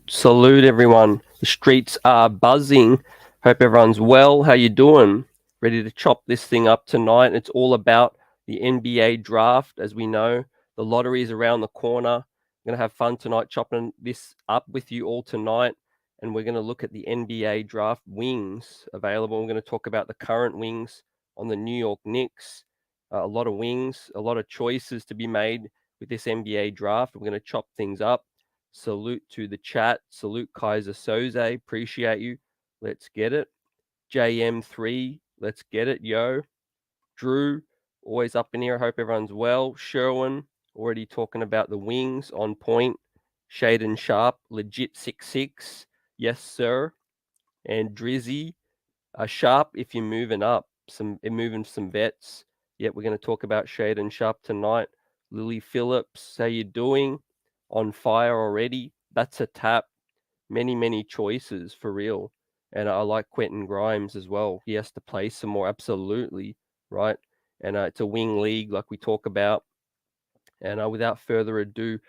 Salute everyone. The streets are buzzing. Hope everyone's well. How you doing? Ready to chop this thing up tonight. It's all about the NBA draft. As we know, the lottery is around the corner. I'm going to have fun tonight chopping this up with you all tonight. And we're going to look at the NBA draft wings available. We're going to talk about the current wings on the New York Knicks. A lot of wings, a lot of choices to be made with this NBA draft. We're going to chop things up. Salute to the chat. Salute Kaiser Soze. Appreciate you. Let's get it. JM3. Let's get it, yo. Drew, always up in here. I hope everyone's well. Sherwin, already talking about the wings on point. Shaden Sharpe, legit 6'6". Yes, sir. And Drizzy, Sharpe, if you're moving up, moving some vets. Yep, we're going to talk about Shaden Sharpe tonight. Lily Phillips, how you doing? On fire already. That's a tap. Many choices for real. And I like Quentin Grimes as well. He has to play some more, absolutely, right? And it's a wing league like we talk about. And without further ado,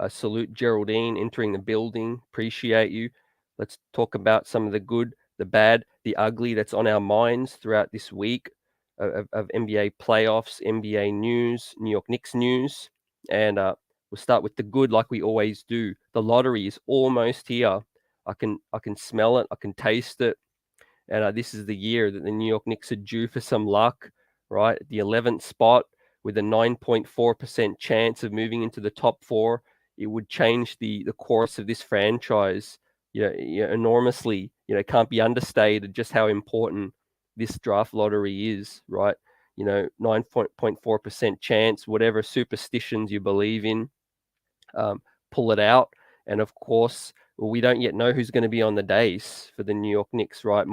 salute Geraldine entering the building. Appreciate you. Let's talk about some of the good, the bad, the ugly that's on our minds throughout this week of NBA playoffs, NBA news, New York Knicks news. And we'll start with the good like we always do. The lottery is almost here. I can smell it. I can taste it. And this is the year that the New York Knicks are due for some luck, right? The 11th spot with a 9.4% chance of moving into the top four. It would change the course of this franchise, enormously. It can't be understated just how important this draft lottery is, right? 9.4% chance, whatever superstitions you believe in, pull it out. And of course, we don't yet know who's going to be on the days for the New York Knicks, right?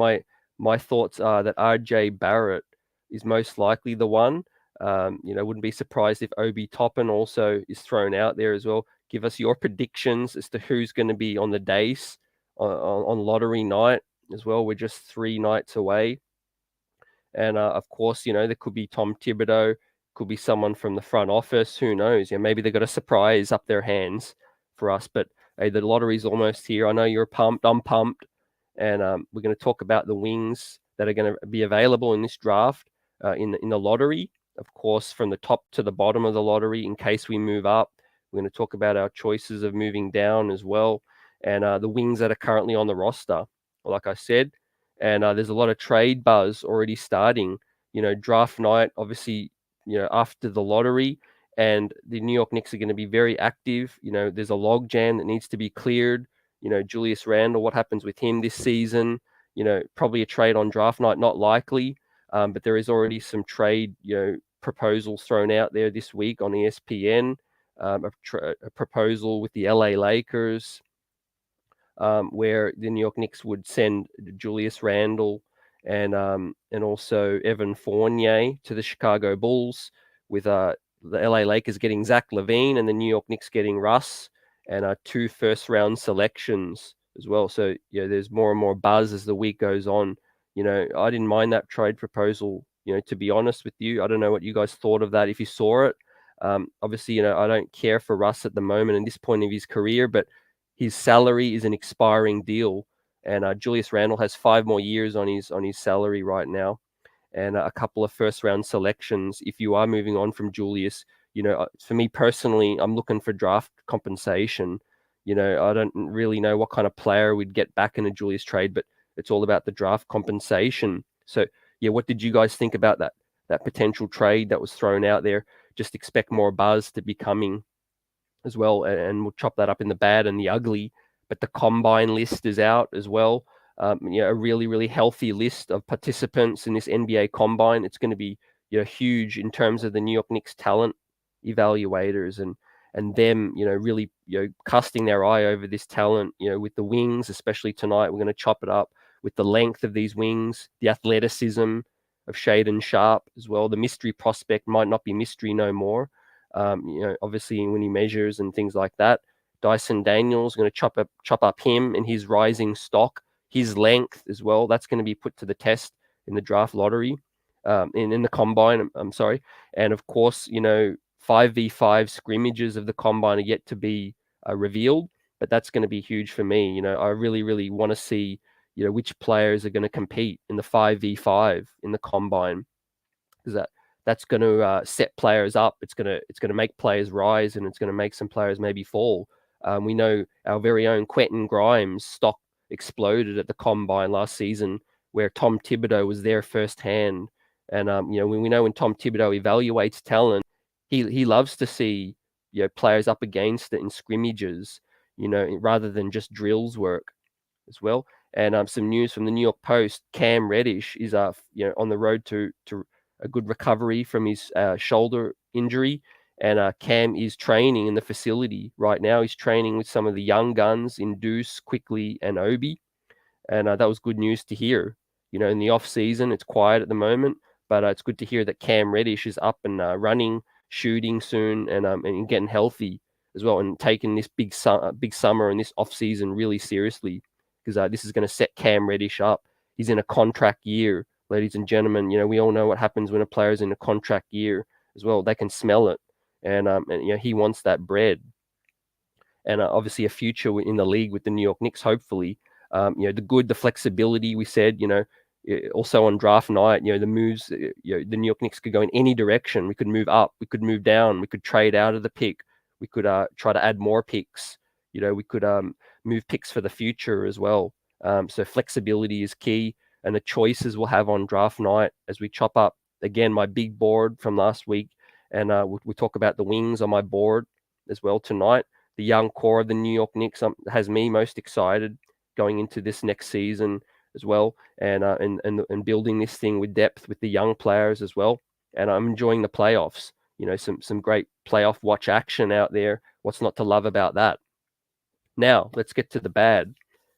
My thoughts are that RJ Barrett is most likely the one. Wouldn't be surprised if Obi Toppin also is thrown out there as well. Give us your predictions as to who's going to be on the days on lottery night as well. We're just 3 nights away. And of course, there could be Tom Thibodeau, could be someone from the front office. Who knows? Maybe they got a surprise up their hands for us. But hey, the lottery's almost here. I know you're pumped. I'm pumped. And we're going to talk about the wings that are going to be available in this draft in the lottery. Of course, from the top to the bottom of the lottery, in case we move up. We're going to talk about our choices of moving down as well. And the wings that are currently on the roster, like I said. And there's a lot of trade buzz already starting. Draft night, obviously, after the lottery. And the New York Knicks are going to be very active. There's a log jam that needs to be cleared. Julius Randle, what happens with him this season? Probably a trade on draft night, not likely. But there is already some trade, proposals thrown out there this week on ESPN. A proposal with the LA Lakers. where the New York Knicks would send Julius Randle and also Evan Fournier to the Chicago Bulls, with the LA Lakers getting Zach LaVine and the New York Knicks getting Russ, and 2 first-round selections as well. So there's more and more buzz as the week goes on. I didn't mind that trade proposal. To be honest with you, I don't know what you guys thought of that if you saw it. Obviously, I don't care for Russ at the moment in this point of his career, but his salary is an expiring deal, and Julius Randle has 5 more years on his salary right now, and a couple of first round selections. If you are moving on from Julius, for me personally, I'm looking for draft compensation. I don't really know what kind of player we'd get back in a Julius trade, but it's all about the draft compensation. So yeah, what did you guys think about that potential trade that was thrown out there? Just expect more buzz to be coming as well, and we'll chop that up in the bad and the ugly. But the combine list is out as well. A really, really healthy list of participants in this NBA combine. It's going to be huge in terms of the New York Knicks talent evaluators and them really casting their eye over this talent. With the wings, especially tonight, we're going to chop it up with the length of these wings, the athleticism of Shaedon Sharpe as well. The mystery prospect might not be mystery no more. Obviously when he measures and things like that. Dyson Daniels going to chop up him and his rising stock, his length as well. That's going to be put to the test in the draft lottery, in the combine. I'm sorry, and of course 5v5 scrimmages of the combine are yet to be revealed, but that's going to be huge for me. I really, really want to see which players are going to compete in the 5v5 in the combine, because that's going to set players up. It's going to make players rise, and it's going to make some players maybe fall. We know our very own Quentin Grimes' stock exploded at the combine last season, where Tom Thibodeau was there firsthand. And we know when Tom Thibodeau evaluates talent, he loves to see players up against it in scrimmages, rather than just drills work as well. And some news from the New York Post: Cam Reddish is on the road to a good recovery from his shoulder injury. And Cam is training in the facility right now. He's training with some of the young guns in Deuce, Quickly, and Obi. And that was good news to hear. In the off season, it's quiet at the moment, but it's good to hear that Cam Reddish is up and running, shooting soon, and getting healthy as well, and taking this big summer and this off season really seriously, because this is going to set Cam Reddish up. He's in a contract year, ladies and gentlemen. We all know what happens when a player's in a contract year as well. They can smell it, and he wants that bread, and obviously a future in the league with the New York Knicks, hopefully. The flexibility we said, also on draft night, the moves, the New York Knicks could go in any direction. We could move up, we could move down, we could trade out of the pick, we could try to add more picks. We could move picks for the future as well. So flexibility is key, and the choices we'll have on draft night as we chop up again my big board from last week, and we talk about the wings on my board as well tonight. The young core of the New York Knicks has me most excited going into this next season as well, and building this thing with depth with the young players as well. And I'm enjoying the playoffs. Some great playoff watch action out there. What's not to love about that? Now let's get to the bad.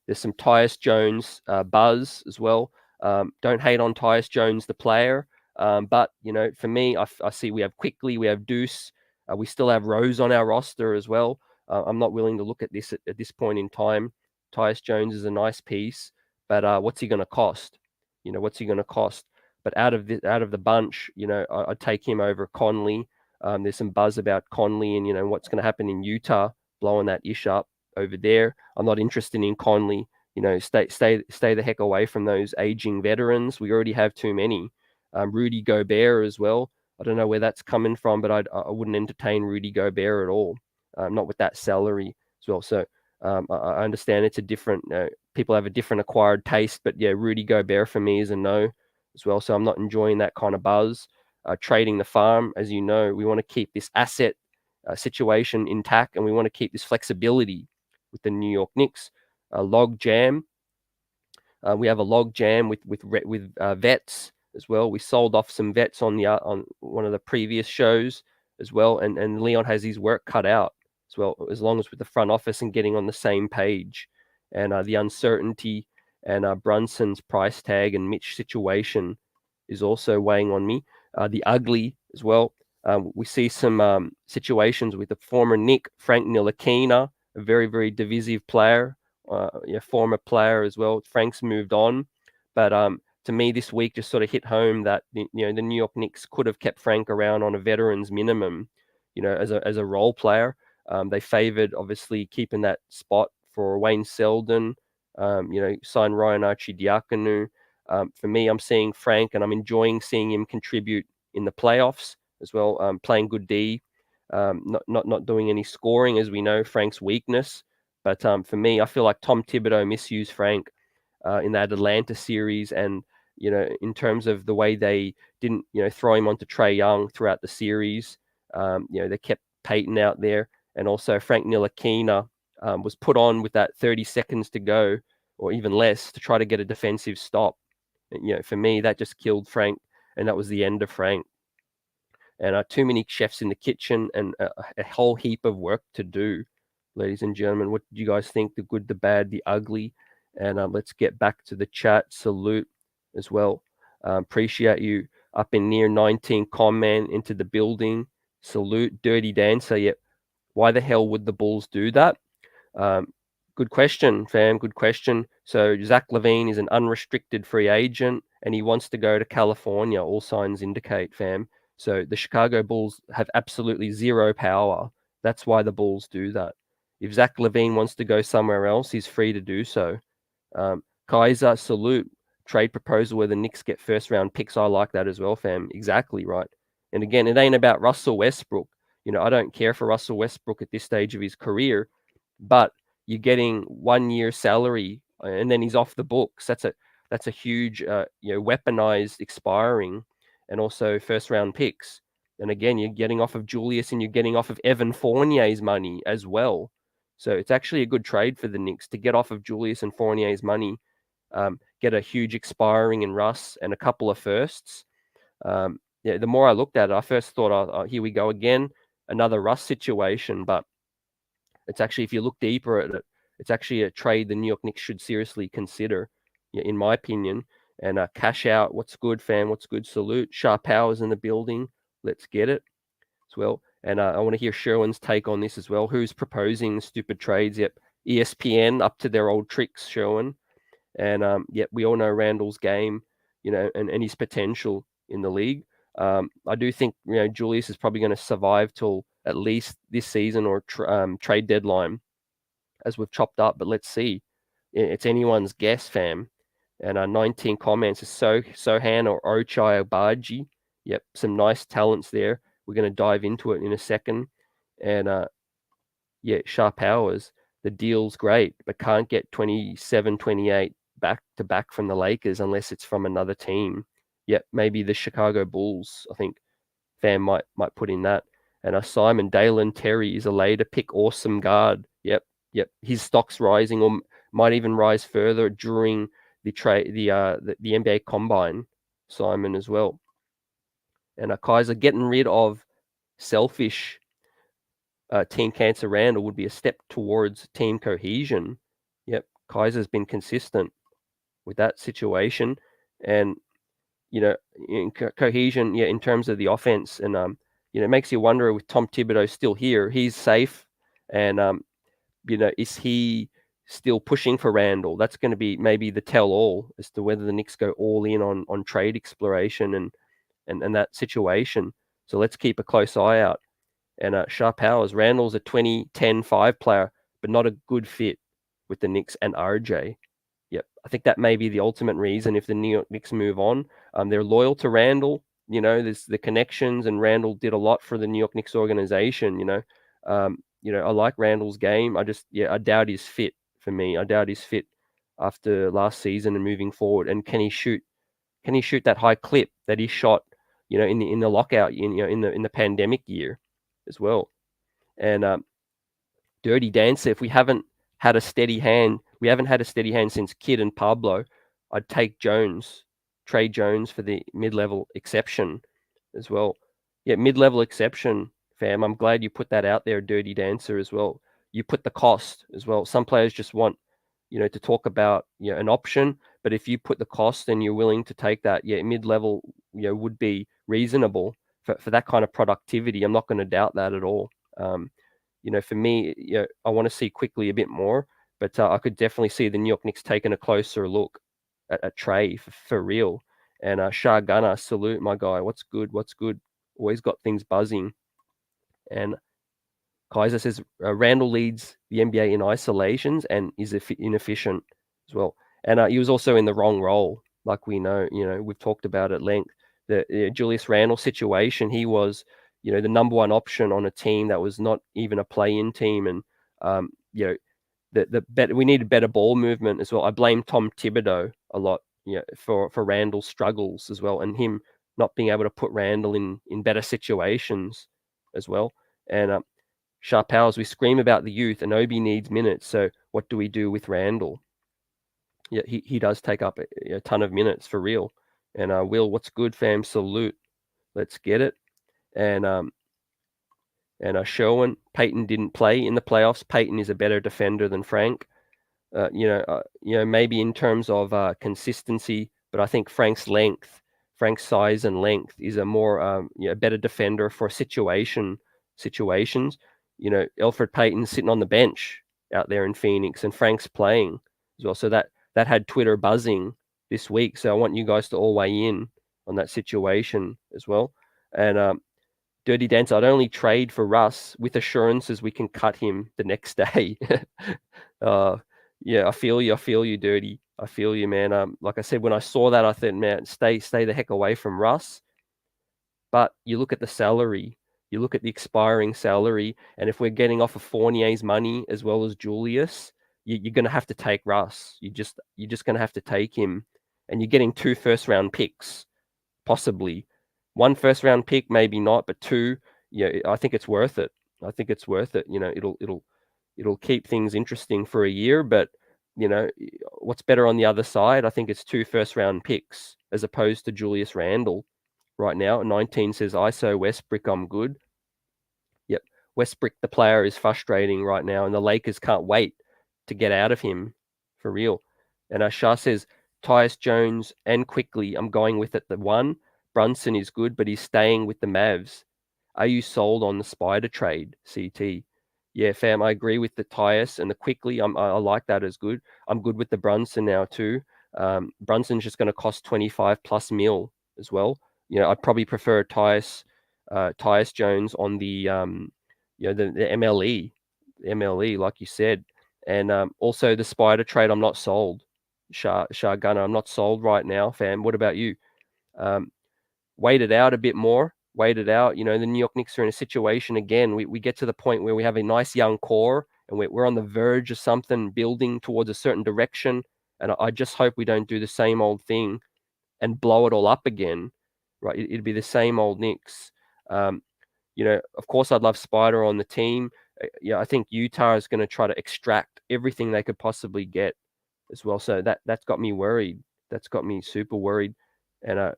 There's some Tyus Jones buzz as well. Don't hate on Tyus Jones, the player, but for me, I see we have Quickly, we have Deuce, we still have Rose on our roster as well. I'm not willing to look at this at this point in time. Tyus Jones is a nice piece, but what's he going to cost? What's he going to cost? But out of the bunch, I'd take him over Conley. There's some buzz about Conley and what's going to happen in Utah, blowing that ish up over there. I'm not interested in Conley. Stay the heck away from those aging veterans. We already have too many. Rudy Gobert as well. I don't know where that's coming from, but I wouldn't entertain Rudy Gobert at all. Not with that salary as well. So I understand it's a different, people have a different acquired taste, but yeah, Rudy Gobert for me is a no as well. So I'm not enjoying that kind of buzz. Trading the farm, as you know, we want to keep this asset situation intact, and we want to keep this flexibility with the New York Knicks. Log jam. We have a log jam with vets as well. We sold off some vets on one of the previous shows as well, and Leon has his work cut out as well, as long as with the front office and getting on the same page. and the uncertainty and Brunson's price tag and Mitch situation is also weighing on me. The ugly as well. We see some situations with the former Nick, Frank Ntilikina, a very, very divisive player, former player as well. Frank's moved on, but to me this week just sort of hit home that the New York Knicks could have kept Frank around on a veterans minimum, as a role player. They favoured obviously keeping that spot for Wayne Selden. Signed Ryan Archidiakonu. For me, I'm seeing Frank, and I'm enjoying seeing him contribute in the playoffs as well. Playing good D, not doing any scoring, as we know Frank's weakness. But for me, I feel like Tom Thibodeau misused Frank in that Atlanta series, and in terms of the way they didn't throw him onto Trae Young throughout the series. They kept Peyton out there, and also Frank Ntilikina was put on with that 30 seconds to go, or even less, to try to get a defensive stop. And, for me, that just killed Frank, and that was the end of Frank. And too many chefs in the kitchen, and a whole heap of work to do, ladies and gentlemen. What do you guys think? The good, the bad, the ugly? And let's get back to the chat. Salute as well. Appreciate you up in near 19 comment into the building. Salute. Dirty Dancer. Yep. Why the hell would the Bulls do that? Good question, fam. Good question. So Zach LaVine is an unrestricted free agent, and he wants to go to California. All signs indicate, fam. So the Chicago Bulls have absolutely zero power. That's why the Bulls do that. If Zach LaVine wants to go somewhere else, he's free to do so. Kaiser, salute. Trade proposal where the Knicks get first round picks. I like that as well, fam. Exactly right. And again, it ain't about Russell Westbrook. I don't care for Russell Westbrook at this stage of his career, but you're getting 1 year salary and then he's off the books. That's a huge, weaponized expiring, and also first round picks. And again, you're getting off of Julius, and you're getting off of Evan Fournier's money as well. So it's actually a good trade for the Knicks to get off of Julius and Fournier's money, get a huge expiring in Russ and a couple of firsts. The more I looked at it, I first thought, here we go again, another Russ situation. But it's actually, if you look deeper at it, it's actually a trade the New York Knicks should seriously consider, in my opinion. And cash out. What's good, fam? What's good? Salute. Sharpe Powers in the building. Let's get it as well. And I want to hear Sherwin's take on this as well. Who's proposing stupid trades? Yep, ESPN up to their old tricks, Sherwin. And yep, we all know Randall's game, and his potential in the league. I do think Julius is probably going to survive till at least this season or trade deadline, as we've chopped up. But let's see. It's anyone's guess, fam. And 19 comments is Sochan or Ochai Obaji. Yep, some nice talents there. We're going to dive into it in a second. And Sharpe Powers, the deal's great, but can't get 27, 28 back to back from the Lakers unless it's from another team. Yep, maybe the Chicago Bulls. I think fam might put in that. And Simon Dalen Terry is a later pick, awesome guard. Yep. His stock's rising, or might even rise further during the NBA Combine. Simon as well. And Kaiser, getting rid of selfish Team Cancer Randall would be a step towards team cohesion. Yep, Kaiser's been consistent with that situation, and in cohesion, in terms of the offense, and it makes you wonder with Tom Thibodeau still here. He's safe, and is he still pushing for Randall? That's going to be maybe the tell-all as to whether the Knicks go all in on trade exploration and that situation. So let's keep a close eye out. And Sharpe Powers, Randall's a 20-10-5 player, but not a good fit with the Knicks and RJ. Yep, I think that may be the ultimate reason if the New York Knicks move on. They're loyal to Randall. There's the connections, and Randall did a lot for the New York Knicks organization. I like Randall's game. I doubt his fit for me. I doubt his fit after last season and moving forward. And can he shoot that high clip that he shot, in the lockout, in the pandemic year as well? And Dirty Dancer, if we haven't had a steady hand since Kidd and Pablo, I'd take Trey Jones for the mid-level exception as well. Yeah, mid-level exception, fam. I'm glad you put that out there, Dirty Dancer, as well. You put the cost as well. Some players just want, to talk about an option. But if you put the cost and you're willing to take that, mid-level would be reasonable for that kind of productivity. I'm not going to doubt that at all. For me, I want to see quickly a bit more, but I could definitely see the New York Knicks taking a closer look at Trey for real. And Gunner, salute my guy. What's good? What's good? Always got things buzzing. And Kaiser says Randall leads the NBA in isolations and is inefficient as well. And he was also in the wrong role, like we know. We've talked about at length. The Julius Randle situation, he was, the number one option on a team that was not even a play-in team. And, we needed better ball movement as well. I blame Tom Thibodeau a lot, for Randall's struggles as well, and him not being able to put Randall in better situations as well. And Sharpe Powers, we scream about the youth, and Obi needs minutes. So what do we do with Randall? Yeah, he does take up a ton of minutes for real. And Will, what's good, fam? Salute. Let's get it. And Sherwin, Peyton didn't play in the playoffs. Peyton is a better defender than Frank. Maybe in terms of consistency, but I think Frank's size and length is a more better defender for situations. Elfrid Payton's sitting on the bench out there in Phoenix, and Frank's playing as well. So that had Twitter buzzing this week. So I want you guys to all weigh in on that situation as well. And Dirty Dance, I'd only trade for Russ with assurances we can cut him the next day. I feel you, Dirty. I feel you, man. Like I said, when I saw that, I thought, man, stay the heck away from Russ. But you look at the salary, you look at the expiring salary, and if we're getting off of Fournier's money as well as Julius, you're going to have to take Russ. You're just going to have to take him, and you're getting 2 first-round picks, possibly 1 first-round pick, maybe not, but 2. I think it's worth it. It'll keep things interesting for a year, but what's better on the other side? I think it's 2 first-round picks as opposed to Julius Randle right now. 19 says ISO Westbrook, I'm good. Yep, Westbrook, the player, is frustrating right now, and the Lakers can't wait to get out of him for real. And Shah says Tyus Jones and quickly, I'm going with it. The 1, Brunson is good, but he's staying with the Mavs. Are you sold on the Spider trade, CT? Yeah, fam, I agree with the Tyus and the quickly. I like that as good. I'm good with the Brunson now too. Brunson's just going to cost 25 plus mil as well. I'd probably prefer Tyus Jones on the the MLE, like you said. And also the Spider trade, I'm not sold. Shah Gunner, I'm not sold right now, fam. What about you? Wait it out a bit more. Wait it out. The New York Knicks are in a situation again. We get to the point where we have a nice young core and we're on the verge of something building towards a certain direction. And I just hope we don't do the same old thing and blow it all up again. Right? It'd be the same old Knicks. Of course, I'd love Spider on the team. I think Utah is going to try to extract everything they could possibly get as well. So that's got me worried. That's got me super worried. And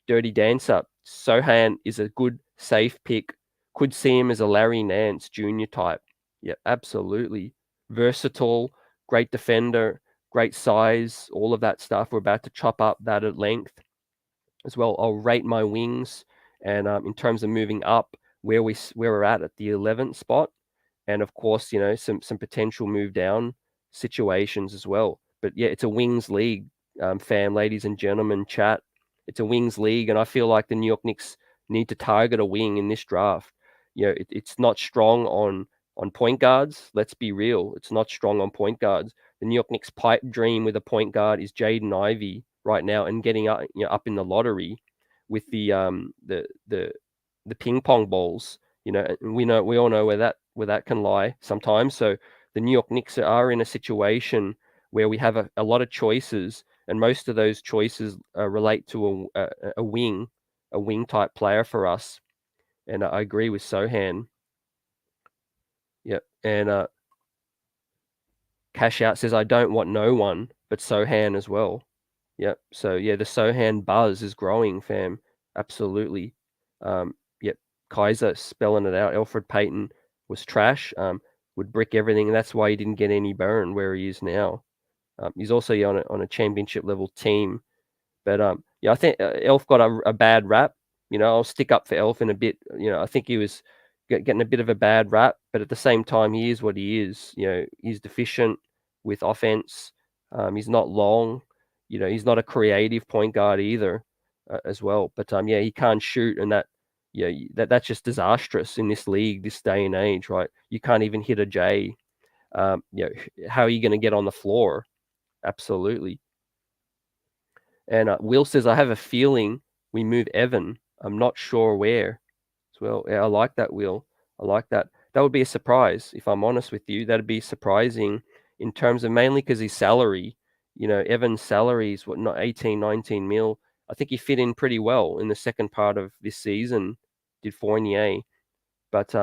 Dirty Dancer, Sochan is a good, safe pick. Could see him as a Larry Nance Jr. type. Yeah, absolutely. Versatile, great defender, great size, all of that stuff. We're about to chop up that at length as well. I'll rate my wings, and in terms of moving up, where we're at the 11th spot, and of course, some potential move down situations as well. But yeah, it's a wings league, fam, ladies and gentlemen, chat. It's a wings league, and I feel like the New York Knicks need to target a wing in this draft. It's not strong on point guards. Let's be real. It's not strong on point guards. The New York Knicks pipe dream with a point guard is Jaden Ivey right now, and getting up, up in the lottery with the ping pong balls. And we all know where that can lie sometimes. So the New York Knicks are in a situation where we have a lot of choices, and most of those choices relate to a wing type player for us. And I agree with Sochan. Yep. And Cash Out says, I don't want no one, but Sochan as well. Yep. So yeah, the Sochan buzz is growing, fam. Absolutely. Yep. Kaiser spelling it out. Elfrid Payton was trash. Would brick everything, and that's why he didn't get any burn where he is now. He's also on a championship level team. But yeah, I think Elf got a bad rap. I'll stick up for Elf in a bit. I think he was getting a bit of a bad rap, but at the same time, he is what he is. He's deficient with offense. He's not long. He's not a creative point guard either, as well. But yeah, he can't shoot, and that's just disastrous in this league, this day and age, right? You can't even hit a J. How are you going to get on the floor? Absolutely. And Will says, I have a feeling we move Evan. I'm not sure where. Well, yeah, I like that, Will. I like that. That would be a surprise, if I'm honest with you. That'd be surprising in terms of mainly because his salary. Evan's salary is not 18, 19 mil. I think he fit in pretty well in the second part of this season, did Fournier. But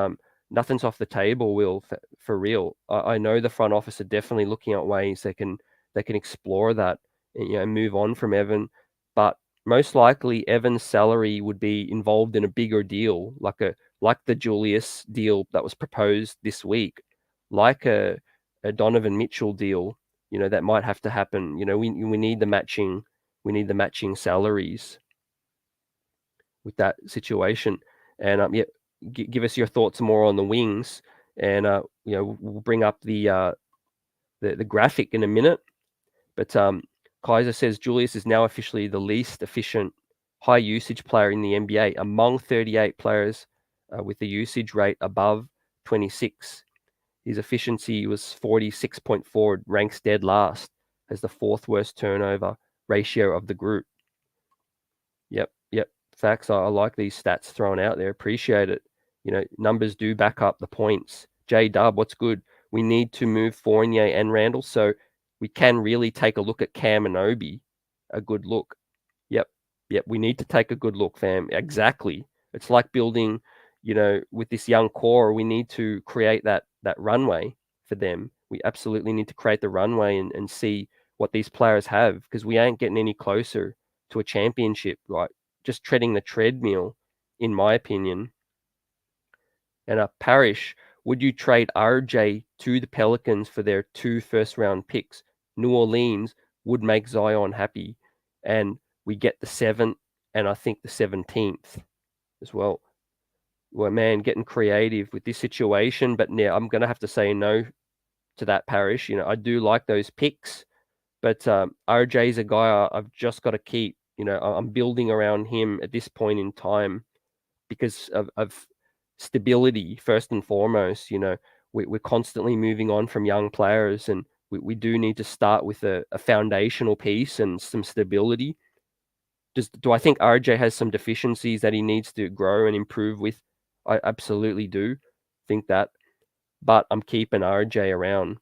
nothing's off the table, Will, for real. I know the front office are definitely looking at ways they can explore that and move on from Evan. But most likely, Evan's salary would be involved in a bigger deal, like the Julius deal that was proposed this week, like a Donovan Mitchell deal. That might have to happen. We need the matching salaries with that situation. And yeah, give us your thoughts more on the wings, and we'll bring up the graphic in a minute. But Kaiser says Julius is now officially the least efficient high usage player in the NBA among 38 players with the usage rate above 26. His efficiency was 46.4, ranks dead last, as the fourth worst turnover ratio of the group. Yep. Facts. I like these stats thrown out there. Appreciate it. Numbers do back up the points. J Dub, what's good? We need to move Fournier and Randall, so we can really take a look at Cam and Obi. A good look. Yep. We need to take a good look, fam. Exactly. It's like building, with this young core, we need to create that runway for them. We absolutely need to create the runway and see what these players have, because we ain't getting any closer to a championship, right? Just treading the treadmill, in my opinion. And Parrish, would you trade RJ to the Pelicans for their 2 first-round picks? New Orleans would make Zion happy, and we get the 7th and I think the 17th as well. Well, man, getting creative with this situation, but yeah, I'm going to have to say no to that, Parrish. I do like those picks, but RJ is a guy I've just got to keep. I'm building around him at this point in time because of stability, first and foremost. We're constantly moving on from young players, and we do need to start with a foundational piece and some stability. Do I think RJ has some deficiencies that he needs to grow and improve with? I absolutely do think that, but I'm keeping RJ around.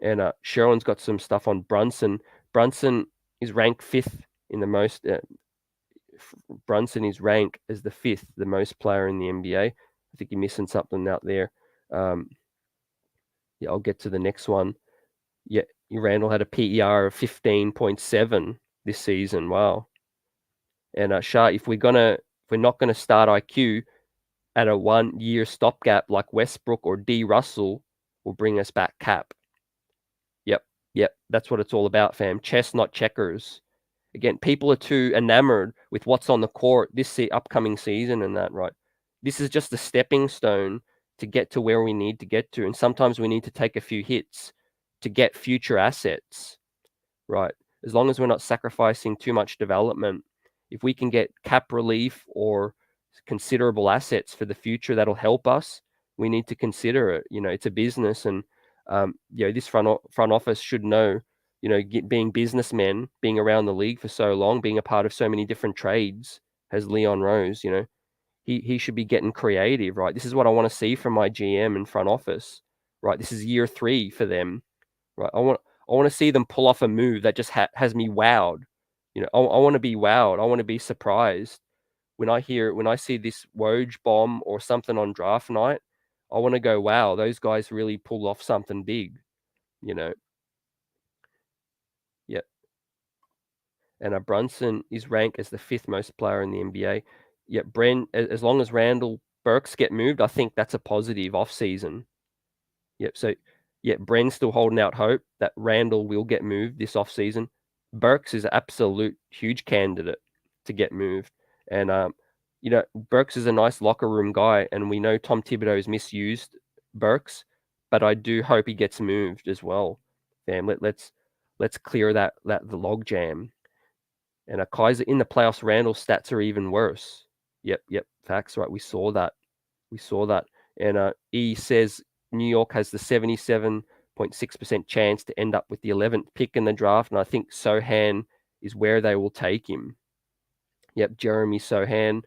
And Sharon's got some stuff on Brunson. Brunson is ranked 5th in the most. Brunson is ranked as the 5th, the most player in the NBA. I think you're missing something out there. Yeah, I'll get to the next one. Yeah, Randall had a PER of 15.7 this season. Wow. And Shah, if we're not gonna start IQ at a 1-year stopgap like Westbrook or D Russell, will bring us back Cap. Yep, that's what it's all about, fam. Chess, not checkers. Again, people are too enamored with what's on the court this upcoming season and that, right? This is just a stepping stone to get to where we need to get to. And sometimes we need to take a few hits to get future assets, right? As long as we're not sacrificing too much development, if we can get cap relief or considerable assets for the future that'll help us, we need to consider it. It's a business, and this front office should know. Being businessmen, being around the league for so long, being a part of so many different trades, as Leon Rose, he should be getting creative, right? This is what I want to see from my GM and front office, right? This is year 3 for them, right? I want to see them pull off a move that just has me wowed. I want to be wowed. I want to be surprised when I see this Woj bomb or something on draft night. I want to go, wow, those guys really pulled off something big, Yep. And Brunson is ranked as the 5th most player in the NBA. Yep, as long as Randall Burks get moved, I think that's a positive off season. Yep. So, Yeah, Bren's still holding out hope that Randall will get moved this offseason. Burks is an absolute huge candidate to get moved. And, Burks is a nice locker room guy, and we know Tom Thibodeau's misused Burks, but I do hope he gets moved as well. Fam, let's clear the log jam. And a Kaiser in the playoffs, Randall's stats are even worse. Yep, facts, right? We saw that. And E says New York has the 77.6% chance to end up with the 11th pick in the draft, and I think Sochan is where they will take him. Yep, Jeremy Sochan,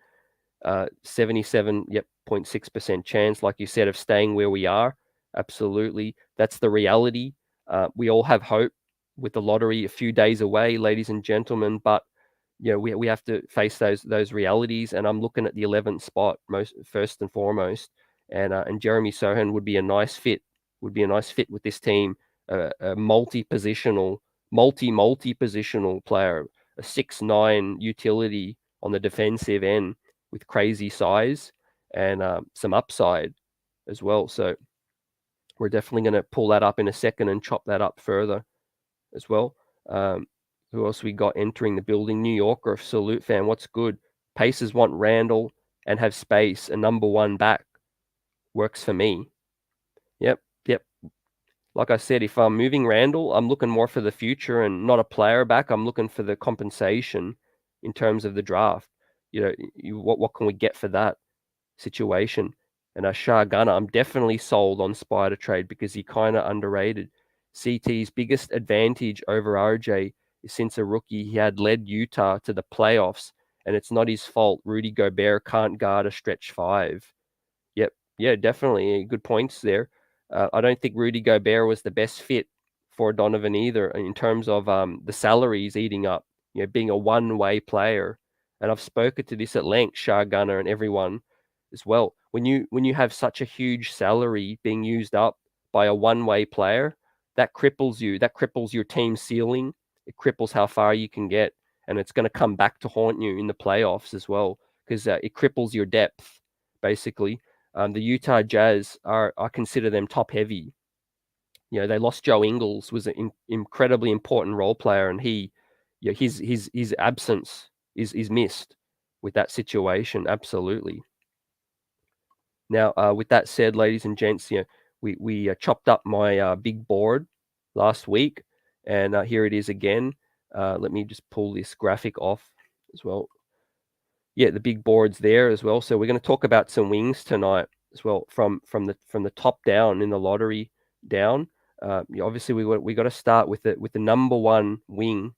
77.6% chance, like you said, of staying where we are. Absolutely. That's the reality. We all have hope with the lottery a few days away, ladies and gentlemen, but we have to face those realities, and I'm looking at the 11th spot first and foremost, and Jeremy Sochan would be a nice fit with this team, a multi-positional player, a 6'9" utility on the defensive end with crazy size and some upside as well. So we're definitely going to pull that up in a second and chop that up further as well. Who else we got entering the building? New Yorker, salute fan. What's good? Pacers want Randall and have space. A number one back works for me. Yep. Like I said, if I'm moving Randall, I'm looking more for the future and not a player back. I'm looking for the compensation in terms of the draft. What can we get for that situation? And Shah Gunner, I'm definitely sold on Spider trade because he kind of underrated. CT's biggest advantage over RJ is since a rookie, he had led Utah to the playoffs, and it's not his fault Rudy Gobert can't guard a stretch five. Yep. Yeah, definitely. Good points there. I don't think Rudy Gobert was the best fit for Donovan either in terms of the salaries eating up, being a one-way player. And I've spoken to this at length, Shah Gunner and everyone as well. When you have such a huge salary being used up by a one-way player, that cripples you. That cripples your team ceiling. It cripples how far you can get, and it's going to come back to haunt you in the playoffs as well because it cripples your depth, basically. The Utah Jazz I consider them top heavy. They lost Joe Ingles, was an incredibly important role player, and his absence is missed with that situation. Absolutely. Now, with that said, ladies and gents, we chopped up my big board last week, and here it is again. Let me just pull this graphic off as well. Yeah, the big board's there as well. So we're going to talk about some wings tonight as well, from the top down in the lottery down. Obviously, we got to start with the number one wing,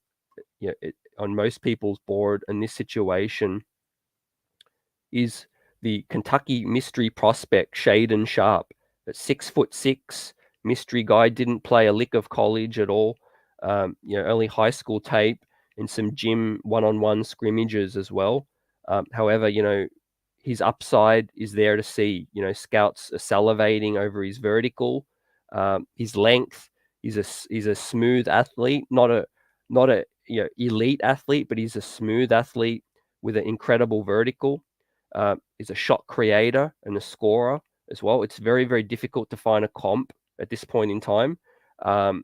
on most people's board in this situation is the Kentucky mystery prospect Shaedon Sharpe. At 6'6", mystery guy, didn't play a lick of college at all. Only high school tape and some gym one-on-one scrimmages as well. However, his upside is there to see. Scouts are salivating over his vertical, his length. He's a smooth athlete, not a elite athlete, but he's a smooth athlete with an incredible vertical. Is a shot creator and a scorer as well. It's very, very difficult to find a comp at this point in time. For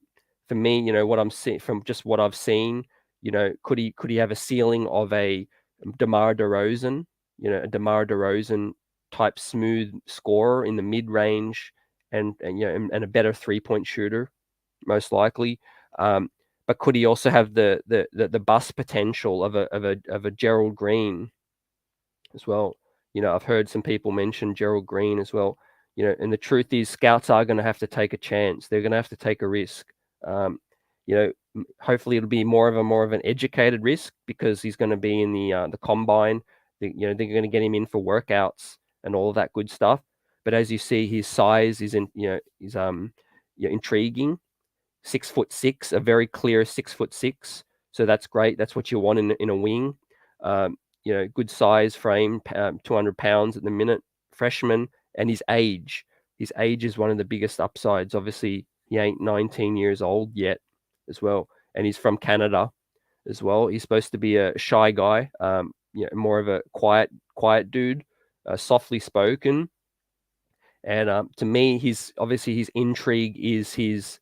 me, what I'm seeing from just what I've seen, could he have a ceiling of a DeMar DeRozan, a DeMar DeRozan type smooth scorer in the mid range, and a better 3-point shooter, most likely. But could he also have the bust potential of a Gerald Green as well? I've heard some people mention Gerald Green as well. And the truth is, scouts are going to have to take a chance. They're going to have to take a risk. Hopefully it'll be more of an educated risk because he's going to be in the combine. They're going to get him in for workouts and all of that good stuff. But as you see, his size is intriguing. 6'6", a very clear 6'6". So that's great. That's what you want in a wing. Good size, frame, 200 pounds at the minute, freshman, and his age. His age is one of the biggest upsides. Obviously, he ain't 19 years old yet as well. And he's from Canada as well. He's supposed to be a shy guy, more of a quiet dude, softly spoken. And to me, his intrigue is his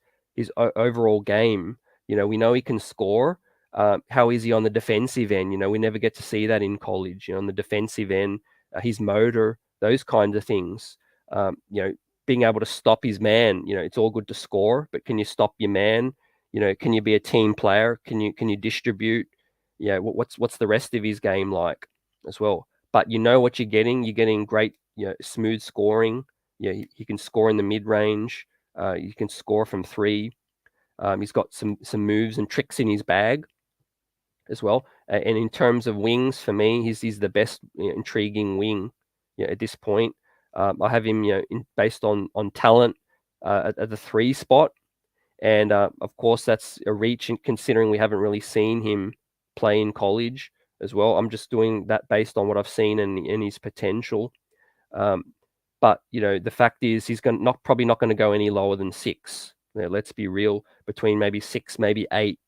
overall game. We know he can score. How is he on the defensive end? We never get to see that in college. On the defensive end, his motor, those kinds of things. Being able to stop his man. It's all good to score, but can you stop your man? Can you be a team player? Can you distribute? Yeah, what's the rest of his game like as well? But what you're getting. You're getting great, smooth scoring. He can score in the mid range. You can score from three. He's got some moves and tricks in his bag as well. And in terms of wings, for me, he's the best intriguing wing at this point. I have him based on talent at the 3 spot. And of course, that's a reach, considering we haven't really seen him play in college as well. I'm just doing that based on what I've seen and his potential. But the fact is, he's probably not going to go any lower than 6. Let's be real. Between maybe 6, maybe 8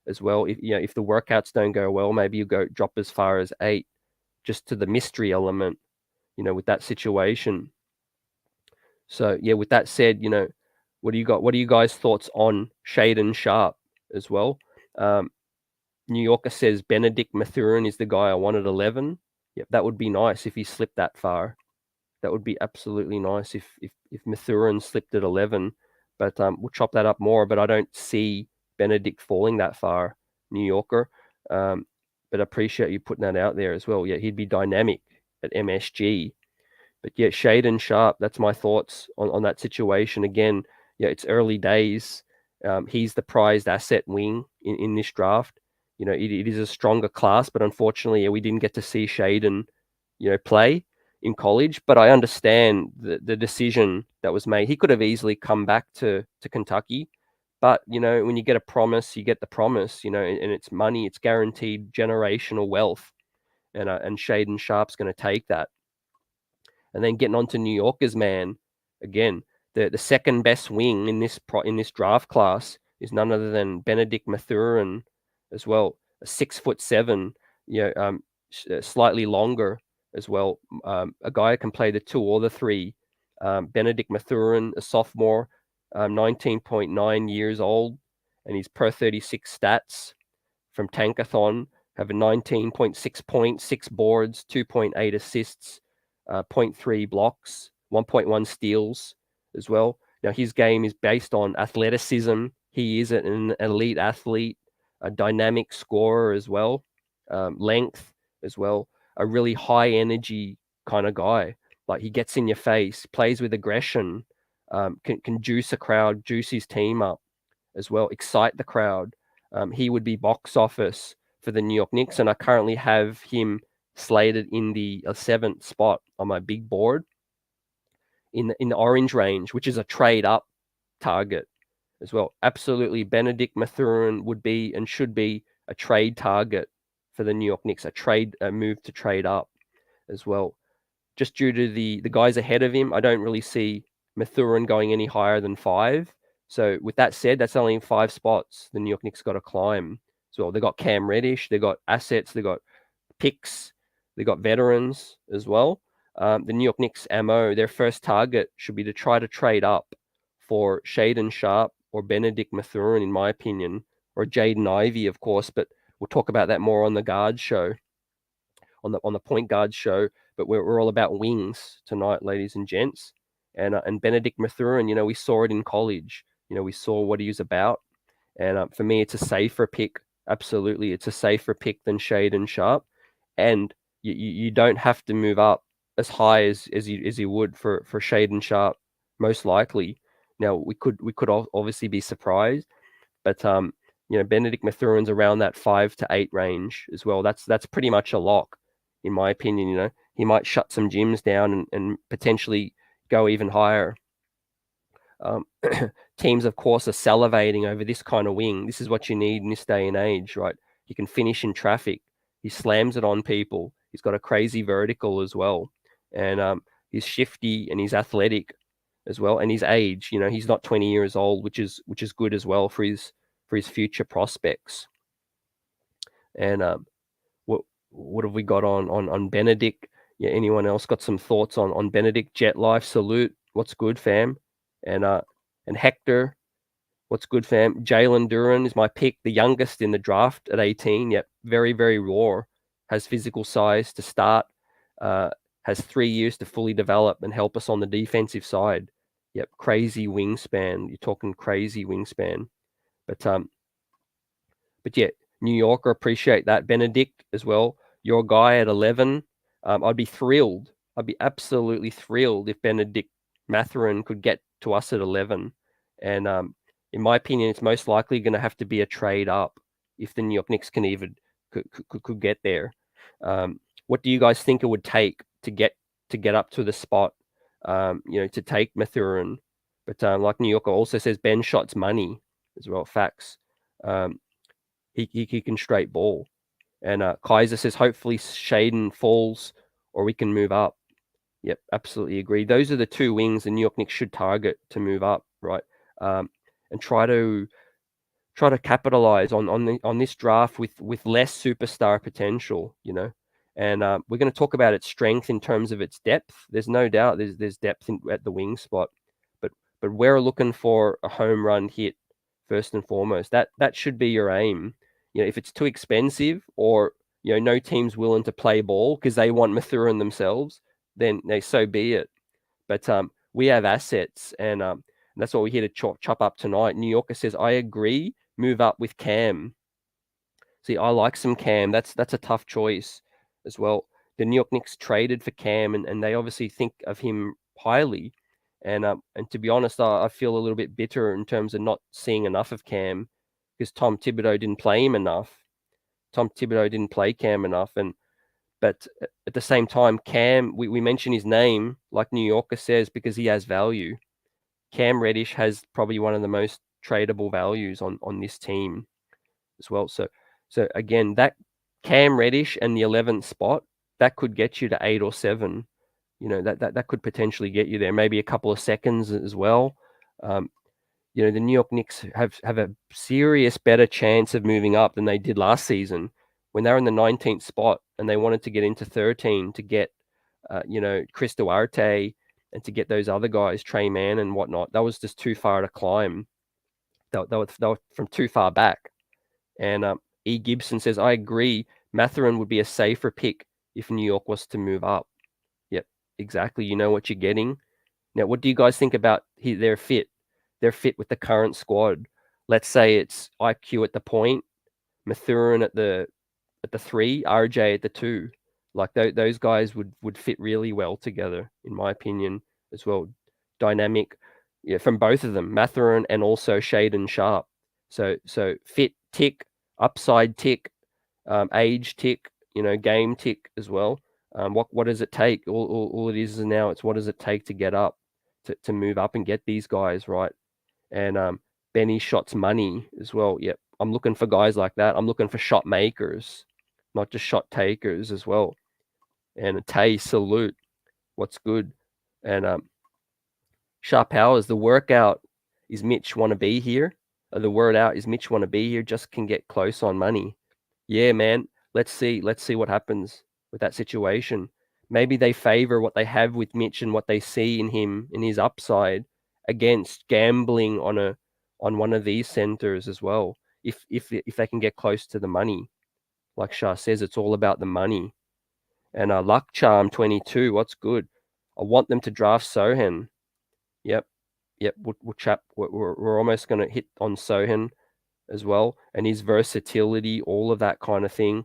as well. If the workouts don't go well, maybe you drop as far as 8, just to the mystery element. With that situation. So yeah, with that said, what do you got? What are you guys' thoughts on Shaden Sharpe as well? New Yorker says Benedict Mathurin is the guy I want at 11. Yep, that would be nice if he slipped that far. That would be absolutely nice if Mathurin slipped at 11. But we'll chop that up more. But I don't see Benedict falling that far, New Yorker. But I appreciate you putting that out there as well. Yeah, he'd be dynamic at MSG. But yeah, Shaden Sharpe, that's my thoughts on that situation. Again, it's early days. He's the prized asset wing in this draft. It is a stronger class, but unfortunately, we didn't get to see Shaden, play in college. But I understand the decision that was made. He could have easily come back to Kentucky. But, when you get a promise, you get the promise, and it's money, it's guaranteed generational wealth. And Shaden Sharpe's going to take that. And then getting on to New Yorkers, man, again, the second best wing in this draft class is none other than Benedict Mathurin as well, a 6'7", slightly longer as well. A guy who can play the 2 or the 3. Benedict Mathurin, a sophomore, 19.9 years old, and his per 36 stats from Tankathon have a 19.6 points, 6 boards, 2.8 assists, 0.3 blocks, 1.1 steals as well. Now, his game is based on athleticism. He is an elite athlete, a dynamic scorer as well, length as well, a really high energy kind of guy. Like, he gets in your face, plays with aggression, can juice a crowd, juice his team up as well, excite the crowd. He would be box office for the New York Knicks, and I currently have him slated in the 7th spot on my big board in the orange range, which is a trade up target as well. Absolutely, Benedict Mathurin would be and should be a trade target for the New York Knicks, a move to trade up as well. Just due to the guys ahead of him, I don't really see Mathurin going any higher than 5. So with that said, that's only 5 spots the New York Knicks got to climb. So they got Cam Reddish, they got assets, they got picks, they got veterans as well. The New York Knicks MO, their first target should be to try to trade up for Shaden Sharpe or Benedict Mathurin, in my opinion, or Jaden Ivey, of course. But we'll talk about that more on the guard show, on the point guard show. But we're all about wings tonight, ladies and gents. And Benedict Mathurin, we saw it in college. We saw what he was about. And for me, it's a safer pick. Absolutely, it's a safer pick than Shaden Sharpe. And you don't have to move up as high as you would for Shaden Sharpe, most likely. Now, we could obviously be surprised, but Benedict Mathurin's around that 5 to 8 range as well. That's pretty much a lock, in my opinion. He might shut some gyms down and potentially go even higher. Teams, of course, are salivating over this kind of wing. This is what you need in this day and age, right? He can finish in traffic. He slams it on people. He's got a crazy vertical as well. And he's shifty and he's athletic as well. And his age, he's not 20 years old, which is good as well for his future prospects. And what have we got on Benedict? Yeah, anyone else got some thoughts on Benedict? Jet Life salute what's good, fam? And Hector, what's good, fam? Jalen Duran is my pick, the youngest in the draft at 18. Yep, very, very raw. Has physical size to start. Has 3 years to fully develop and help us on the defensive side. Yep, crazy wingspan. You're talking crazy wingspan. But yeah, New Yorker, appreciate that. Benedict as well. Your guy at 11. I'd be thrilled. I'd be absolutely thrilled if Benedict Mathurin could get to us at 11. And in my opinion, it's most likely going to have to be a trade up if the New York Knicks can even could get there. What do you guys think it would take to get up to the spot? To take Mathurin. But like New Yorker also says, Ben Shot's money as well. Facts. He can straight ball. And Kaiser says, hopefully Shaden falls or we can move up. Yep, absolutely agree. Those are the two wings the New York Knicks should target to move up, right? And try to capitalize on this draft with less superstar potential, And we're going to talk about its strength in terms of its depth. There's no doubt there's depth at the wing spot, but we're looking for a home run hit first and foremost. That should be your aim. If it's too expensive or no team's willing to play ball because they want Mathurin themselves, then so be it. But we have assets, and that's what we're here to chop up tonight. New Yorker says, I agree. Move up with Cam. See, I like some Cam. That's a tough choice as well. The New York Knicks traded for Cam, and they obviously think of him highly. And to be honest, I feel a little bit bitter in terms of not seeing enough of Cam because Tom Thibodeau didn't play him enough. Tom Thibodeau didn't play Cam enough, but at the same time, Cam, we mention his name, like New Yorker says, because he has value. Cam Reddish has probably one of the most tradable values on this team as well. So again, that Cam Reddish and the 11th spot, that could get you to 8 or 7. That could potentially get you there. Maybe a couple of seconds as well. The New York Knicks have a serious better chance of moving up than they did last season when they were in the 19th spot and they wanted to get into 13 to get, Chris Duarte and to get those other guys, Trey Mann and whatnot. That was just too far to climb. They were from too far back. And E. Gibson says, I agree. Mathurin would be a safer pick if New York was to move up. Yep, exactly. You know what you're getting. Now, what do you guys think about their fit? Their fit with the current squad. Let's say it's IQ at the point, Mathurin at the 3, RJ at the 2. Like those guys would fit really well together, in my opinion, as well. Dynamic, from both of them, Mathurin and also Shaden Sharpe. So fit tick, upside tick, age tick, game tick as well. What does it take? All it is now, it's what does it take to get up, to move up and get these guys, right? And Benny Shot's money as well. Yep, I'm looking for guys like that. I'm looking for shot makers, not just shot takers as well. And Tay, salute. What's good? And Sharp Powers, the workout is Mitch want to be here. The word out is Mitch want to be here, just can get close on money. Yeah, man. Let's see what happens with that situation. Maybe they favor what they have with Mitch and what they see in him, in his upside, against gambling on one of these centers as well. If they can get close to the money, like Shah says, it's all about the money. And Luck Charm 22, what's good? I want them to draft Sochan. Yep. We're almost going to hit on Sochan as well, and his versatility, all of that kind of thing.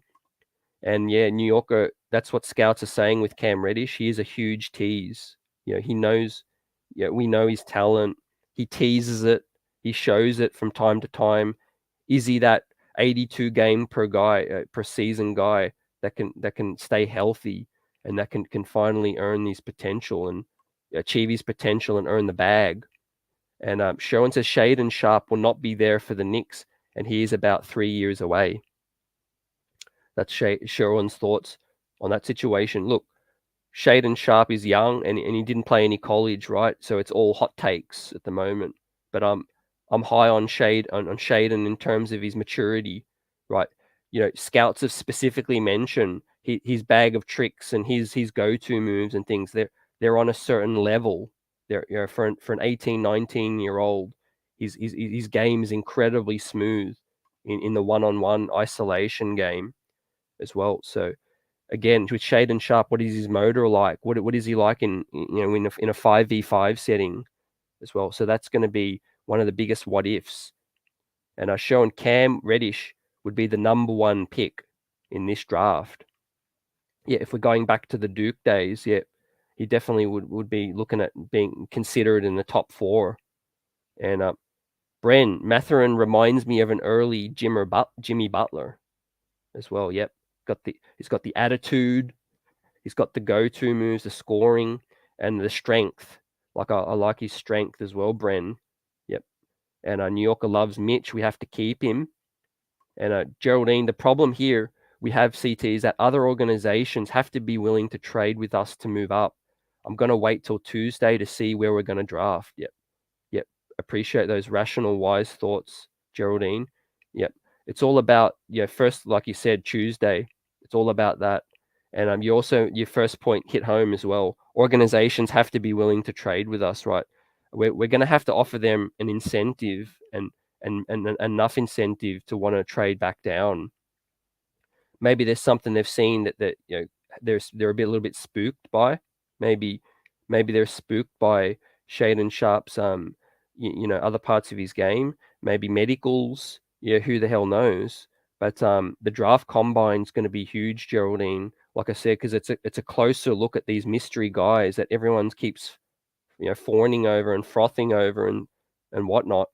And yeah, New Yorker, that's what scouts are saying with Cam Reddish. He is a huge tease. He knows, we know his talent. He teases it. He shows it from time to time. Is he that 82 game per season guy that can stay healthy and that can finally earn his potential and achieve his potential and earn the bag? And Sherwin says Shaden Sharpe will not be there for the Knicks, and he is about 3 years away. That's Sherwin's thoughts on that situation. Look, Shaden Sharpe is young and he didn't play any college, right? So it's all hot takes at the moment. But I'm high on Shaden in terms of his maturity, right? Scouts have specifically mentioned his bag of tricks and his go-to moves and things. They're on a certain level. For an 18, 19-year-old, his game is incredibly smooth in the one-on-one isolation game as well. So again, with Shaden Sharpe, what is his motor like? What is he like in a 5v5 setting as well? So that's going to be one of the biggest what ifs. And I've shown Cam Reddish would be the number one pick in this draft. Yeah, if we're going back to the Duke days, yeah, he definitely would be looking at being considered in the top 4. And Mathurin reminds me of an early Jimmy Butler as well. Yep, he's got the attitude, he's got the go-to moves, the scoring, and the strength. Like I like his strength as well, Bren. Yep, and New Yorker loves Mitch. We have to keep him. And Geraldine, the problem here we have, CT, is that other organizations have to be willing to trade with us to move up. I'm going to wait till Tuesday to see where we're going to draft. Yep. Appreciate those rational, wise thoughts, Geraldine. Yep. It's all about, first, like you said, Tuesday. It's all about that. And your first point hit home as well. Organizations have to be willing to trade with us, right? We're going to have to offer them an incentive and enough incentive to want to trade back down. Maybe there's something they've seen that they're a little bit spooked by. Maybe they're spooked by Shaden Sharpe's other parts of his game. Maybe medicals. Who the hell knows? But the draft combine is going to be huge, Geraldine. Like I said, because it's a closer look at these mystery guys that everyone keeps fawning over and frothing over and whatnot.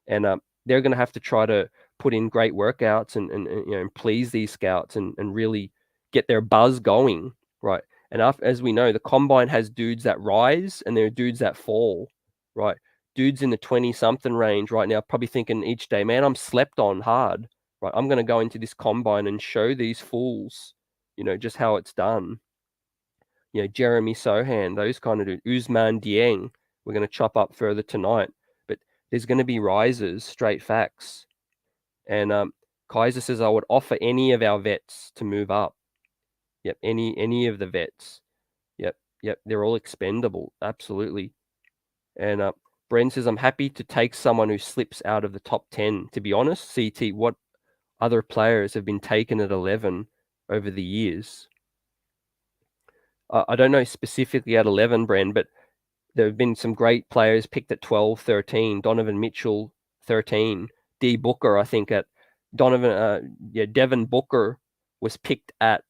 And they're going to have to try to put in great workouts and please these scouts and really get their buzz going, right? And as we know, the combine has dudes that rise and there are dudes that fall, right? Dudes in the 20-something range right now probably thinking each day, man, I'm slept on hard, right? I'm going to go into this combine and show these fools, just how it's done. Jeremy Sochan, those kind of dudes. Usman Dieng, we're going to chop up further tonight. But there's going to be rises, straight facts. And Kaiser says, I would offer any of our vets to move up. Yep, any of the vets. Yep, they're all expendable, absolutely. And Bren says, I'm happy to take someone who slips out of the top 10. To be honest, CT, what other players have been taken at 11 over the years? I don't know specifically at 11, Bren, but there have been some great players picked at 12, 13. Donovan Mitchell, 13. D. Booker, I think, at Devin Booker was picked at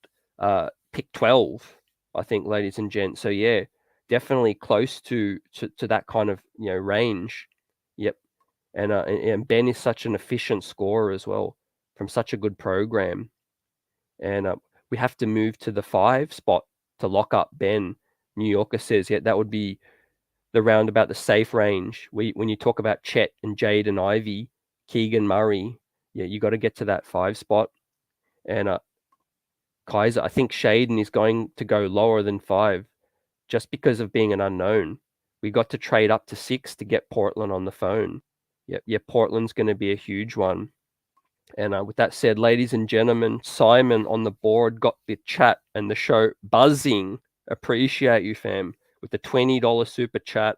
pick 12, I think, ladies and gents. So, yeah, definitely close to that kind of, range. Yep. And Ben is such an efficient scorer as well from such a good program. And we have to move to the 5 spot to lock up Ben. New Yorker says, yeah, that would be the roundabout, the safe range. When you talk about Chet and Jade and Ivy, Keegan Murray, yeah, you got to get to that 5 spot. And Kaiser, I think Shaden is going to go lower than 5 just because of being an unknown. We got to trade up to 6 to get Portland on the phone. Yeah, Portland's going to be a huge one. And with that said, ladies and gentlemen, Simon on the board got the chat and the show buzzing. Appreciate you, fam, with the $20 super chat.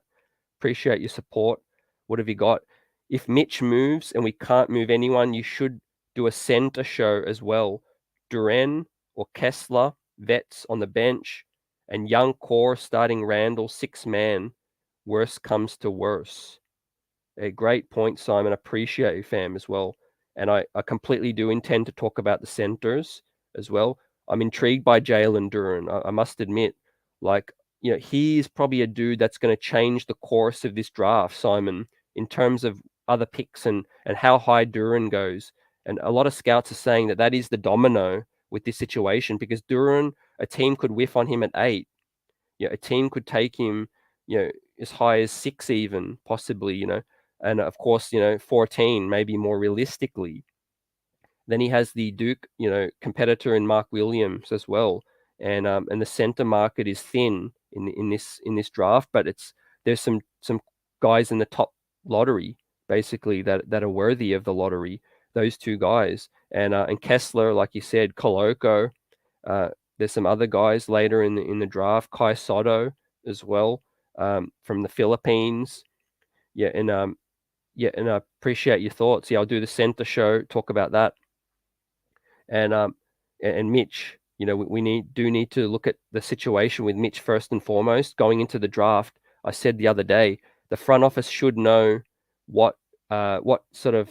Appreciate your support. What have you got? If Mitch moves and we can't move anyone, you should do a center show as well. Duren or Kessler, vets on the bench, and young core starting Randall, 6-man. Worst comes to worse. A great point, Simon. Appreciate you, fam, as well. And I completely do intend to talk about the centers as well. I'm intrigued by Jalen Duren. I must admit, he is probably a dude that's going to change the course of this draft, Simon, in terms of other picks and how high Duren goes. And a lot of scouts are saying that is the domino with this situation because Duren, a team could whiff on him at 8. A team could take him, as high as 6 even, possibly, and of course, 14, maybe more realistically. Then he has the Duke, competitor in Mark Williams as well. And the center market is thin in this draft, but there's some guys in the top lottery basically that are worthy of the lottery. Those 2 guys and Kessler, like you said, Koloko. There's some other guys later in the draft, Kai Soto as well. from the Philippines. Yeah, and I appreciate your thoughts. Yeah, I'll do the center show, talk about that. And Mitch, we need to look at the situation with Mitch first and foremost going into the draft. I said the other day, the front office should know what sort of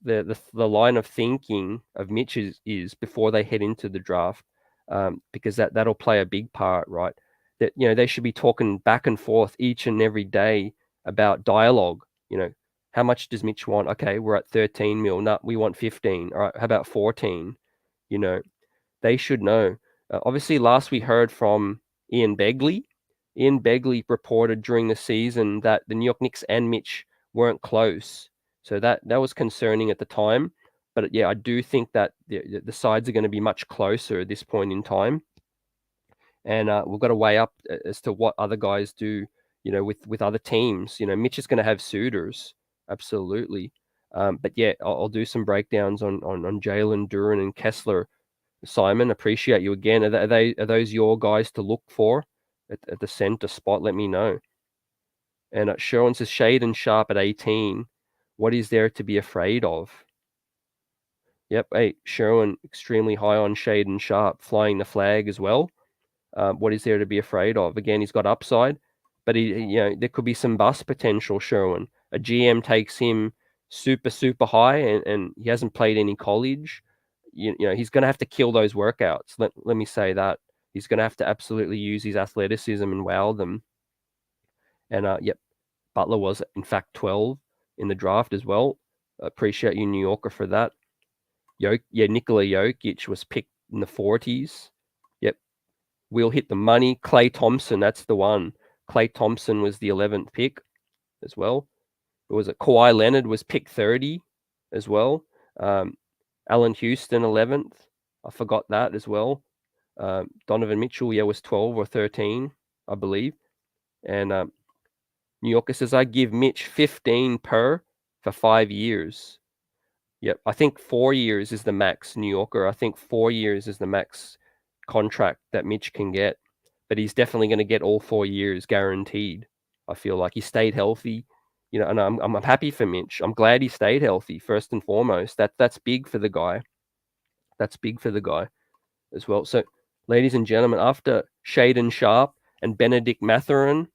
the line of thinking of Mitch is before they head into the draft, because that'll play a big part, right? That they should be talking back and forth each and every day about dialogue. How much does Mitch want? Okay, we're at 13 mil. No, we want 15. All right, how about 14? You know, they should know. Obviously, last we heard from Ian Begley. Ian Begley reported during the season that the New York Knicks and Mitch weren't close. So that was concerning at the time. But yeah, I do think that the sides are going to be much closer at this point in time. And we've got to weigh up as to what other guys do, with other teams. Mitch is going to have suitors, absolutely. But yeah, I'll do some breakdowns on Jalen Duren and Kessler. Simon, appreciate you again. Are those your guys to look for at the center spot? Let me know. And Sherwin says Shade and Sharpe at 18. What is there to be afraid of? Yep, hey, Sherwin extremely high on Shade and Sharpe, flying the flag as well. What is there to be afraid of? Again, he's got upside, but there could be some bust potential. Sherwin, a GM takes him super high, and he hasn't played any college. He's going to have to kill those workouts. Let me say that he's going to have to absolutely use his athleticism and wow them. And yep, Butler was in fact 12 in the draft as well. Appreciate you, New Yorker, for that. Nikola Jokic was picked in the 40s. Yep, we'll hit the money. Klay Thompson, that's the one. Klay Thompson was the 11th pick as well. Kawhi Leonard was picked 30 as well. Allen Houston 11th. I forgot that as well. Donovan Mitchell, was 12 or 13, I believe. And New Yorker says, I give Mitch 15 per for 5 years. Yep, I think 4 years is the max, New Yorker. I think 4 years is the max contract that Mitch can get. But he's definitely going to get all 4 years guaranteed. I feel like he stayed healthy. And I'm happy for Mitch. I'm glad he stayed healthy, first and foremost. That's big for the guy. That's big for the guy as well. So, ladies and gentlemen, after Shaden Sharpe and Benedict Mathurin,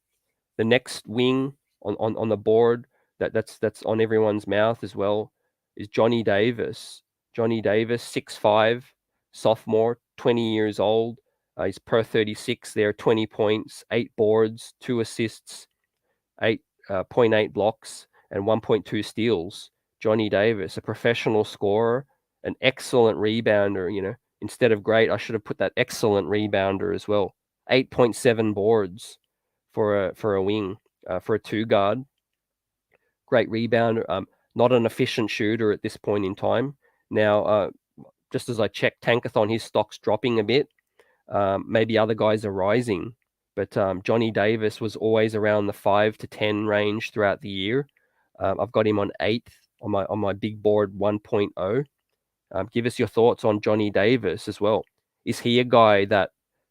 the next wing on the board that's on everyone's mouth as well is Johnny Davis. Johnny Davis, 6'5", sophomore, 20 years old. He's per 36 there, 20 points, 8 boards, 2 assists, 8.8 blocks, and 1.2 steals. Johnny Davis, a professional scorer, an excellent rebounder. Instead of great, I should have put that excellent rebounder as well. 8.7 boards for a wing, for a 2 guard. Great rebounder. Not an efficient shooter at this point in time. Now, just as I checked Tankathon, his stock's dropping a bit. Maybe other guys are rising, but Johnny Davis was always around the 5 to 10 range throughout the year. I've got him on 8th on my big board 1.0. Give us your thoughts on Johnny Davis as well. Is he a guy that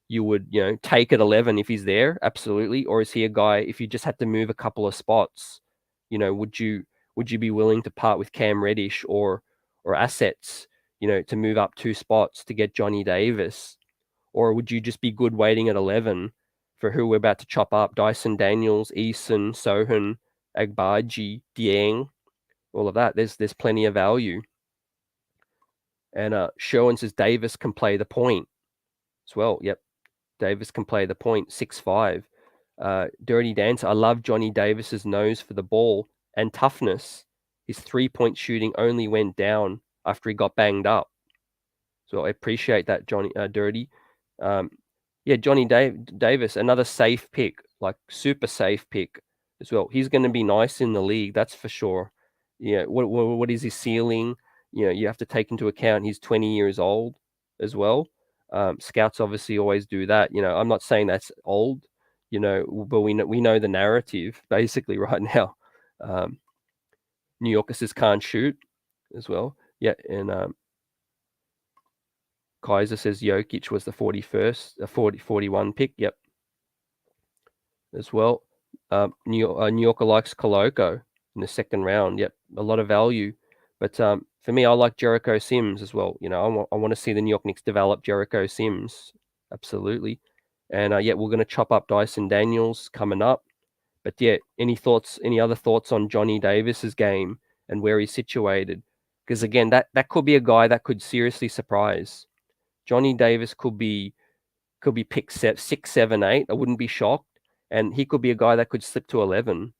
you would take at 11 if he's there? Absolutely. Or is he a guy if you just had to move a couple of spots? Would you be willing to part with Cam Reddish or assets to move up 2 spots to get Johnny Davis? Or would you just be good waiting at 11 for who we're about to chop up? Dyson Daniels, Eason, Sochan, Agbaji, Dieng, all of that. There's plenty of value. And Sherwin says Davis can play the point as well. Yep, Davis can play the point, 6'5". Dirty Dancer, I love Johnny Davis's nose for the ball and toughness. His 3-point shooting only went down after he got banged up. So I appreciate that, Johnny Dirty. Johnny Davis, another safe pick, like super safe pick as well. He's going to be nice in the league, that's for sure. What is his ceiling? You have to take into account he's 20 years old as well. Scouts obviously always do that. I'm not saying that's old, but we know the narrative basically right now. New Yorkers can't shoot as well. Yeah, and Kaiser says Jokic was the 41st pick. Yep, as well. New Yorker likes Koloko in the second round. Yep, a lot of value. But for me, I like Jericho Sims as well. I want to see the New York Knicks develop Jericho Sims. Absolutely. And yeah, we're going to chop up Dyson Daniels coming up. But yeah, any other thoughts on Johnny Davis's game and where he's situated? Because again, that could be a guy that could seriously surprise. Johnny Davis could be picked 6, 7, 8. I wouldn't be shocked. And he could be a guy that could slip to 11.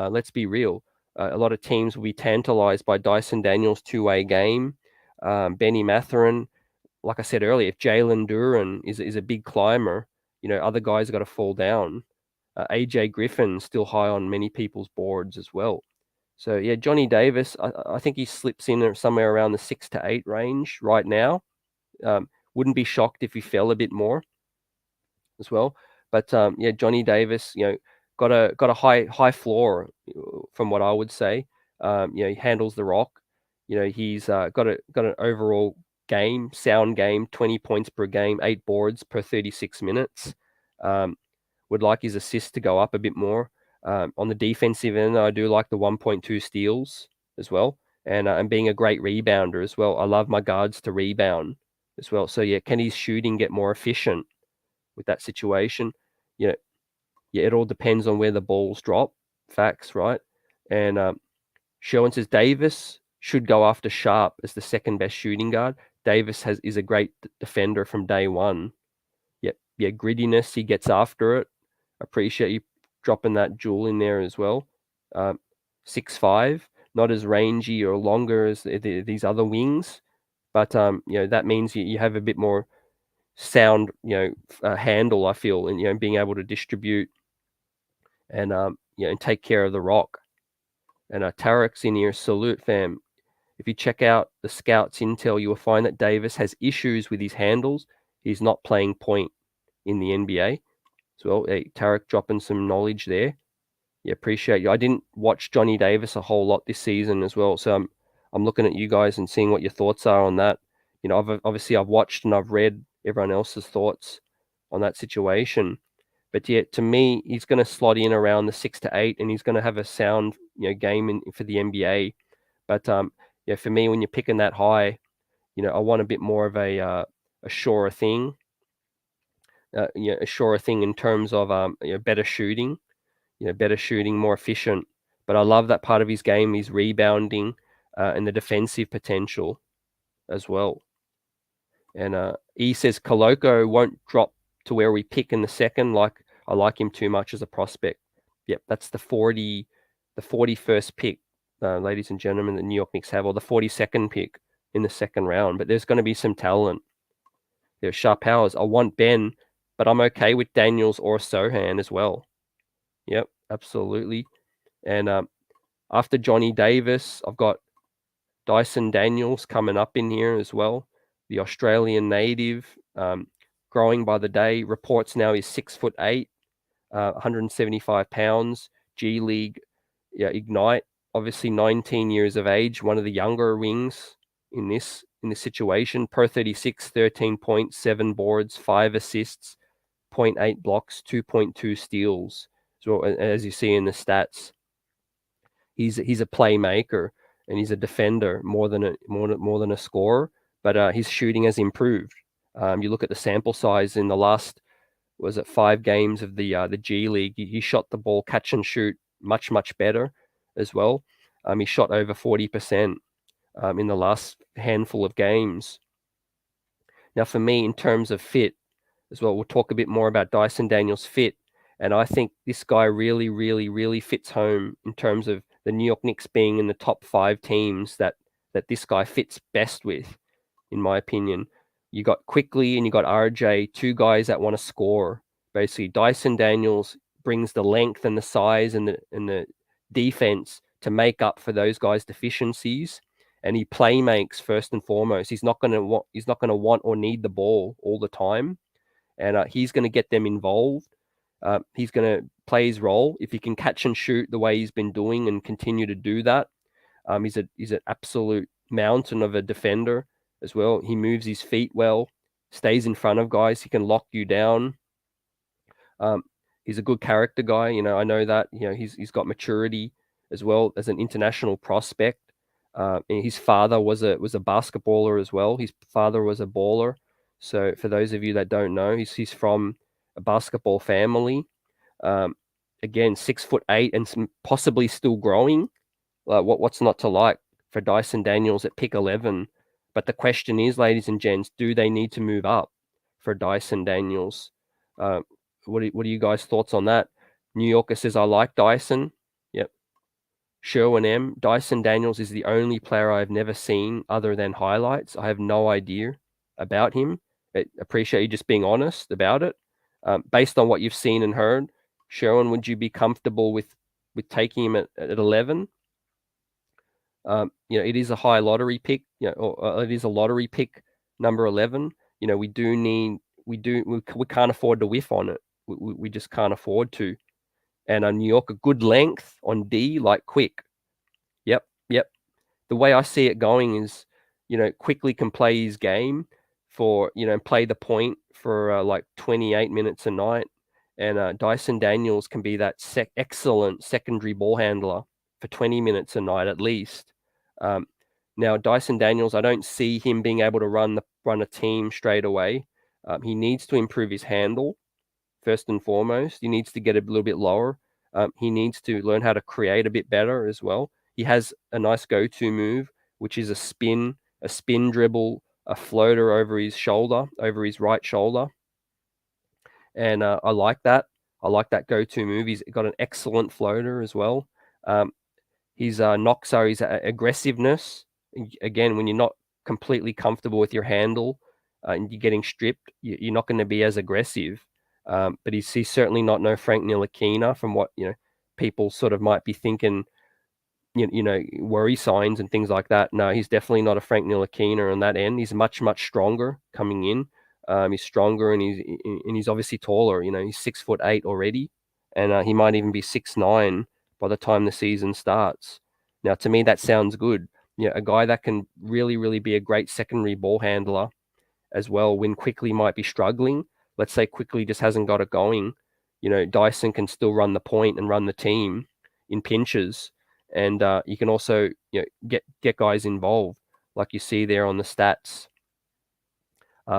Let's be real. A lot of teams will be tantalized by Dyson Daniels' two-way game. Benny Mathurin, like I said earlier, if Jalen Duran is a big climber, other guys got to fall down. AJ Griffin still high on many people's boards as well. So yeah, Johnny Davis, I think he slips in somewhere around the 6 to 8 range right now. Wouldn't be shocked if he fell a bit more as well. But yeah, Johnny Davis, got a high floor from what I would say. He handles the rock. He's got an overall sound game, 20 points per game, 8 boards per 36 minutes. Would like his assists to go up a bit more. On the defensive end, I do like the 1.2 steals as well, and being a great rebounder as well. I love my guards to rebound as well. So yeah, can his shooting get more efficient with that situation? Yeah, it all depends on where the balls drop. Facts, right? And Sherwin says Davis should go after Sharpe as the second best shooting guard. Davis is a great defender from day one. Yeah, grittiness, he gets after it. Appreciate you dropping that jewel in there as well. 6'5", not as rangy or longer as these other wings, but that means you have a bit more sound, handle, I feel, and being able to distribute and and take care of the rock. And Tarek's in here. Salute, fam. If you check out the scouts intel, you will find that Davis has issues with his handles. He's not playing point in the NBA. So, well, hey, Tarek dropping some knowledge there. Yeah, appreciate you. I didn't watch Johnny Davis a whole lot this season as well, so I'm looking at you guys and seeing what your thoughts are on that. I've watched and I've read everyone else's thoughts on that situation. But yeah, to me, he's going to slot in around the 6 to 8, and he's going to have a sound, game for the NBA. But yeah, for me, when you're picking that high, I want a bit more of a surer thing. A surer thing in terms of better shooting. Better shooting, more efficient. But I love that part of his game, his rebounding and the defensive potential as well. And he says Koloko won't drop to where we pick in the second. I like him too much as a prospect. Yep, that's the 41st pick, ladies and gentlemen, the New York Knicks have, or the 42nd pick in the second round. But there's going to be some talent. There's Sharpe Powers. I want Ben, but I'm okay with Daniels or Sochan as well. Yep, absolutely. And after Johnny Davis, I've got Dyson Daniels coming up in here as well. The Australian native, growing by the day. Reports now he's 6'8", 175 pounds. G League, Ignite. Obviously 19 years of age, one of the younger wings in this situation. Per 36, 13 points, 7 boards, 5 assists, 0.8 blocks, 2.2 steals. So as you see in the stats, he's a playmaker and he's a defender more than a scorer. But his shooting has improved. You look at the sample size in the last 5 games of the G League. He shot the ball catch and shoot much better as well. He shot over 40% in the last handful of games. Now, for me, in terms of fit as well, we'll talk a bit more about Dyson Daniels' fit. And I think this guy really, really, really fits home in terms of the New York Knicks being in the top 5 teams that this guy fits best with, in my opinion. You got Quickly and you got RJ, 2 guys that want to score. Basically, Dyson Daniels brings the length and the size and the defense to make up for those guys' deficiencies. And he play makes first and foremost. He's not going to want or need the ball all the time, and he's going to get them involved. He's going to play his role. If he can catch and shoot the way he's been doing and continue to do that, he's an absolute mountain of a defender as well. He moves his feet well, stays in front of guys. He can lock you down. He's a good character guy. I know that. He's got maturity as well as an international prospect. And his father was a basketballer as well. His father was a baller. So for those of you that don't know, he's from a basketball family. Um, Again, 6'8" and possibly still growing. What's not to like for Dyson Daniels at pick 11? But the question is, ladies and gents, do they need to move up for Dyson Daniels? What are you guys' thoughts on that? New Yorker says, I like Dyson. Yep. Sherwin M. Dyson Daniels is the only player I've never seen other than highlights. I have no idea about him. I appreciate you just being honest about it. Based on what you've seen and heard, Sherwin, would you be comfortable with taking him at 11? It is a high lottery pick, or it is a lottery pick, number 11. We can't afford to whiff on it. We just can't afford to. And New York, a good length on D, like quick. Yep. The way I see it going is, quickly can play his game for, play the point for like 28 minutes a night. And Dyson Daniels can be that excellent secondary ball handler for 20 minutes a night at least. Now, Dyson Daniels, I don't see him being able to run a team straight away. He needs to improve his handle first and foremost. He needs to get a little bit lower. He needs to learn how to create a bit better as well. He has a nice go-to move, which is a spin dribble, a floater over his shoulder, over his right shoulder. And I like that. I like that go-to move. He's got an excellent floater as well. His knocks are his aggressiveness. Again, when you're not completely comfortable with your handle and you're getting stripped, you're not going to be as aggressive. But he's certainly not no Frank Ntilikina from what people sort of might be thinking. Worry signs and things like that. No, he's definitely not a Frank Ntilikina on that end. He's much stronger coming in. He's stronger and he's obviously taller. He's 6'8" already, and he might even be 6'9" by the time the season starts. Now, to me, that sounds good. A guy that can really be a great secondary ball handler as well when Quickly might be struggling. Let's say Quickly just hasn't got it going. Dyson can still run the point and run the team in pinches, and you can also get guys involved, like you see there on the stats.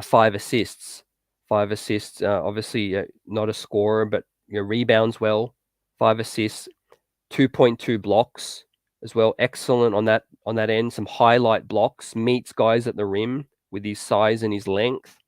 5 assists. Obviously not a scorer, but rebounds well. 5 assists, 2.2 blocks as well. Excellent on that end. Some highlight blocks. Meets guys at the rim with his size and his length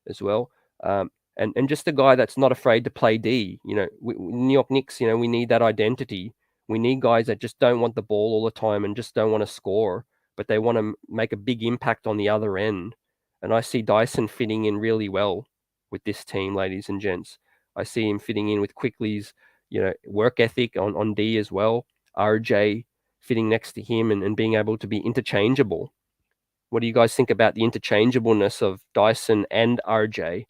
as well. And just a guy that's not afraid to play D. New York Knicks, we need that identity. We need guys that just don't want the ball all the time and just don't want to score, but they want to make a big impact on the other end. And I see Dyson fitting in really well with this team, ladies and gents. I see him fitting in with Quickly's, work ethic on D as well. RJ fitting next to him and being able to be interchangeable. What do you guys think about the interchangeableness of Dyson and RJ?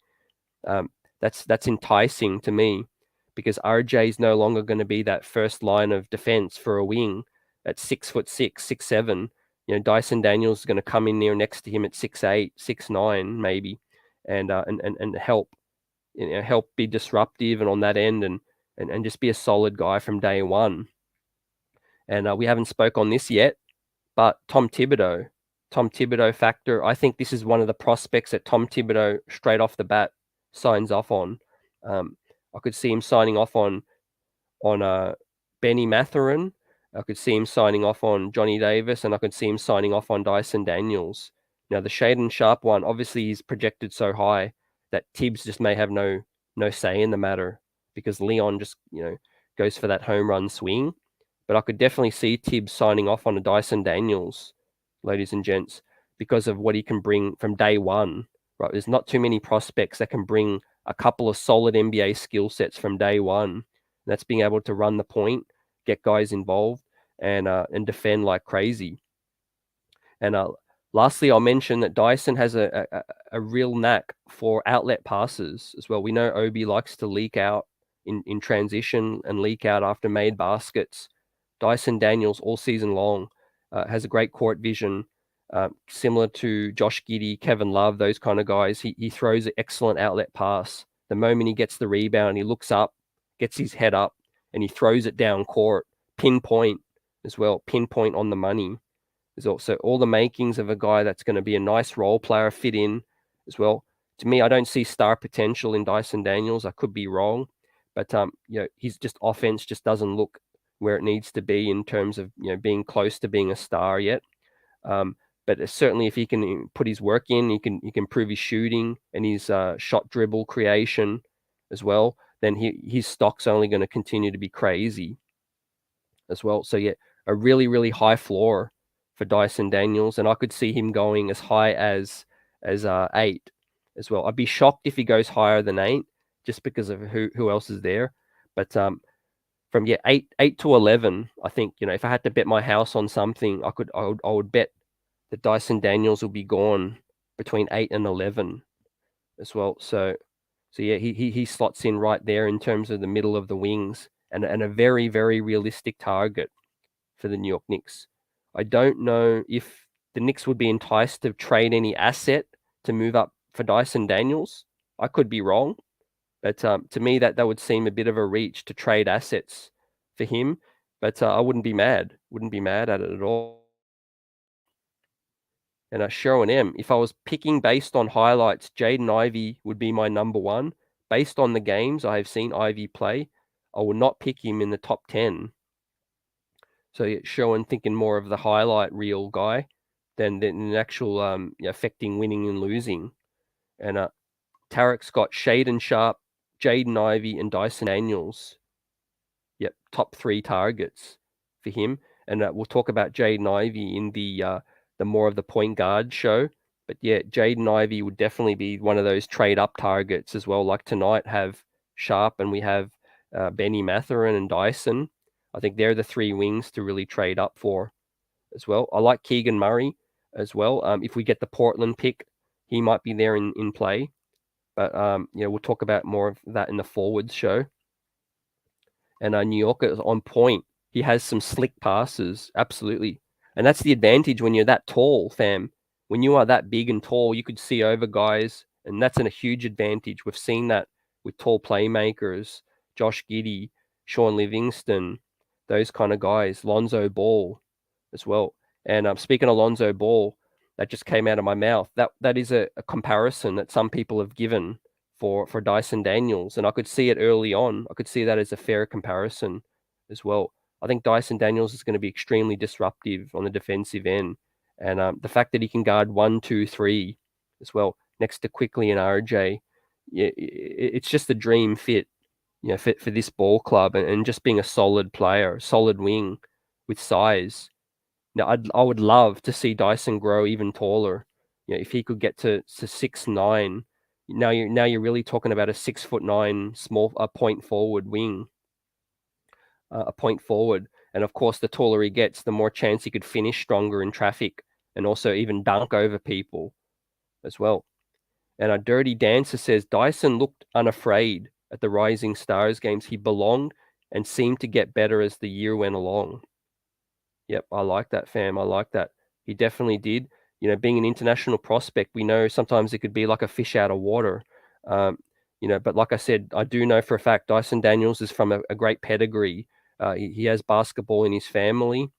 That's enticing to me, because RJ is no longer going to be that first line of defense for a wing at 6'6", 6'7". Dyson Daniels is going to come in there next to him at 6'8", 6'9", maybe, and help, help be disruptive and on that end and just be a solid guy from day one. And we haven't spoke on this yet, but Tom Thibodeau factor. I think this is one of the prospects that Tom Thibodeau straight off the bat signs off on. I could see him signing off on Benny Mathurin. I could see him signing off on Johnny Davis, and I could see him signing off on Dyson Daniels. Now, the Shaedon Sharpe one, obviously he's projected so high that Tibbs just may have no say in the matter, because Leon just, goes for that home run swing. But I could definitely see Tibbs signing off on a Dyson Daniels, ladies and gents, because of what he can bring from day one. Right? There's not too many prospects that can bring a couple of solid NBA skill sets from day one. And that's being able to run the point, get guys involved, and defend like crazy. And lastly, I'll mention that Dyson has a real knack for outlet passes as well. We know Obi likes to leak out in transition and leak out after made baskets. Dyson Daniels all season long has a great court vision, similar to Josh Giddey, Kevin Love, those kind of guys. He throws an excellent outlet pass. The moment he gets the rebound, he looks up, gets his head up and he throws it down court, pinpoint as well, pinpoint on the money. There's also all the makings of a guy that's going to be a nice role player, fit in as well. To me, I don't see star potential in Dyson Daniels. I could be wrong, but he's just offense just doesn't look where it needs to be in terms of being close to being a star yet. But certainly, if he can put his work in, he can improve his shooting and his shot dribble creation as well. Then his stock's only going to continue to be crazy as well. So yeah, a really, really high floor for Dyson Daniels, and I could see him going as high as 8 as well. I'd be shocked if he goes higher than 8, just because of who else is there. But from 8 to 11, I think if I had to bet my house on something, I would bet that Dyson Daniels will be gone between 8 and 11 as well. So yeah, he slots in right there in terms of the middle of the wings, and a very, very realistic target for the New York Knicks. I don't know if the Knicks would be enticed to trade any asset to move up for Dyson Daniels. I could be wrong, but to me that would seem a bit of a reach to trade assets for him. But I wouldn't be mad. Wouldn't be mad at it at all. And Sherwin M, if I was picking based on highlights, Jaden Ivey would be my number one. Based on the games I have seen Ivey play, I would not pick him in the top 10. So yeah, Sherwin thinking more of the highlight reel guy than an actual affecting winning and losing. And Tarek's got Shaden Sharpe, Jaden Ivey, and Dyson Daniels. Yep, top 3 targets for him. And we'll talk about Jaden Ivey in the more of the point guard show. But yeah, Jaden Ivey would definitely be one of those trade up targets as well. Like tonight, have Sharpe and we have Benny Mathurin and Dyson. I think they're the 3 wings to really trade up for as well. I like Keegan Murray as well. If we get the Portland pick, he might be there in play. But we'll talk about more of that in the forwards show. And New York is on point. He has some slick passes, absolutely. And that's the advantage when you're that tall, fam. When you are that big and tall, you could see over guys, and that's a huge advantage. We've seen that with tall playmakers, Josh Giddey, Sean Livingston, those kind of guys, Lonzo Ball as well. And speaking of Lonzo Ball, that just came out of my mouth. That is a comparison that some people have given for Dyson Daniels, and I could see it early on. I could see that as a fair comparison as well. I think Dyson Daniels is going to be extremely disruptive on the defensive end, and the fact that he can guard 1, 2, 3 as well next to Quickly and RJ, yeah, it's just a dream fit, for this ball club, and just being a solid player, solid wing with size. Now, I would love to see Dyson grow even taller. If he could get to 6'9", now you're really talking about a 6'9" small point forward wing, a point forward. And of course, the taller he gets, the more chance he could finish stronger in traffic and also even dunk over people as well. And a Dirty Dancer says Dyson looked unafraid at the Rising Stars games. He belonged and seemed to get better as the year went along. Yep, I like that, fam. I like that. He definitely did. Being an international prospect, we know sometimes it could be like a fish out of water. But like I said, I do know for a fact Dyson Daniels is from a great pedigree. He has basketball in his family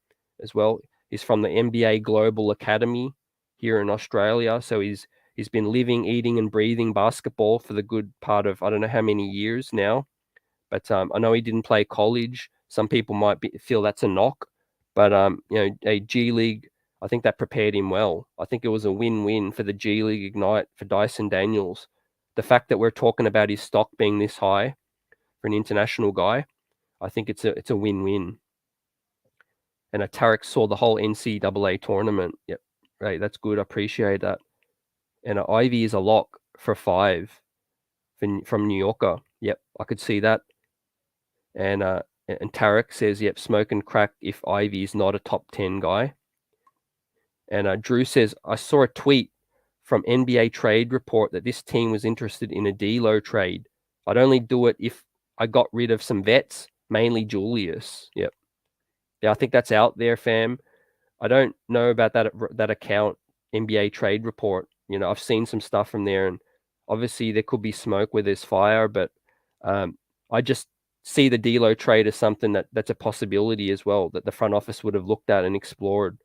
as well. He's from the NBA Global Academy here in Australia. So he's been living, eating, and breathing basketball for the good part of I don't know how many years now. But I know he didn't play college. Some people might feel that's a knock. But a G League, I think that prepared him well. I think it was a win-win for the G League Ignite for Dyson Daniels. The fact that we're talking about his stock being this high for an international guy, I think it's a win-win. And Tarek saw the whole NCAA tournament. Yep, right, that's good. I appreciate that. And Ivy is a lock for 5 from New Yorker. Yep, I could see that. And Tarek says, yep, smoke and crack if Ivy is not a top 10 guy. And Drew says, I saw a tweet from NBA Trade Report that this team was interested in a D'Lo trade. I'd only do it if I got rid of some vets, mainly Julius. Yep. Yeah, I think that's out there, fam. I don't know about that account, NBA Trade Report. I've seen some stuff from there, and obviously there could be smoke where there's fire, but I just see the D'Lo trade as something that's a possibility as well, that the front office would have looked at and explored.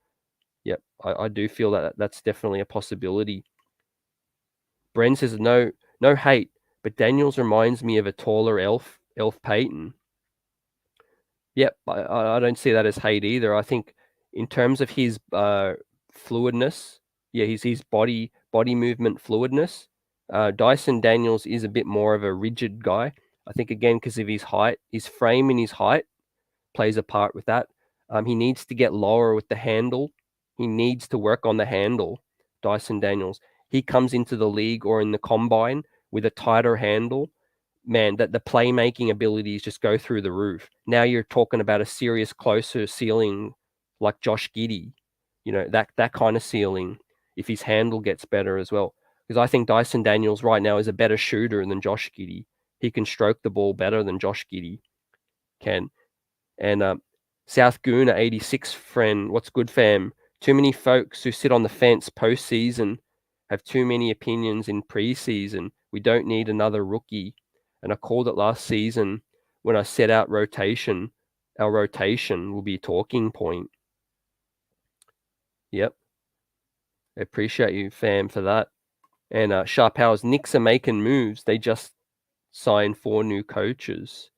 Yep, I do feel that's definitely a possibility. Bren says no hate, but Daniels reminds me of a taller Elf Payton. Yep, I don't see that as hate either. I think in terms of his fluidness, his body movement fluidness, Dyson Daniels is a bit more of a rigid guy. I think again because of his height, his frame and his height plays a part with that. He needs to get lower with the handle. He needs to work on the handle. Dyson Daniels. He comes into the league or in the combine with a tighter handle. Man, that the playmaking abilities just go through the roof. Now you're talking about a serious closer ceiling like Josh Giddey. That kind of ceiling if his handle gets better as well. Because I think Dyson Daniels right now is a better shooter than Josh Giddey. He can stroke the ball better than Josh Giddey can. And South Goona 86 friend, what's good, fam? Too many folks who sit on the fence postseason have too many opinions in preseason. We don't need another rookie. And I called it last season when I set out rotation. Our rotation will be a talking point. Yep. I appreciate you, fam, for that. And Sharpe Powers, Knicks are making moves. They just signed 4 new coaches.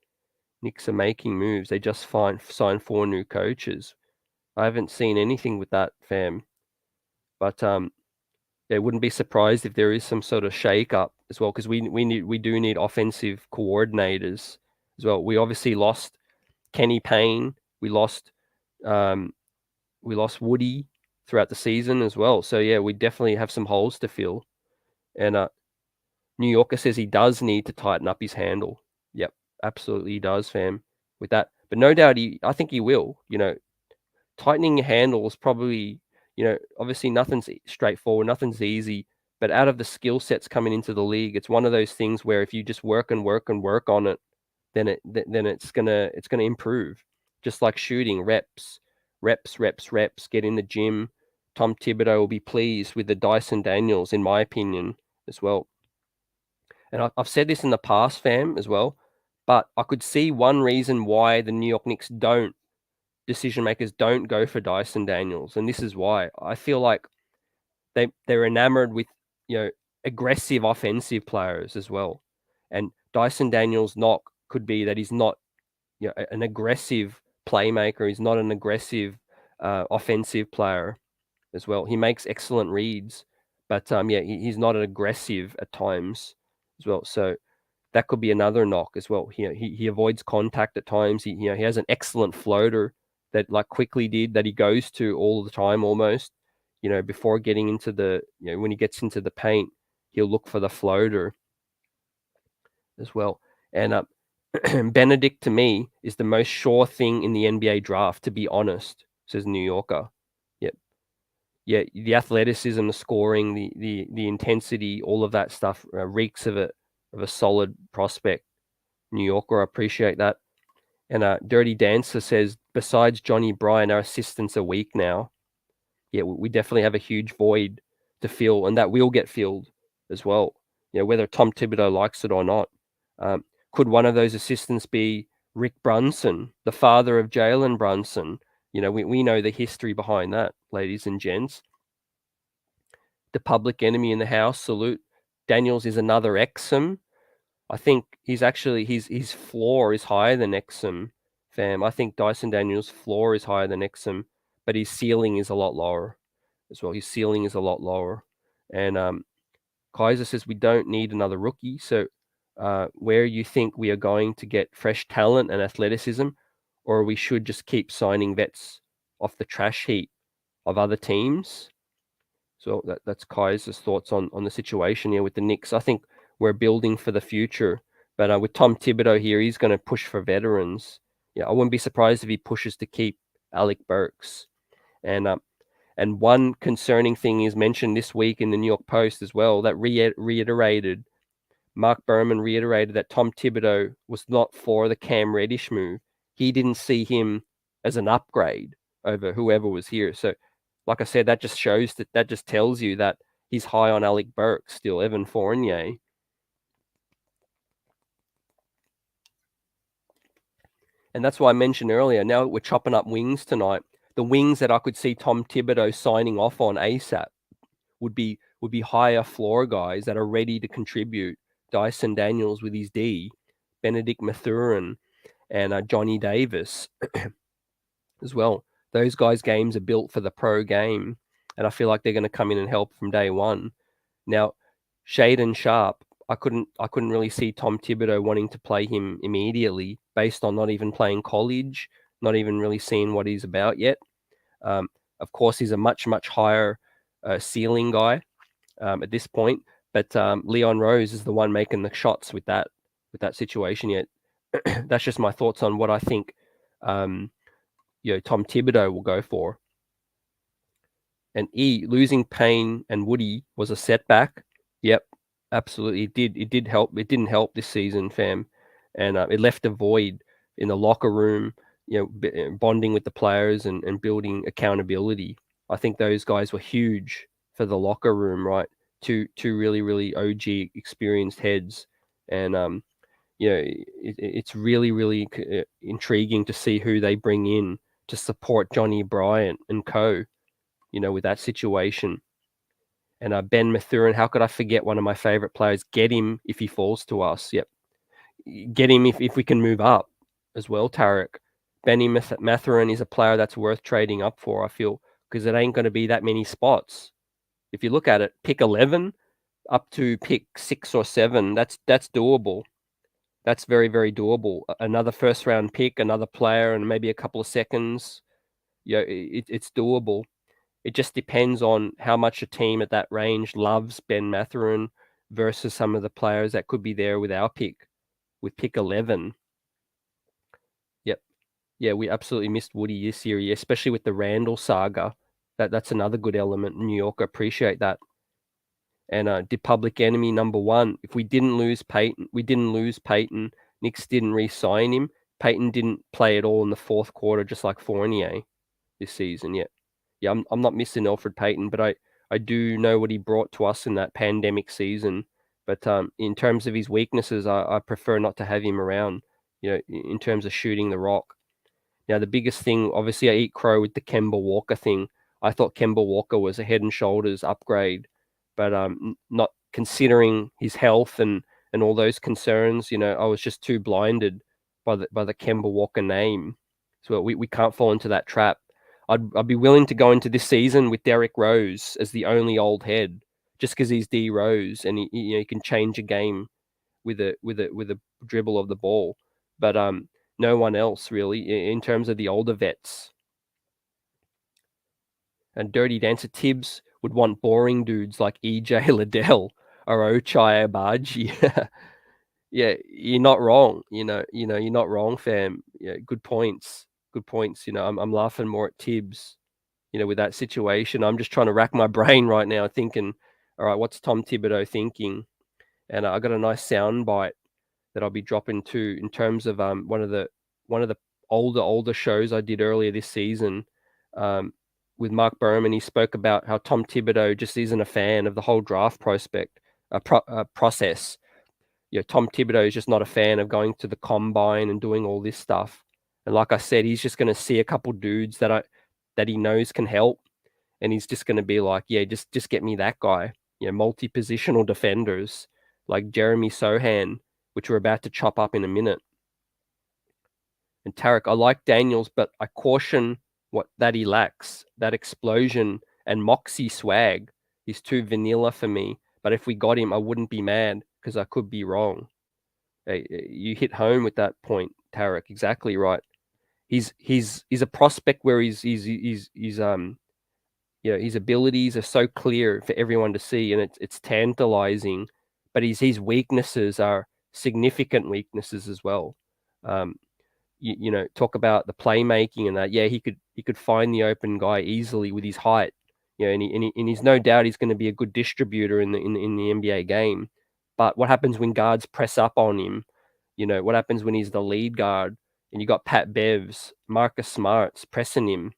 Knicks are making moves. They just signed 4 new coaches. I haven't seen anything with that, fam. But I wouldn't be surprised if there is some sort of shake-up as well, because we do need offensive coordinators as well. We obviously lost Kenny Payne. We lost Woody throughout the season as well. So yeah, we definitely have some holes to fill. And New Yorker says he does need to tighten up his handle. Yep, absolutely he does, fam. With that, but no doubt I think he will. Tightening your handle is probably, obviously nothing's straightforward, nothing's easy, but out of the skill sets coming into the league, it's one of those things where if you just work and work and work on it, then it's gonna improve. Just like shooting, reps, get in the gym. Tom Thibodeau will be pleased with the Dyson Daniels, in my opinion, as well. And I've said this in the past, fam, as well, but I could see one reason why the New York Knicks decision makers don't go for Dyson Daniels, and this is why. I feel like they're enamored with aggressive offensive players as well, and Dyson Daniels' knock could be that he's not an aggressive playmaker. He's not an aggressive offensive player as well. He makes excellent reads, but he's not an aggressive at times as well. So that could be another knock as well. He avoids contact at times. He has an excellent floater that like Quickly did, that he goes to all the time almost. Before getting into the when he gets into the paint, he'll look for the floater as well. And Benedict to me is the most sure thing in the NBA draft, to be honest, says New Yorker. Yep. Yeah, the athleticism, the scoring, the intensity, all of that stuff reeks of a solid prospect. New Yorker, I appreciate that. And Dirty Dancer says, besides Johnny Bryan, our assistants are weak now. Yeah, we definitely have a huge void to fill, and that will get filled as well. Whether Tom Thibodeau likes it or not. Could one of those assistants be Rick Brunson, the father of Jalen Brunson? We know the history behind that, ladies and gents. The public enemy in the house, salute. Daniels is another Exum. I think he's actually his floor is higher than Exum, fam. I think Dyson Daniels' floor is higher than Exum, but his ceiling is a lot lower as well. His ceiling is a lot lower. And Kaiser says we don't need another rookie. So where you think we are going to get fresh talent and athleticism, or we should just keep signing vets off the trash heap of other teams? So that's Kaiser's thoughts on the situation here with the Knicks. I think we're building for the future, but with Tom Thibodeau here, he's going to push for veterans. I wouldn't be surprised if he pushes to keep Alec Burks. And one concerning thing is mentioned this week in the New York Post as well, that reiterated, Mark Berman reiterated that Tom Thibodeau was not for the Cam Reddish move. He didn't see him as an upgrade over whoever was here. So, like I said, that just shows that just tells you that he's high on Alec Burks still, Evan Fournier. And that's why I mentioned earlier, now that we're chopping up wings tonight, the wings that I could see Tom Thibodeau signing off on ASAP would be higher floor guys that are ready to contribute. Dyson Daniels with his D, Benedict Mathurin, and Johnny Davis as well. Those guys' games are built for the pro game, and I feel like they're going to come in and help from day one. Now, Shaden Sharpe, I couldn't really see Tom Thibodeau wanting to play him immediately based on not even playing college, not even really seeing what he's about yet. Of course, he's a much higher ceiling guy at this point, but Leon Rose is the one making the shots with that situation yet. That's just my thoughts on what I think Tom Thibodeau will go for. And losing Payne and Woody was a setback. Yep, absolutely. It did help. It didn't help this season, fam, and it left a void in the locker room. Bonding with the players and building accountability. I think those guys were huge for the locker room, right? Two really OG experienced heads, and it's really intriguing to see who they bring in to support Johnny Bryant and co. With that situation. And Ben Mathurin, how could I forget one of my favorite players? Get him if he falls to us. Yep. Get him if we can move up as well, Tarek. Benny Mathurin is a player that's worth trading up for, I feel, because it ain't going to be that many spots. If you look at it, pick 11 up to pick 6 or 7, that's doable. That's very doable. Another first round pick, another player, and maybe a couple of seconds. It's doable. It just depends on how much a team at that range loves Ben Mathurin versus some of the players that could be there with our pick, with pick 11. Yep. Yeah, we absolutely missed Woody this year, especially with the Randall saga. That's another good element. New York, I appreciate that. And did Public Enemy number 1. If we didn't lose Peyton, Knicks didn't re-sign him. Peyton didn't play at all in the fourth quarter, just like Fournier this season yet. Yeah, I'm not missing Elfrid Payton, but I do know what he brought to us in that pandemic season. But in terms of his weaknesses, I prefer not to have him around, in terms of shooting the rock. Now, the biggest thing, obviously, I eat crow with the Kemba Walker thing. I thought Kemba Walker was a head and shoulders upgrade, but not considering his health and all those concerns, I was just too blinded by the Kemba Walker name. So we can't fall into that trap. I'd be willing to go into this season with Derrick Rose as the only old head, just because he's D Rose and he can change a game with a dribble of the ball. But no one else really in terms of the older vets. And Dirty Dancer Tibbs would want boring dudes like EJ Liddell or Ochai Agbaji. Yeah, you're not wrong. You're not wrong, fam. Yeah, good points. I'm laughing more at Tibbs. With that situation, I'm just trying to rack my brain right now, thinking, all right, what's Tom Thibodeau thinking? And I got a nice sound bite that I'll be dropping too, in terms of one of the older shows I did earlier this season with Mark Berman. He spoke about how Tom Thibodeau just isn't a fan of the whole draft process. Tom Thibodeau is just not a fan of going to the combine and doing all this stuff. And like I said, he's just going to see a couple dudes that he knows can help, and he's just going to be like, yeah, just get me that guy. Multi-positional defenders like Jeremy Sochan, which we're about to chop up in a minute. And Tarek, I like Daniels, but I caution that he lacks that explosion and moxie swag. He's too vanilla for me. But if we got him, I wouldn't be mad, because I could be wrong. You hit home with that point, Tarek. Exactly right. He's a prospect where his abilities are so clear for everyone to see, and it's tantalizing. But his weaknesses are significant weaknesses as well. Talk about the playmaking and that. Yeah, he could find the open guy easily with his height. And he's no doubt he's going to be a good distributor in the NBA game. But what happens when guards press up on him? What happens when he's the lead guard and you got Pat Bevs, Marcus Smarts pressing him?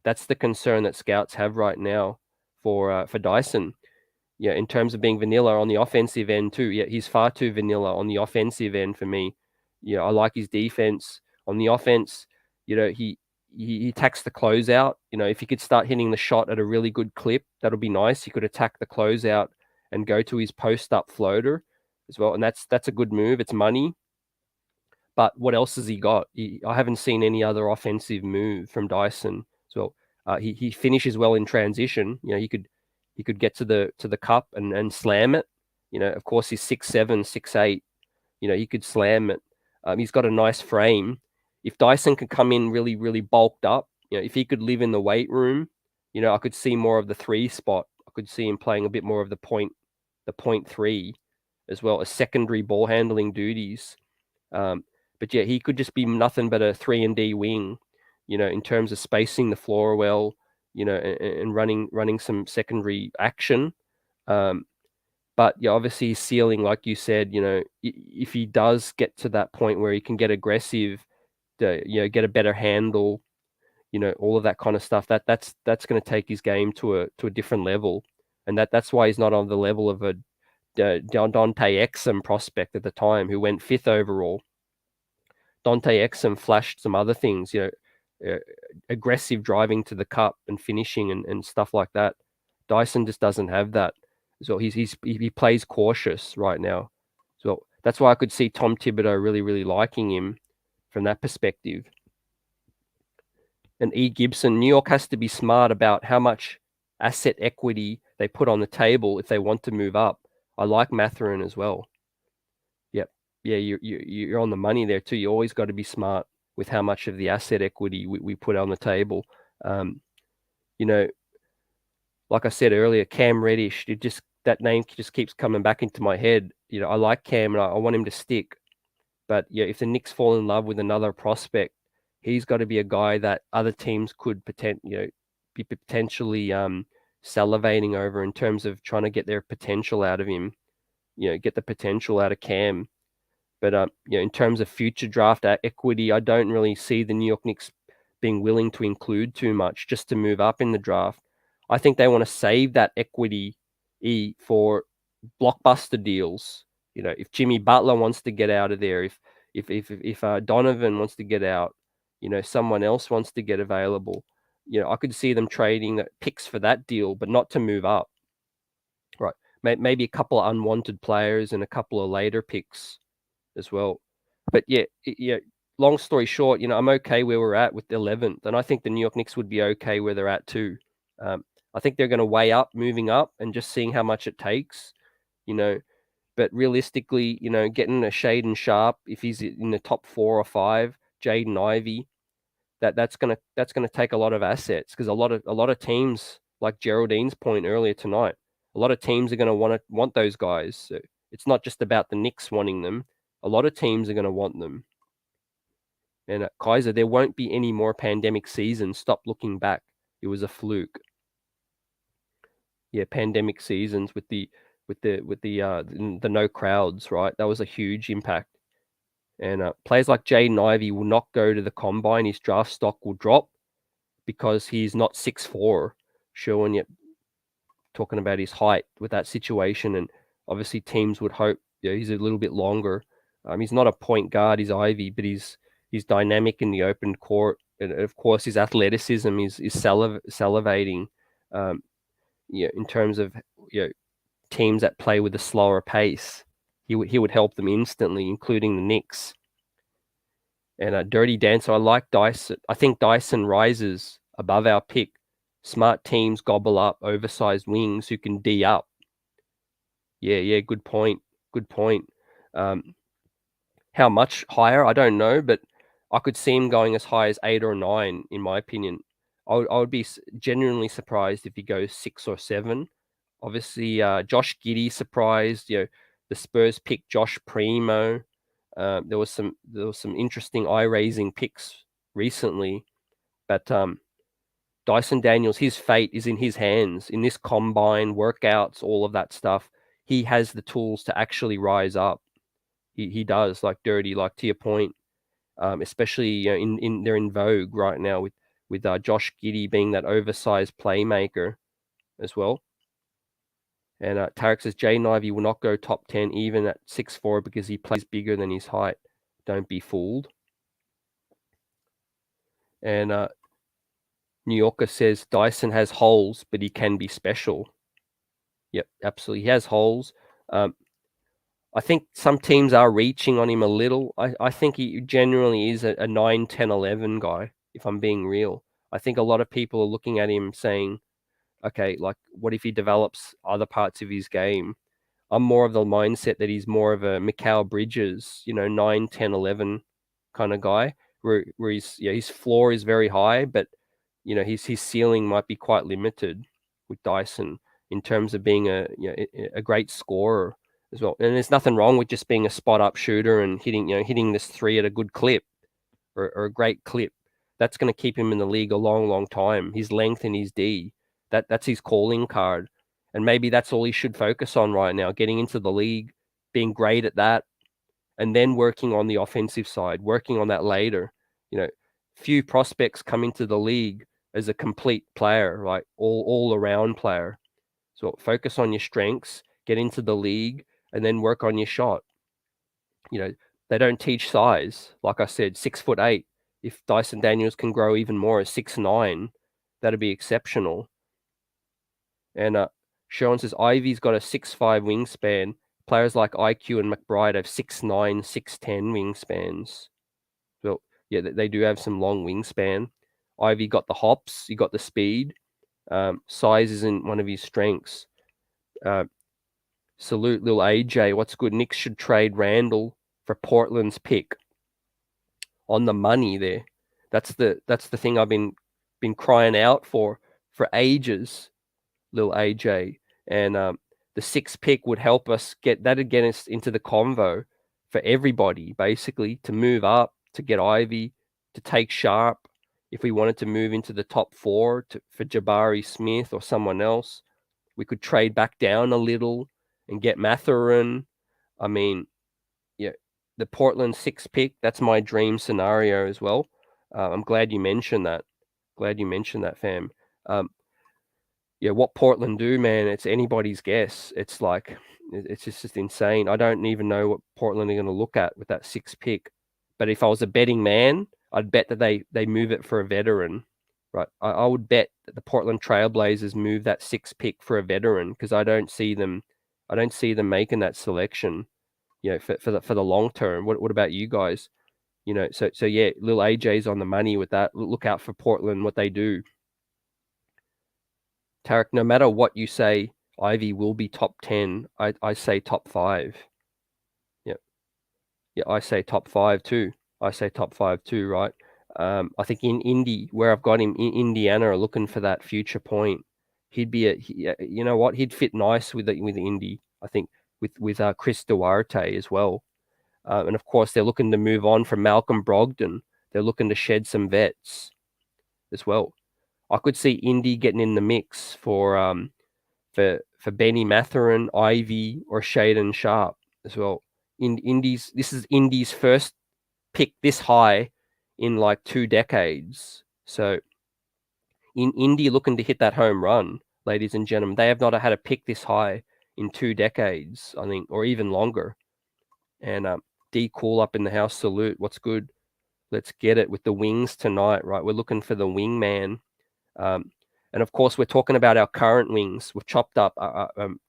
That's the concern that scouts have right now for Dyson. Yeah, in terms of being vanilla on the offensive end too. Yeah, he's far too vanilla on the offensive end for me. I like his defense. On the offense, he attacks the closeout. If he could start hitting the shot at a really good clip, that'll be nice. He could attack the closeout and go to his post-up floater as well, and that's a good move. It's money. But what else has he got? I haven't seen any other offensive move from Dyson as well. He finishes well in transition. He could get to the cup and slam it. Of course, he's 6'7", 6'8". He could slam it. He's got a nice frame. If Dyson could come in really, really bulked up, if he could live in the weight room, I could see more of the 3 spot. I could see him playing a bit more of the point 3, as well as secondary ball handling duties. But yeah, he could just be nothing but a 3-and-D wing, in terms of spacing the floor well, and running some secondary action. But yeah, obviously his ceiling, like you said, if he does get to that point where he can get aggressive, get a better handle, all of that kind of stuff, that's going to take his game to a different level, and that's why he's not on the level of a Dante Exum prospect at the time, who went 5th overall. Dante Exum flashed some other things, aggressive driving to the cup and finishing and stuff like that. Dyson just doesn't have that. So he plays cautious right now. So that's why I could see Tom Thibodeau really, really liking him from that perspective. And E. Gibson, New York has to be smart about how much asset equity they put on the table if they want to move up. I like Mathurin as well. Yep. Yeah, you're on the money there too. You always got to be smart with how much of the asset equity we put on the table. Like I said earlier, Cam Reddish, that name just keeps coming back into my head. I like Cam and I want him to stick. But yeah, if the Knicks fall in love with another prospect, he's got to be a guy that other teams could be potentially salivating over in terms of trying to get their potential out of him. Get the potential out of Cam. But in terms of future draft equity, I don't really see the New York Knicks being willing to include too much just to move up in the draft. I think they want to save that equity for blockbuster deals. If Jimmy Butler wants to get out of there, if Donovan wants to get out, someone else wants to get available, I could see them trading picks for that deal, but not to move up. Right, maybe a couple of unwanted players and a couple of later picks as well. But yeah, long story short, I'm okay where we're at with the 11th, and I think the New York Knicks would be okay where they're at too. I think they're going to weigh up moving up and just seeing how much it takes, But realistically, getting a Shaden Sharpe, if he's in the top 4 or 5, Jaden Ivey, that's gonna take a lot of assets, because a lot of teams, like Geraldine's point earlier tonight, a lot of teams are going to want those guys. So it's not just about the Knicks wanting them. A lot of teams are going to want them. And Kaiser, there won't be any more pandemic seasons. Stop looking back. It was a fluke. Yeah, pandemic seasons with the no crowds, right? That was a huge impact. And players like Jaden Ivey will not go to the combine. His draft stock will drop because he's not 6'4". Showing you, talking about his height with that situation, and obviously teams would hope he's a little bit longer. He's not a point guard, he's Ivy, but he's dynamic in the open court, and of course his athleticism is salivating. In terms of teams that play with a slower pace, he would help them instantly, including the Knicks. And Dirty Dancer, I like Dyson. I think Dyson rises above our pick. Smart teams gobble up oversized wings who can D up. Yeah, good point. How much higher, I don't know, but I could see him going as high as 8 or 9, in my opinion. I would be genuinely surprised if he goes 6 or 7. Obviously, Josh Giddey surprised. The Spurs picked Josh Primo. There was some interesting eye-raising picks recently, but Dyson Daniels, his fate is in his hands. In this combine, workouts, all of that stuff, he has the tools to actually rise up. He does, like Dirty, like to your point, especially they're in vogue right now with Josh Giddey being that oversized playmaker as well. And Tarek says Jaden Ivey will not go top 10 even at 6'4" because he plays bigger than his height. Don't be fooled. And New Yorker says Dyson has holes, but he can be special. Yep, absolutely. He has holes. I think some teams are reaching on him a little. I think he genuinely is a 9, 10, 11 guy, if I'm being real. I think a lot of people are looking at him saying, okay, like, what if he develops other parts of his game? I'm more of the mindset that he's more of a Mikal Bridges, 9, 10, 11 kind of guy, where his floor is very high, but his ceiling might be quite limited with Dyson in terms of being a great scorer as well. And there's nothing wrong with just being a spot up shooter and hitting this three at a good clip or a great clip. That's going to keep him in the league a long, long time. His length and his D, that's his calling card. And maybe that's all he should focus on right now, getting into the league, being great at that, and then working on the offensive side, working on that later. Few prospects come into the league as a complete player, right? All around player. So focus on your strengths, get into the league, and then work on your shot. They don't teach size. Like I said, 6'8". If Dyson Daniels can grow even more at 6'9", that'd be exceptional. And Sean says Ivy's got a 6'5" wingspan. Players like IQ and McBride have 6'9", 6'10" wingspans. So yeah, they do have some long wingspan. Ivy got the hops, he got the speed. Size isn't one of his strengths. Salute little AJ. What's good? Knicks should trade Randall for Portland's pick. On the money there. That's the thing I've been crying out for ages, little AJ. And the 6th pick would help us get us into the convo for everybody, basically, to move up, to get Ivy, to take Sharpe. If we wanted to move into the top 4 for Jabari Smith or someone else, we could trade back down a little and get Mathurin. I mean, yeah, the Portland 6th pick, that's my dream scenario as well. I'm glad you mentioned that. Fam. What Portland do, man, it's anybody's guess. It's like, it's just insane. I don't even know what Portland are going to look at with that 6th pick. But if I was a betting man, I'd bet that they move it for a veteran, right? I would bet that the Portland Trailblazers move that 6th pick for a veteran, because I don't see them making that selection, for the long term. What about you guys? So yeah, little AJ's on the money with that. Look out for Portland, what they do. Tarek, no matter what you say, Ivy will be top 10. I say top 5. Yeah, I say top 5 too. Right? I think in Indy, where I've got him in Indiana, are looking for that future point. He'd be he'd fit nice with Indy. I think with Chris Duarte as well. And of course, they're looking to move on from Malcolm Brogdon. They're looking to shed some vets as well. I could see Indy getting in the mix for Benny Mathurin, Ivy, or Shaden Sharpe as well. This is Indy's first pick this high in like 2 decades. So in Indy looking to hit that home run, ladies and gentlemen, they have not had a pick this high in 2 decades, I think, or even longer. And D Cool up in the house, salute. What's good? Let's get it with the wings tonight, right? We're looking for the wingman. And of course, we're talking about our current wings. We've chopped up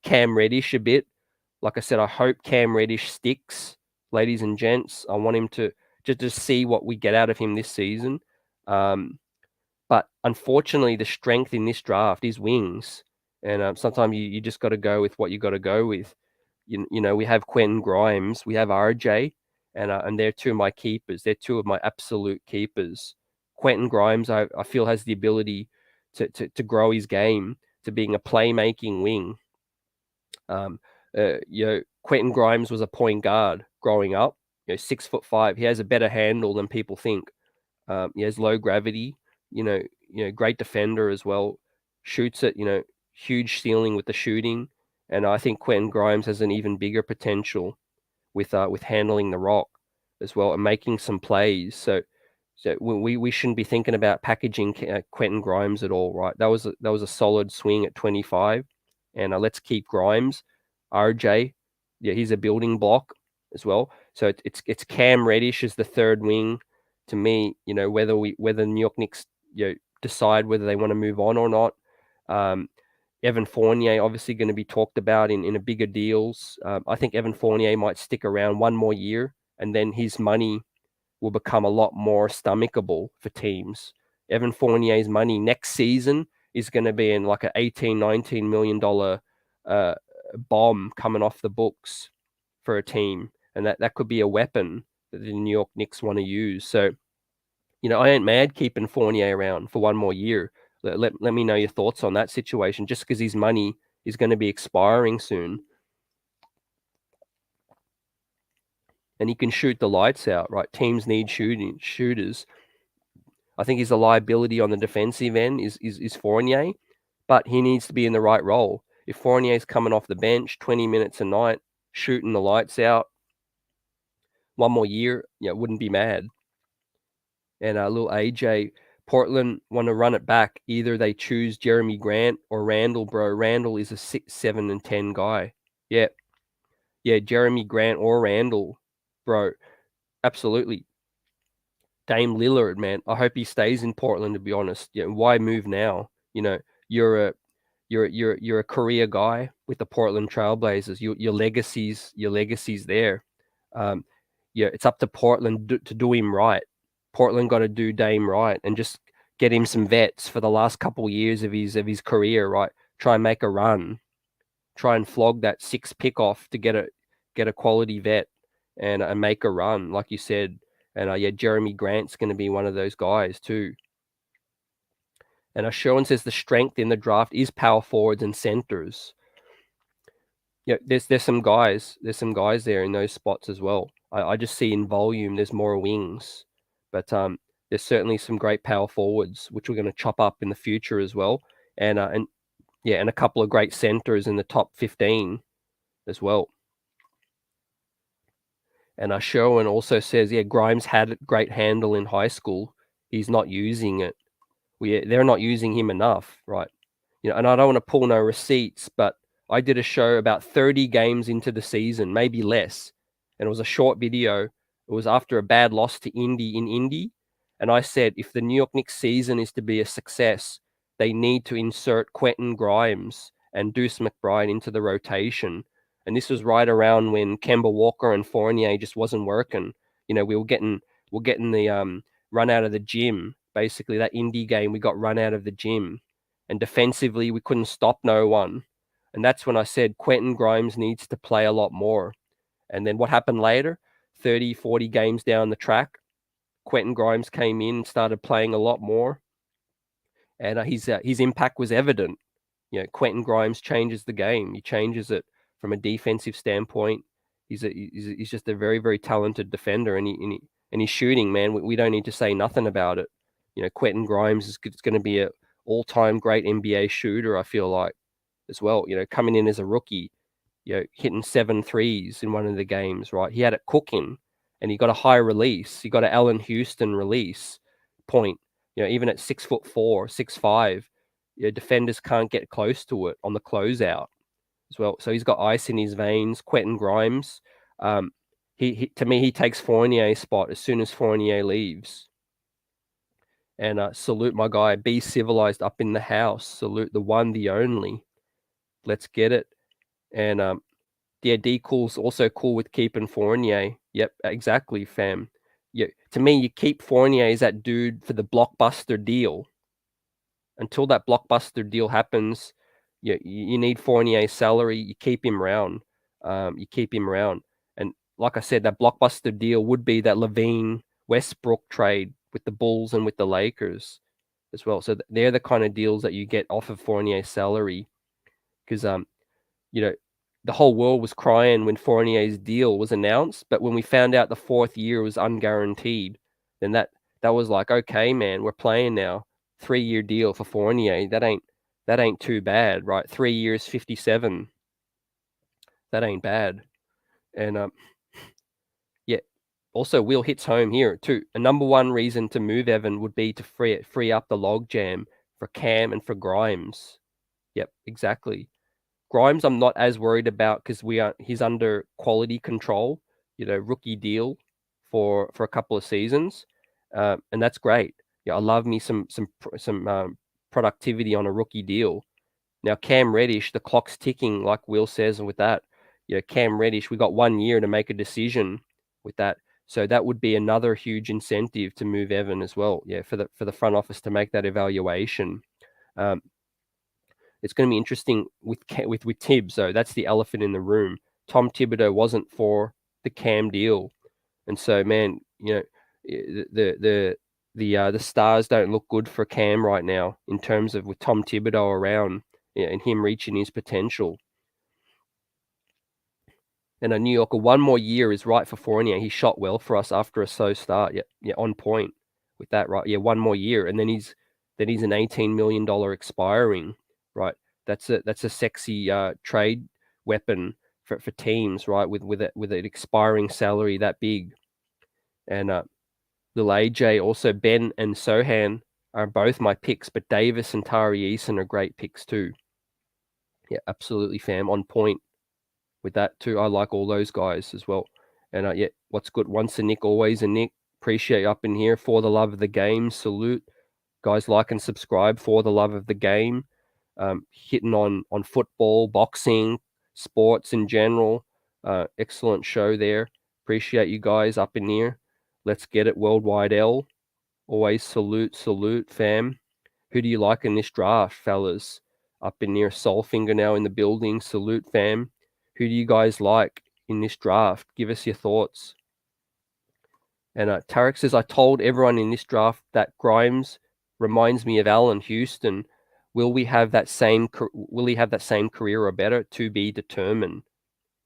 Cam Reddish a bit. Like I said, I hope Cam Reddish sticks, ladies and gents. I want him to just see what we get out of him this season. But unfortunately, the strength in this draft is wings. And sometimes you just got to go with what you got to go with. We have Quentin Grimes, we have RJ, and they're 2 of my keepers. They're 2 of my absolute keepers. Quentin Grimes, I feel, has the ability to grow his game to being a playmaking wing. Quentin Grimes was a point guard growing up. 6'5". He has a better handle than people think. He has low gravity. Great defender as well. Shoots it. Huge ceiling with the shooting. And I think Quentin Grimes has an even bigger potential with handling the rock as well and making some plays. So we shouldn't be thinking about packaging Quentin Grimes at all, right? That was a solid swing at 25, and let's keep Grimes. RJ, yeah, he's a building block as well. So it's Cam Reddish as the 3rd wing, to me, whether the New York Knicks, decide whether they want to move on or not. Evan Fournier obviously going to be talked about in a bigger deals. I think Evan Fournier might stick around one more year, and then his money will become a lot more stomachable for teams. Evan Fournier's money next season is going to be in like a $18-19 million bomb coming off the books for a team, and that could be a weapon that the New York Knicks want to use. So, I ain't mad keeping Fournier around for one more year. Let me know your thoughts on that situation, just because his money is going to be expiring soon. And he can shoot the lights out, right? Teams need shooters. I think he's a liability on the defensive end is Fournier, but he needs to be in the right role. If Fournier's coming off the bench 20 minutes a night, shooting the lights out, one more year, wouldn't be mad. And little AJ, Portland want to run it back. Either they choose Jeremy Grant or Randall, bro. Randall is a 6, 7, and 10 guy. Yeah. Jeremy Grant or Randall, bro. Absolutely. Dame Lillard, man. I hope he stays in Portland. To be honest, why move now? You're a career guy with the Portland Trailblazers. Your legacy's there. It's up to Portland to do him right. Portland got to do Dame right and just get him some vets for the last couple years of his career, right? Try and make a run. Try and flog that 6 pick off to get a quality vet and make a run, like you said. And Jeremy Grant's going to be one of those guys too. And Sherwin says the strength in the draft is power forwards and centers. There's some guys there in those spots as well. I just see in volume there's more wings, but there's certainly some great power forwards which we're going to chop up in the future as well, and a couple of great centers in the top 15 as well. And Sherwin also says, Grimes had a great handle in high school. He's not using it. They're not using him enough, right? And I don't want to pull no receipts, but I did a show about 30 games into the season, maybe less. And it was a short video. It was after a bad loss to Indy. And I said, if the New York Knicks season is to be a success, they need to insert Quentin Grimes and Deuce McBride into the rotation. And this was right around when Kemba Walker and Fournier just wasn't working. We were getting the run out of the gym. Basically, that Indy game, we got run out of the gym. And defensively, we couldn't stop no one. And that's when I said Quentin Grimes needs to play a lot more. And then what happened later? 30, 40 games down the track, Quentin Grimes came in and started playing a lot more. And his impact was evident. Quentin Grimes changes the game. He changes it from a defensive standpoint. He's just a very, very talented defender. And he's shooting, man. We don't need to say nothing about it. Quentin Grimes is going to be a all-time great NBA shooter, I feel like, as well. Coming in as a rookie, hitting 7 threes in one of the games, right? He had it cooking, and he got a high release. He got an Allen Houston release point. Even at 6'4", 6'5", defenders can't get close to it on the closeout as well. So he's got ice in his veins. Quentin Grimes, he to me, he takes Fournier's spot as soon as Fournier leaves. And salute my guy, Be Civilized up in the house. Salute the one, the only. Let's get it. And D Cool's also cool with keeping Fournier. Yep, exactly, fam. To me, you keep Fournier as that dude for the blockbuster deal. Until that blockbuster deal happens, you need Fournier's salary. You keep him around. And like I said, that blockbuster deal would be that Levine Westbrook trade with the Bulls and with the Lakers as well. So they're the kind of deals that you get off of Fournier's salary, because the whole world was crying when Fournier's deal was announced, but when we found out the 4th year was unguaranteed, then that was like, okay, man, we're playing now. 3-year deal for Fournier. That ain't too bad, right? 3 years, 57. That ain't bad. And also, Will hits home here too. A number one reason to move Evan would be to free up the logjam for Cam and for Grimes. Yep, exactly. Grimes, I'm not as worried about because he's under quality control. Rookie deal for a couple of seasons. and that's great. Yeah, I love me some productivity on a rookie deal. Now Cam Reddish, the clock's ticking, like Will says, and with that, Cam Reddish, we got 1 year to make a decision with that. So that would be another huge incentive to move Evan as well. Yeah, for the front office to make that evaluation. It's going to be interesting with Tibbs though. That's the elephant in the room. Tom Thibodeau wasn't for the Cam deal, and so man, the stars don't look good for Cam right now in terms of with Tom Thibodeau around, and him reaching his potential. And a New Yorker, 1 more year is right for Fournier. He shot well for us after a slow start. Yeah, on point with that, right? Yeah, 1 more year, and then he's an $18 million expiring, right? That's a sexy trade weapon for teams, right? With an expiring salary that big, and little AJ, also Ben and Sochan are both my picks, but Davis and Tari Eason are great picks too. Yeah, absolutely, fam, on point with that too. I like all those guys as well. And yeah, what's good? Once a Nick, always a Nick. Appreciate you up in here for the love of the game. Salute, guys. Like and subscribe for the love of the game. Hitting on football, boxing, sports in general. Excellent show there. Appreciate you guys up in here. Let's get it, Worldwide L. Always salute, fam. Who do you like in this draft, fellas? Up in near Soulfinger now in the building. Salute, fam. Who do you guys like in this draft? Give us your thoughts. And Tarek says, I told everyone in this draft that Grimes reminds me of Allen Houston. Will he have that same career or better? To be determined.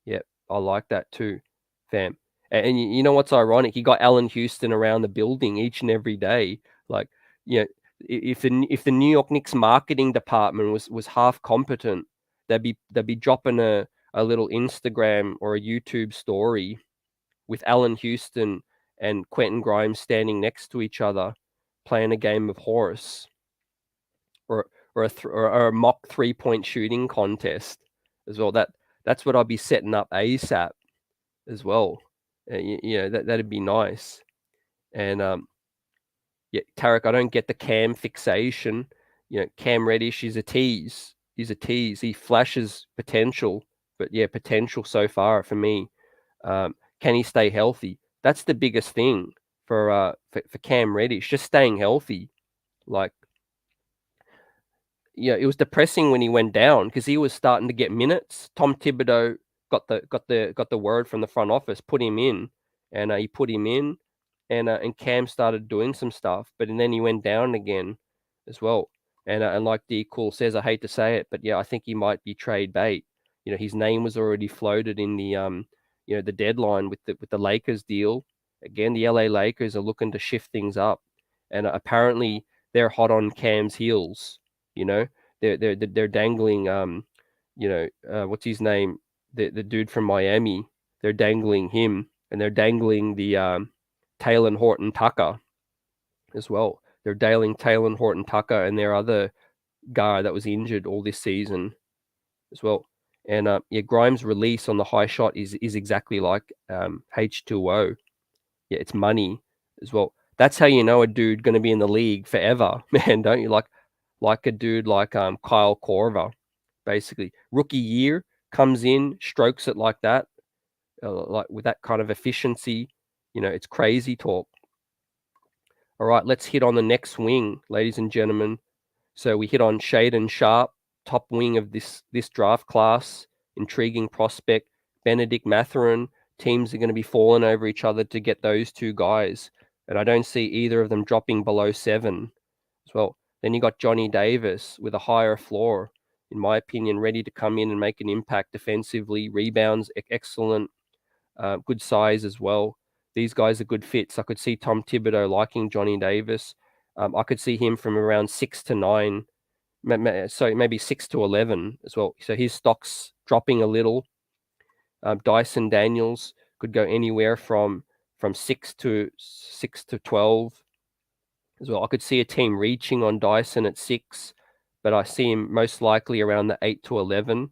Yep, I like that too, fam. And you know what's ironic? He got Allen Houston around the building each and every day. Like, if the New York Knicks marketing department was half competent, they'd be dropping a little Instagram or a YouTube story with Allen Houston and Quentin Grimes standing next to each other, playing a game of horse, or a mock 3-point shooting contest as well. That's what I'll be setting up ASAP as well. That'd be nice. And yeah, Tarek, I don't get the Cam fixation. Cam Reddish is a tease. He's a tease. He flashes potential, but yeah, potential so far for me. Can he stay healthy? That's the biggest thing for Cam Reddish, just staying healthy. Like, it was depressing when he went down because he was starting to get minutes. Tom Thibodeau got the word from the front office, put him in, and he put him in, and Cam started doing some stuff, but then he went down again as well. And like D Cool says, I hate to say it, but yeah, I think he might be trade bait. His name was already floated in the the deadline with the Lakers deal. Again, the LA Lakers are looking to shift things up, and apparently they're hot on Cam's heels. They're dangling. What's his name? The dude from Miami. They're dangling him, and they're dangling the Taylor Horton Tucker as well. They're dangling Taylor Horton Tucker and their other guy that was injured all this season as well. And Grimes' release on the high shot is exactly like H2O. Yeah, it's money as well. That's how you know a dude going to be in the league forever, man. Don't you? Like a dude like Kyle Korver, basically rookie year, comes in, strokes it like that, like with that kind of efficiency. It's crazy talk. All right, let's hit on the next wing, ladies and gentlemen. So we hit on Shaedon Sharpe, top wing of this draft class, intriguing prospect. Benedict Mathurin. Teams are going to be falling over each other to get those two guys, and I don't see either of them dropping below 7 as well. Then you got Johnny Davis with a higher floor, in my opinion, ready to come in and make an impact defensively. Rebounds, excellent, good size as well. These guys are good fits. I could see Tom Thibodeau liking Johnny Davis. I could see him from around 6 to 9, so maybe 6 to 11 as well. So his stock's dropping a little. Dyson Daniels could go anywhere from 6 to 12 as well. I could see a team reaching on Dyson at 6, but I see him most likely around the 8 to 11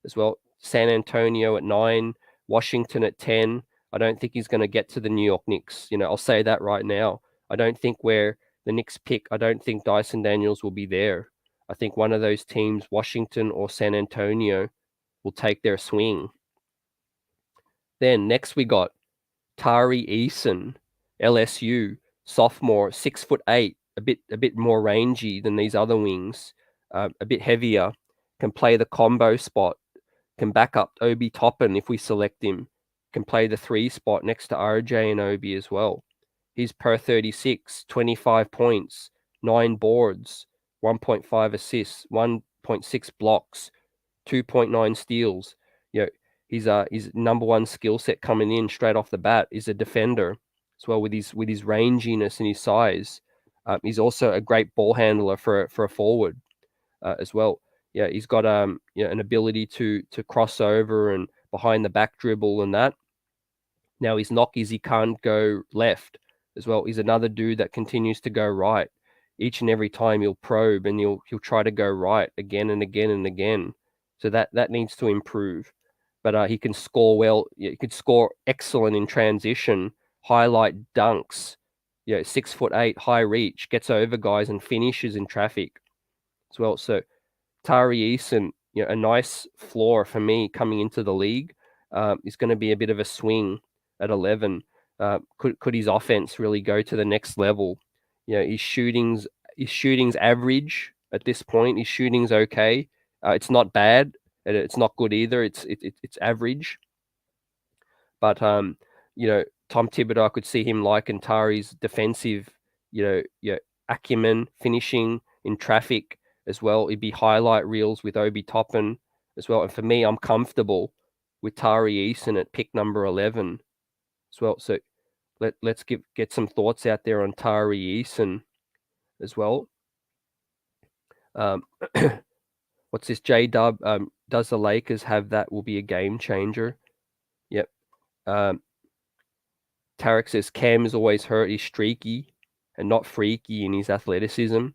as well. San Antonio at 9, Washington at 10. I don't think he's going to get to the New York Knicks. I'll say that right now. I don't think where the Knicks pick, I don't think Dyson Daniels will be there. I think one of those teams, Washington or San Antonio, will take their swing. Then next we got Tari Eason, LSU, sophomore, 6'8", a bit more rangy than these other wings, a bit heavier, can play the combo spot, can back up Obi Toppin if we select him, can play the 3 spot next to RJ and Obi as well. He's per 36, 25 points, 9 boards, 1.5 assists, 1.6 blocks, 2.9 steals. You know, his number one skill set coming in straight off the bat is a defender as well, with his ranginess and his size. He's also a great ball handler for a forward as well. Yeah, he's got an ability to cross over and behind the back dribble and that. Now his knock is he can't go left as well. He's another dude that continues to go right. Each and every time he'll probe and he'll try to go right again and again and again. So that needs to improve. But he can score well. He could score excellent in transition, highlight dunks. 6'8", high reach, gets over guys and finishes in traffic as well. So Tari Eason, a nice floor for me coming into the league. Is going to be a bit of a swing at 11. Could his offense really go to the next level? His shooting's average at this point. His shooting's okay. It's not bad. It's not good either. It's average. But Tom Thibodeau, I could see him liken Tari's defensive, acumen, finishing in traffic as well. It'd be highlight reels with Obi Toppin as well. And for me, I'm comfortable with Tari Eason at pick number 11 as well. So let's get some thoughts out there on Tari Eason as well. What's this? J-Dub, does the Lakers have that? Will be a game changer. Yep. Tarek says Cam is always hurt. He's streaky and not freaky in his athleticism.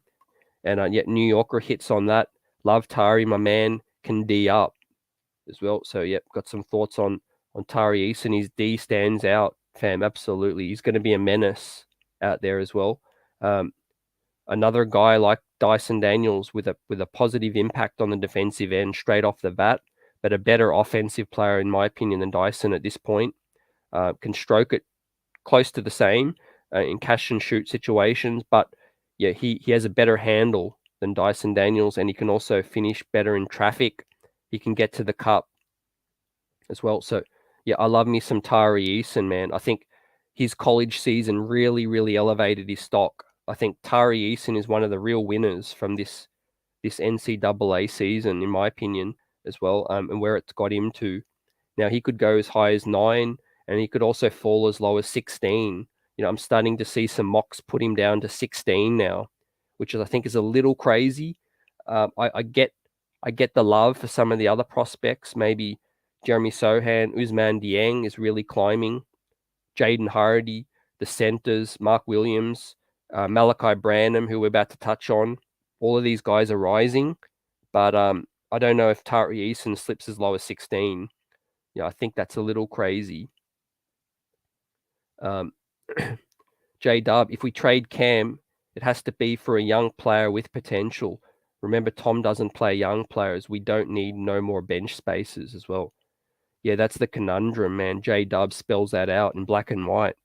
And yet New Yorker hits on that. Love Tari, my man, can D up as well. So, yep, got some thoughts on Tari Eason. His D stands out, fam, absolutely. He's going to be a menace out there as well. Another guy like Dyson Daniels with a positive impact on the defensive end straight off the bat, but a better offensive player, in my opinion, than Dyson at this point. Can stroke it close to the same in catch and shoot situations, but yeah, he has a better handle than Dyson Daniels, and he can also finish better in traffic. He can get to the cup as well. So yeah, I love me some Tari Eason, man. I think his college season really, really elevated his stock. I think Tari Eason is one of the real winners from this NCAA season, in my opinion, as well, and where it's got him to. Now, he could go as high as 9, and he could also fall as low as 16. I'm starting to see some mocks put him down to 16 now, which I think is a little crazy. I get the love for some of the other prospects. Maybe Jeremy Sochan, Usman Dieng is really climbing. Jaden Hardy, the centers, Mark Williams, Malachi Branham, who we're about to touch on. All of these guys are rising, but I don't know if Tari Eason slips as low as 16. I think that's a little crazy. J-Dub, if we trade Cam, it has to be for a young player with potential. Remember, Tom doesn't play young players. We don't need no more bench spaces as well. Yeah, that's the conundrum, man. J-Dub spells that out in black and white.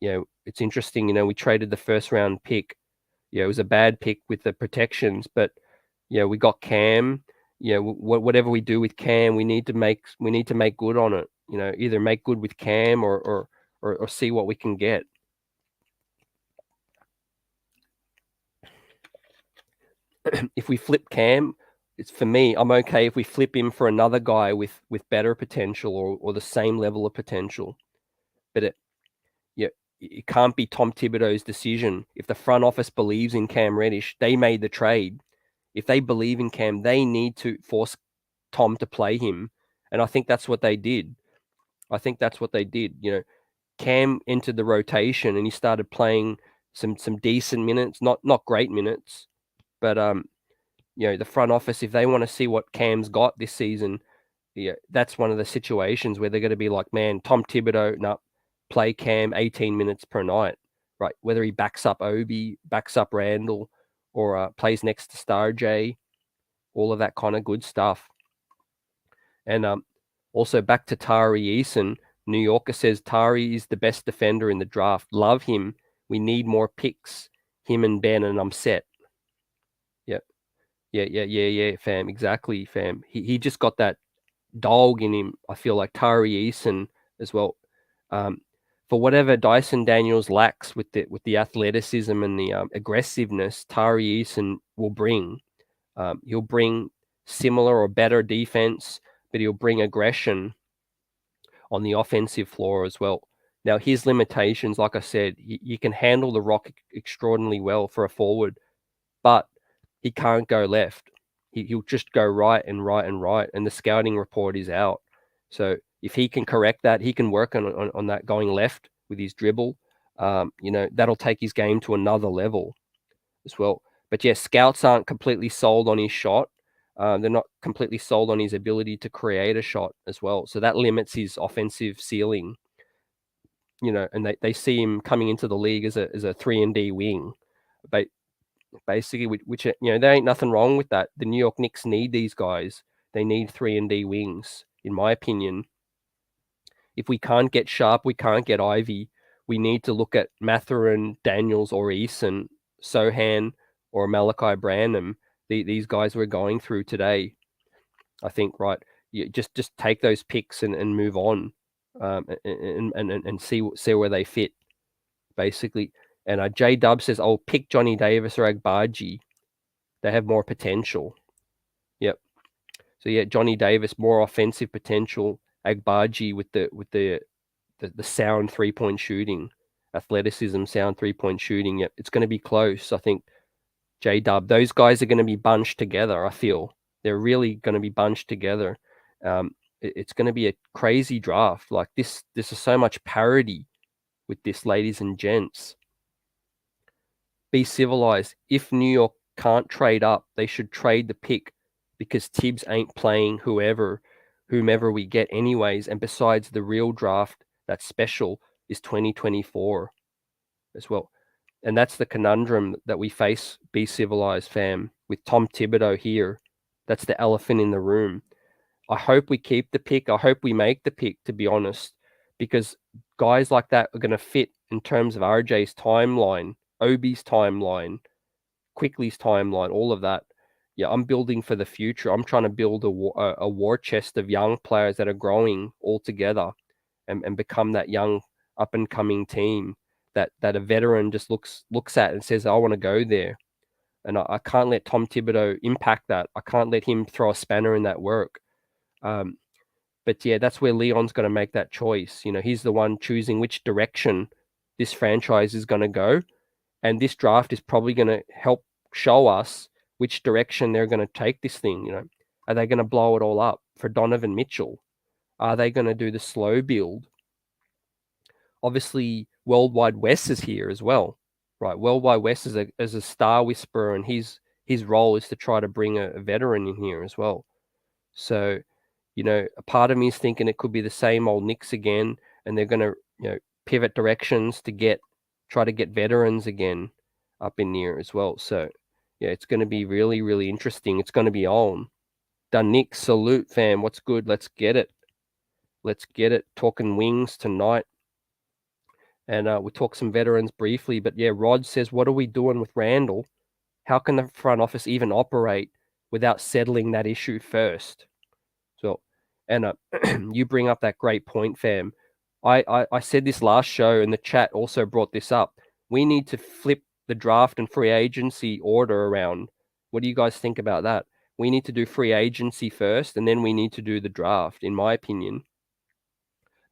It's interesting. We traded the first round pick. It was a bad pick with the protections, but we got Cam. Whatever we do with Cam, we need to make good on it. Either make good with Cam or see what we can get. If we flip Cam, it's for me, I'm okay if we flip him for another guy with better potential or the same level of potential. But it can't be Tom Thibodeau's decision. If the front office believes in Cam Reddish, they made the trade. If they believe in Cam, they need to force Tom to play him. And I think that's what they did. Cam entered the rotation and he started playing some decent minutes, not great minutes, but the front office, if they want to see what Cam's got this season, that's one of the situations where they're going to be like, man, Tom Thibodeau, play Cam 18 minutes per night. right? Whether he backs up Obi, backs up Randall, or plays next to Star J, all of that kind of good stuff. And also back to Tari Eason, New Yorker says Tari is the best defender in the draft. Love him. We need more picks. Him and Ben, and I'm set. Yep. Yeah, fam. Exactly, fam. He just got that dog in him. I feel like Tari Eason as well. For whatever Dyson Daniels lacks with the athleticism and the aggressiveness, Tari Eason will bring. He'll bring similar or better defense, but he'll bring aggression on the offensive floor as well. Now, his limitations, like I said, he can handle the rock extraordinarily well for a forward, but he can't go left. He'll just go right and right and right, and the scouting report is out. So if he can correct that, he can work on that going left with his dribble. That'll take his game to another level as well. But yeah, scouts aren't completely sold on his shot. They're not completely sold on his ability to create a shot as well. So that limits his offensive ceiling. And they see him coming into the league as a 3-and-D wing. But basically, which there ain't nothing wrong with that. The New York Knicks need these guys. They need 3-and-D wings, in my opinion. If we can't get Sharpe, we can't get Ivy. We need to look at Mathurin, Daniels, or Eason, Sochan, or Malachi Branham. These guys we're going through today. I think, right? You just take those picks and move on, and see where they fit, basically. And J Dub says, "I'll pick Johnny Davis or Agbaji. They have more potential." Yep. So yeah, Johnny Davis more offensive potential. Agbaji with the sound 3-point shooting, athleticism, sound 3-point shooting. Yep, it's going to be close. I think J Dub. Those guys are going to be bunched together. I feel they're really going to be bunched together. It's going to be a crazy draft. Like this is so much parity with this, ladies and gents. Be civilized. If New York can't trade up, they should trade the pick, because Tibbs ain't playing whomever we get anyways. And besides, the real draft that's special is 2024 as well. And that's the conundrum that we face, Be Civilized fam, with Tom Thibodeau here. That's the elephant in the room. I hope we keep the pick. I hope we make the pick, to be honest, because guys like that are going to fit in terms of RJ's timeline, Obi's timeline, Quickly's timeline, all of that. Yeah, I'm building for the future. I'm trying to build a war chest of young players that are growing all together and become that young up-and-coming team that a veteran just looks at and says, I want to go there. And I can't let Tom Thibodeau impact that. I can't let him throw a spanner in that work. But yeah, that's where Leon's going to make that choice. He's the one choosing which direction this franchise is going to go. And this draft is probably going to help show us which direction they're going to take this thing. Are they going to blow it all up for Donovan Mitchell? Are they going to do the slow build? Obviously, Worldwide Wes is here as well, right? Worldwide Wes is a star whisperer, and his role is to try to bring a veteran in here as well. So, a part of me is thinking it could be the same old Knicks again, and they're going to, pivot directions to try to get veterans again up in here as well. So, yeah, it's going to be really, really interesting. It's going to be on. Done, Knicks, salute, fam. What's good? Let's get it. Let's get it. Talking wings tonight. And we'll talk some veterans briefly. But yeah, Rod says, what are we doing with Randall? How can the front office even operate without settling that issue first? So, and you bring up that great point, fam. I said this last show, and the chat also brought this up. We need to flip the draft and free agency order around. What do you guys think about that? We need to do free agency first, and then we need to do the draft, in my opinion.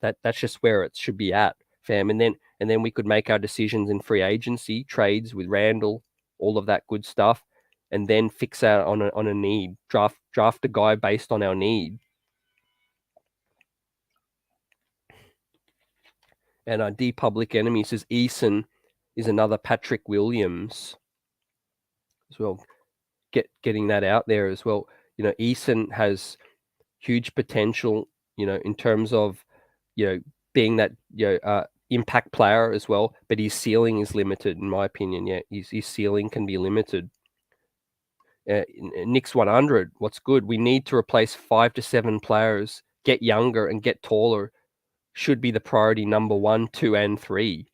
That's just where it should be at, fam. And then we could make our decisions in free agency, trades with Randall, all of that good stuff, and then fix out on a need. Draft a guy based on our need. And D Public Enemy says Eason is another Patrick Williams as well. Getting that out there as well. Eason has huge potential, in terms of, being that, impact player as well, but his ceiling is limited, in my opinion. Yeah, his ceiling can be limited. Knicks 100, what's good? We need to replace 5 to 7 players, get younger and get taller. Should be the priority number 1, 2, and 3.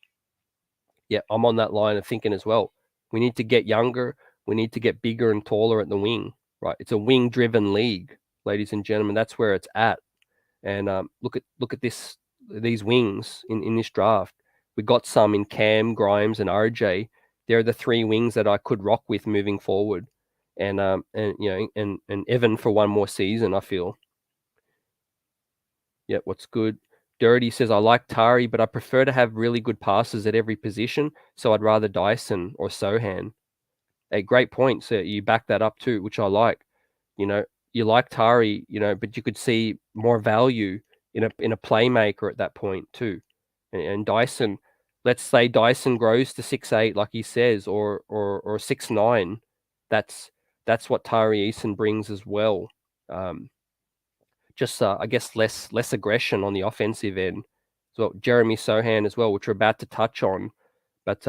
Yeah, I'm on that line of thinking as well. We need to get younger. We need to get bigger and taller at the wing, right? It's a wing-driven league, ladies and gentlemen. That's where it's at. And look at these wings in this draft. We got some in Cam, Grimes, and RJ. They're the 3 wings that I could rock with moving forward. And Evan for one more season, I feel. Yeah, what's good? Dirty says, I like Tari, but I prefer to have really good passes at every position, so I'd rather Dyson or Sochan. A great point. So you back that up too, which I like. You like Tari, but you could see more value in a playmaker at that point too. And Dyson, let's say Dyson grows to 6'8", like he says, or 6'9". That's what Tari Eason brings as well. Just I guess less aggression on the offensive end. So Jeremy Sochan as well, which we're about to touch on. But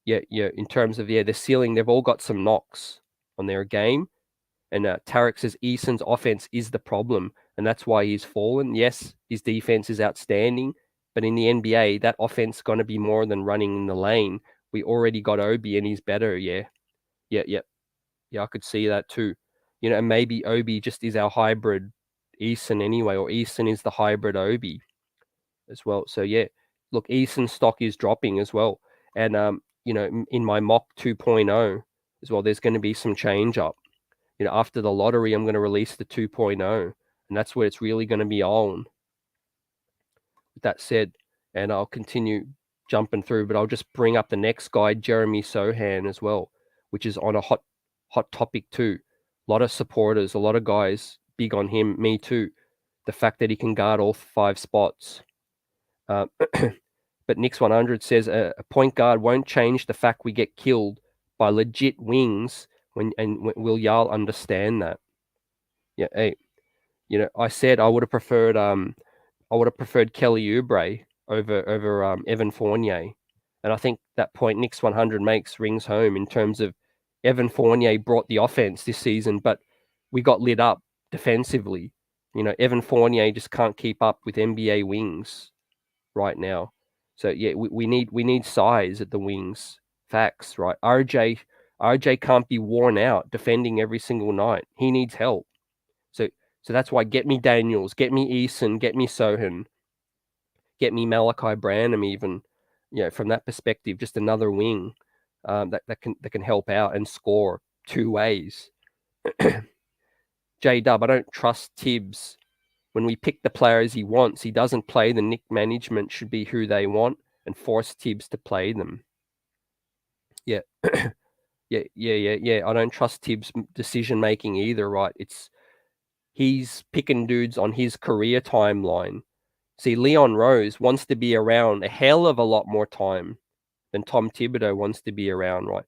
in terms of the ceiling, they've all got some knocks on their game. And Tarek says Eason's offense is the problem, and that's why he's fallen. Yes, his defense is outstanding, but in the NBA, that offense is going to be more than running in the lane. We already got Obi, and he's better. Yeah, I could see that too. And maybe Obi just is our hybrid Eason anyway, or Eason is the hybrid Obi as well. So yeah, look, Eason's stock is dropping as well, and in my mock 2.0 as well, there's going to be some change up. After the lottery, I'm going to release the 2.0, and that's where it's really going to be on. With that said, and I'll continue jumping through, but I'll just bring up the next guy, Jeremy Sochan as well, which is on a hot topic too. A lot of supporters, a lot of guys big on him, me too. The fact that he can guard all 5 spots. But Knicks 100 says a point guard won't change the fact we get killed by legit wings. Will y'all understand that? Yeah, hey, I said I would have preferred Kelly Oubre over Evan Fournier, and I think that point Knicks 100 rings home in terms of Evan Fournier brought the offense this season, but we got lit up defensively. Evan Fournier just can't keep up with NBA wings right now. So yeah, we need size at the wings. Facts, right? RJ can't be worn out defending every single night. He needs help. So that's why get me Daniels, get me Eason, get me Sochan, get me Malachi Branham even. From that perspective, just another wing that can help out and score 2 ways. J-Dub, I don't trust Tibbs. When we pick the players he wants, he doesn't play. The Knick management should be who they want and force Tibbs to play them. Yeah. Yeah. I don't trust Tibbs' decision-making either, right? He's picking dudes on his career timeline. See, Leon Rose wants to be around a hell of a lot more time than Tom Thibodeau wants to be around, right?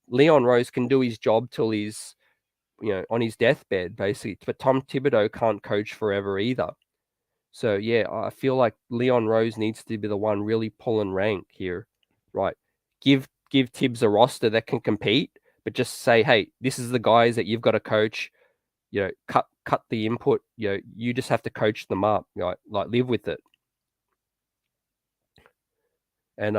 Leon Rose can do his job till he's, on his deathbed, basically. But Tom Thibodeau can't coach forever either. So, yeah, I feel like Leon Rose needs to be the one really pulling rank here, right? Give Tibbs a roster that can compete, but just say, hey, this is the guys that you've got to coach. Cut the input. You just have to coach them up. Like live with it. And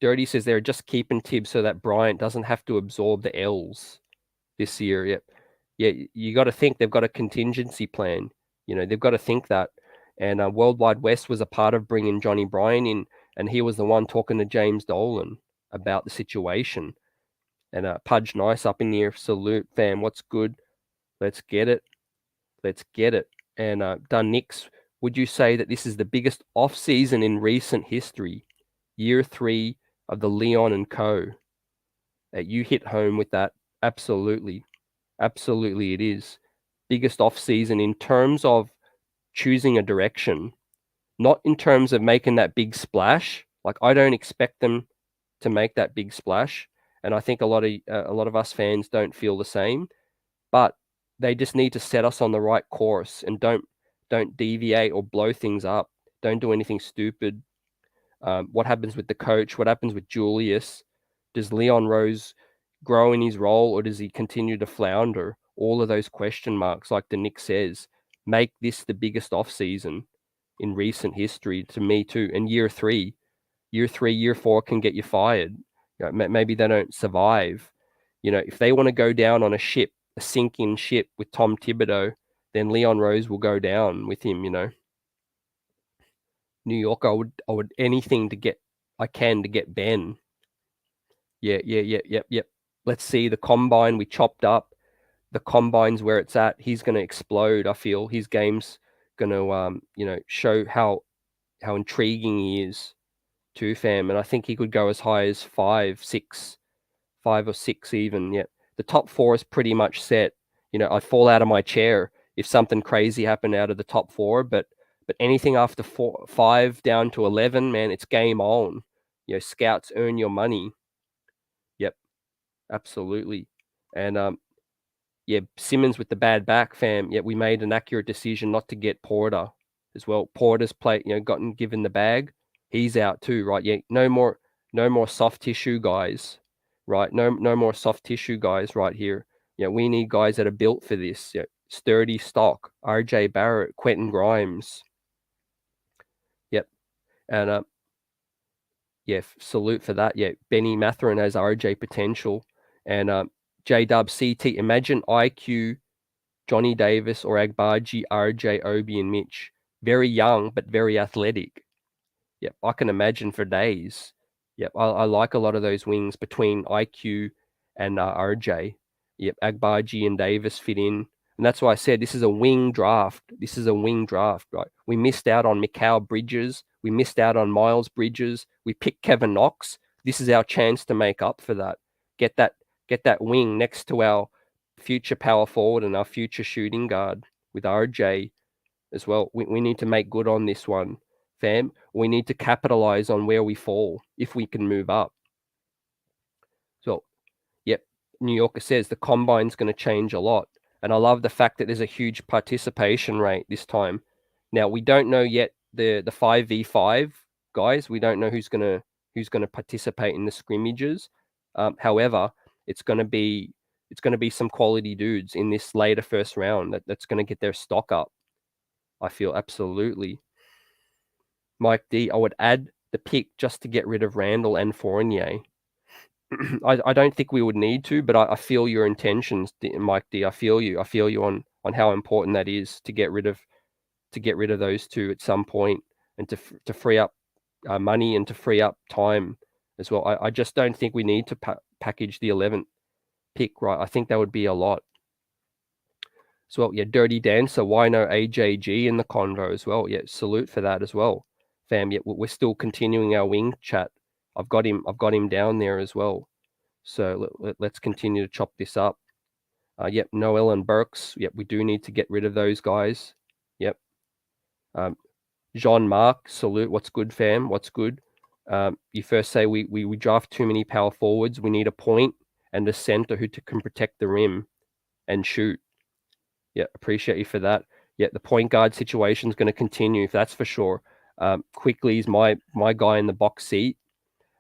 Dirty says they're just keeping Tibbs so that Bryant doesn't have to absorb the L's this year. Yep. Yeah, you got to think they've got a contingency plan. They've got to think that. And Worldwide West was a part of bringing Johnny Bryan in, and he was the one talking to James Dolan about the situation. And Pudge Nice up in here, salute, fam. What's good? Let's get it. And Dun Knicks, would you say that this is the biggest off-season in recent history? Year 3 of the Leon and Co. You hit home with that. Absolutely it is. Biggest off-season in terms of choosing a direction, not in terms of making that big splash. Like, I don't expect them to make that big splash, and I think a lot of us fans don't feel the same. But they just need to set us on the right course and don't deviate or blow things up. Don't do anything stupid. What happens with the coach? What happens with Julius? Does Leon Rose grow in his role, or does he continue to flounder? All of those question marks, like the Knicks says, make this the biggest offseason in recent history to me too. And year 3, year 4 can get you fired. Maybe they don't survive. If they want to go down on a sinking ship with Tom Thibodeau, then Leon Rose will go down with him. New York, I would anything to get Ben. Yep. Let's see the combine we chopped up. The combine's where it's at. He's going to explode. I feel his game's going to show how intriguing he is too, fam. And I think he could go as high as 5 or 6 even. Yeah, the top 4 is pretty much set. I'd fall out of my chair if something crazy happened out of the top 4, but anything after 5 down to 11, man, it's game on. Scouts, earn your money. Yep, absolutely. And Simmons with the bad back, fam. Yeah, we made an accurate decision not to get Porter as well. Porter's gotten given the bag. He's out too, right? Yeah, no more soft tissue guys, right? No more soft tissue guys right here. We need guys that are built for this. Sturdy stock. RJ Barrett, Quentin Grimes. Yep, and salute for that. Yeah, Benny Mathurin has RJ potential, and J-Dub CT. Imagine IQ, Johnny Davis or Agbaji, RJ, Obi, and Mitch. Very young, but very athletic. Yep, I can imagine for days. Yep, I like a lot of those wings between IQ and RJ. Yep, Agbaji and Davis fit in. And that's why I said this is a wing draft. Right? We missed out on Mikal Bridges. We missed out on Miles Bridges. We picked Kevin Knox. This is our chance to make up for that. Get that wing next to our future power forward and our future shooting guard with RJ as well. We need to make good on this one, fam. We need to capitalize on where we fall if we can move up. So, yep, New Yorker says the combine's going to change a lot. And I love the fact that there's a huge participation rate this time. Now, we don't know yet the 5v5 guys. We don't know who's going to participate in the scrimmages. However, it's going to be some quality dudes in this later first round that's going to get their stock up. I feel absolutely. Mike D, I would add the pick just to get rid of Randall and Fournier. I don't think we would need to, but I feel your intentions, Mike D. I feel you on how important that is to get rid of those two at some point, and to free up money and to free up time as well. I just don't think we need to package the 11th pick, right? I think that would be a lot. So, well, yeah, Dirty Dancer, why no AJG in the convo as well? Yeah, salute for that as well, fam. Yeah, we're still continuing our wing chat. I've got him down there as well. So let's continue to chop this up. Yep, Noel and Burks. Yep, we do need to get rid of those guys. Yep. Jean-Marc, salute. What's good, fam? What's good? You first say we draft too many power forwards. We need a point and a center who can protect the rim and shoot. Yeah, appreciate you for that. Yeah, the point guard situation is going to continue, that's for sure. Quickly is my guy in the box seat.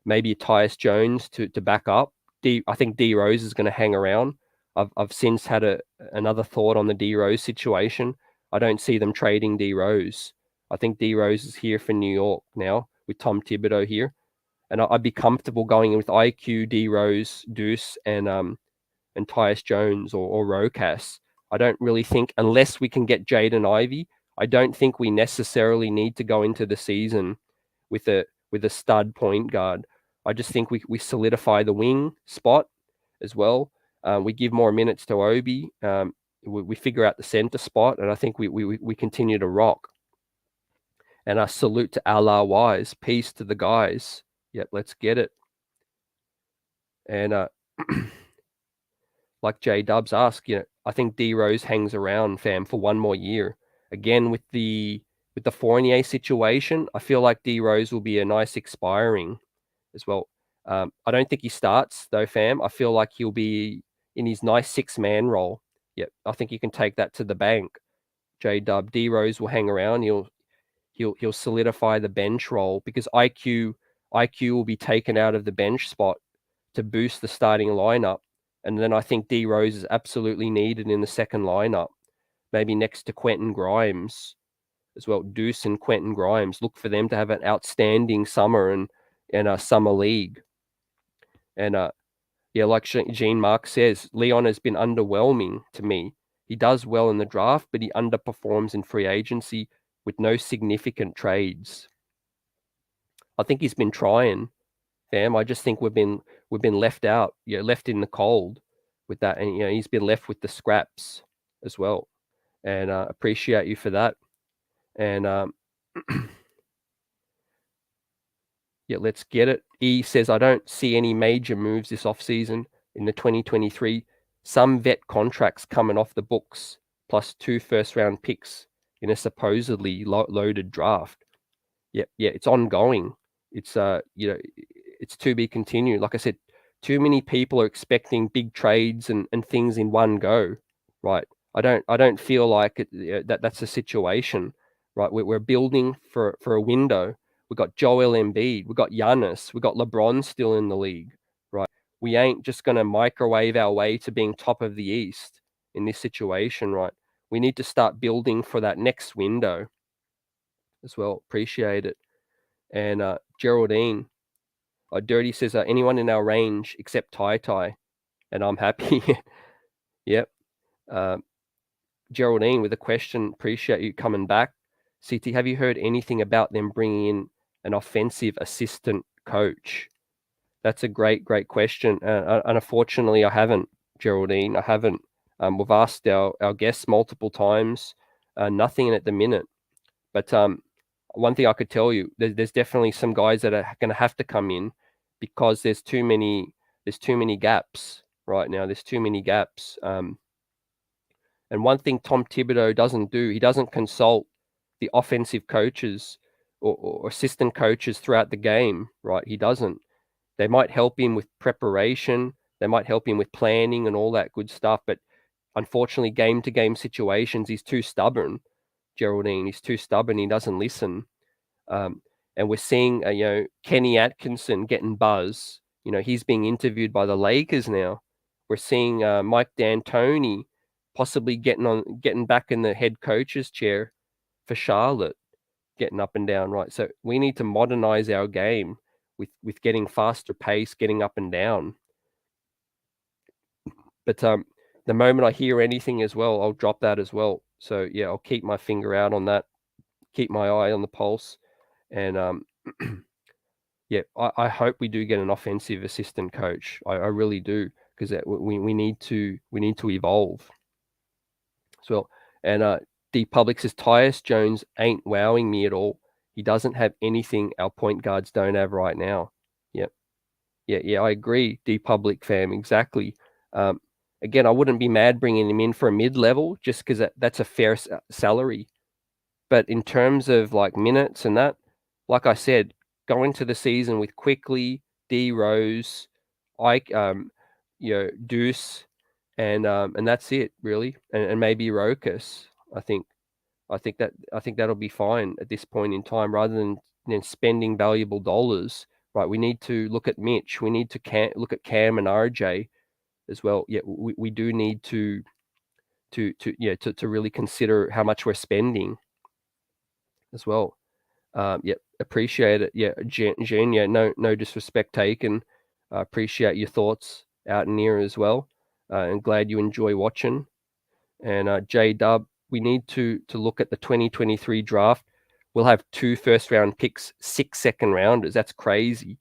Maybe Tyus Jones to back up. I think D Rose is going to hang around. I've since had another thought on the D Rose situation. I don't see them trading D Rose. I think D Rose is here for New York now with Tom Thibodeau here, and I'd be comfortable going with IQ, D Rose, Deuce, and Tyus Jones or Rocas. I don't really think, unless we can get Jaden Ivey, I don't think we necessarily need to go into the season with a stud point guard. I just think we solidify the wing spot as well. We give more minutes to Obi. We figure out the center spot, and I think we continue to rock. And I salute to Allah Wise. Peace to the guys. Yep, let's get it. And like J Dubs asked, I think D Rose hangs around, fam, for one more year. Again, with the Fournier situation, I feel like D Rose will be a nice expiring as well. I don't think he starts though, fam. I feel like he'll be in his nice 6-man role. Yep, I think you can take that to the bank. J Dub, D Rose will hang around. He'll he'll solidify the bench role because IQ will be taken out of the bench spot to boost the starting lineup. And then I think D Rose is absolutely needed in the second lineup, maybe next to Quentin Grimes as well. Deuce and Quentin Grimes, look for them to have an outstanding summer and a summer league. And yeah, like Gene Mark says, Leon has been underwhelming to me. He does well in the draft, but he underperforms in free agency with no significant trades. I think he's been trying, fam. I just think we've been left out, left in the cold with that, and he's been left with the scraps as well. And appreciate you for that. And yeah, let's get it. E says, I don't see any major moves this offseason in the 2023. Some vet contracts coming off the books, plus 2 first-round picks in a supposedly loaded draft. Yeah, it's ongoing. It's it's to be continued. Like I said, too many people are expecting big trades and things in one go, right? I don't feel like that's a situation, right? We're building for a window. We've got Joel Embiid, we've got Giannis, we've got LeBron still in the league, right? We ain't just going to microwave our way to being top of the East in this situation, right? We need to start building for that next window as well. Appreciate it. And Geraldine, Dirty says, anyone in our range except Tai, and I'm happy. Yep. Geraldine with a question. Appreciate you coming back. CT, have you heard anything about them bringing in an offensive assistant coach? That's a great question. And unfortunately, I haven't, Geraldine. I haven't. We've asked our guests multiple times. Nothing at the minute. But one thing I could tell you, there's definitely some guys that are going to have to come in because there's too many gaps right now. There's too many gaps. And one thing Tom Thibodeau doesn't do, he doesn't consult the offensive coaches or assistant coaches throughout the game, right? He doesn't. They might help him with preparation. They might help him with planning and all that good stuff. But unfortunately, game-to-game situations, he's too stubborn, Geraldine. He's too stubborn. He doesn't listen. And we're seeing, Kenny Atkinson getting buzz. He's being interviewed by the Lakers now. We're seeing Mike D'Antoni possibly getting back in the head coach's chair for Charlotte, getting up and down, right? So we need to modernize our game with getting faster pace, getting up and down. But the moment I hear anything as well, I'll drop that as well. So yeah, I'll keep my finger out on that, keep my eye on the pulse, and yeah, I hope we do get an offensive assistant coach. I really do, because we need to evolve as well. And D Public says Tyus Jones ain't wowing me at all. He doesn't have anything our point guards don't have right now. Yep. Yeah, I agree. D Public fam, exactly. Again, I wouldn't be mad bringing him in for a mid-level just because that's a fair salary. But in terms of like minutes and that, like I said, go into the season with Quickly, D Rose, Ike, Deuce, and that's it really, and maybe Rokas. I think that'll be fine at this point in time, rather than spending valuable dollars. Right, we need to look at Mitch. We need to look at Cam and RJ as well. Yeah, we do need to really consider how much we're spending as well. Appreciate it. Yeah, Jen, yeah, no disrespect taken. Appreciate your thoughts out in here as well. And glad you enjoy watching. And J Dub, we need to look at the 2023 draft. We'll have 2 first-round picks, 6 second-rounders. That's crazy.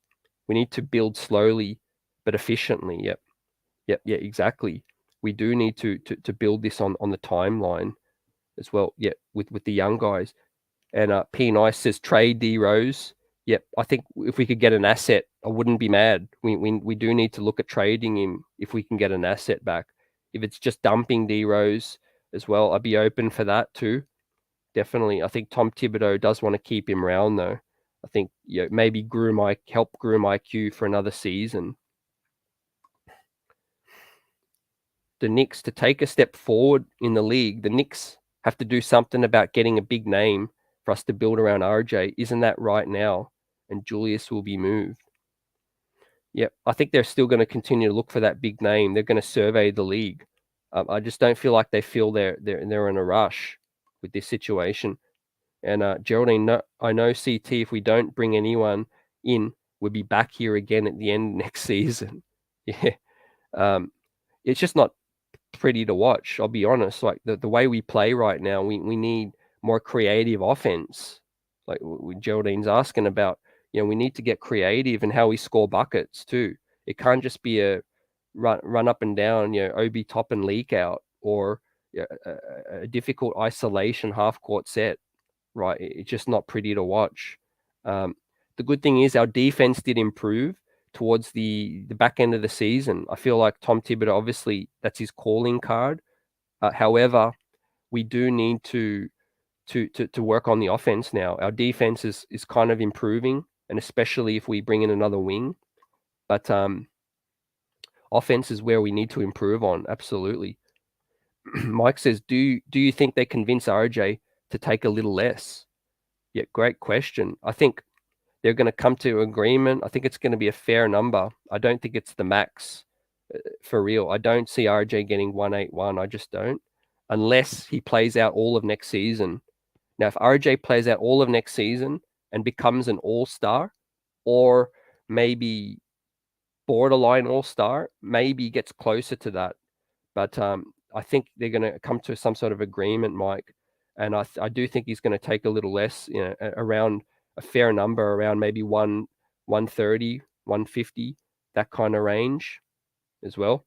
We need to build slowly but efficiently. Yep, yeah, exactly. We do need to build this on the timeline as well. Yeah, with the young guys. And P Nice says trade D Rose. Yep, I think if we could get an asset, I wouldn't be mad. We do need to look at trading him if we can get an asset back. If it's just dumping D Rose as well, I'd be open for that too. Definitely. I think Tom Thibodeau does want to keep him around though. I think maybe help groom IQ for another season. The Knicks, to take a step forward in the league, the Knicks have to do something about getting a big name for us to build around RJ. Isn't that right now? And Julius will be moved. Yep, I think they're still going to continue to look for that big name. They're going to survey the league. I just don't feel like they feel they're in a rush with this situation. And Geraldine, no, I know CT. If we don't bring anyone in, we'll be back here again at the end of next season. Yeah, it's just not pretty to watch. I'll be honest. Like the way we play right now, we need more creative offense. Like Geraldine's asking about, we need to get creative in how we score buckets too. It can't just be a run up and down, OB top and leak out, or a difficult isolation half court set. Right, it's just not pretty to watch. The good thing is our defense did improve towards the back end of the season. I feel like Tom Thibodeau, obviously, that's his calling card. However, we do need to work on the offense now. Our defense is kind of improving, and especially if we bring in another wing. But offense is where we need to improve on. Absolutely. Mike says, do you think they convince RJ to take a little less? Yeah, great question. I think they're going to come to agreement. I think it's going to be a fair number. I don't think it's the max for real. I don't see RJ getting 181. I just don't, unless he plays out all of next season. Now, if RJ plays out all of next season and becomes an all-star, or maybe borderline all-star, maybe gets closer to that. But I think they're going to come to some sort of agreement, Mike. And I do think he's going to take a little less, around a fair number, around maybe 130, 150, that kind of range as well.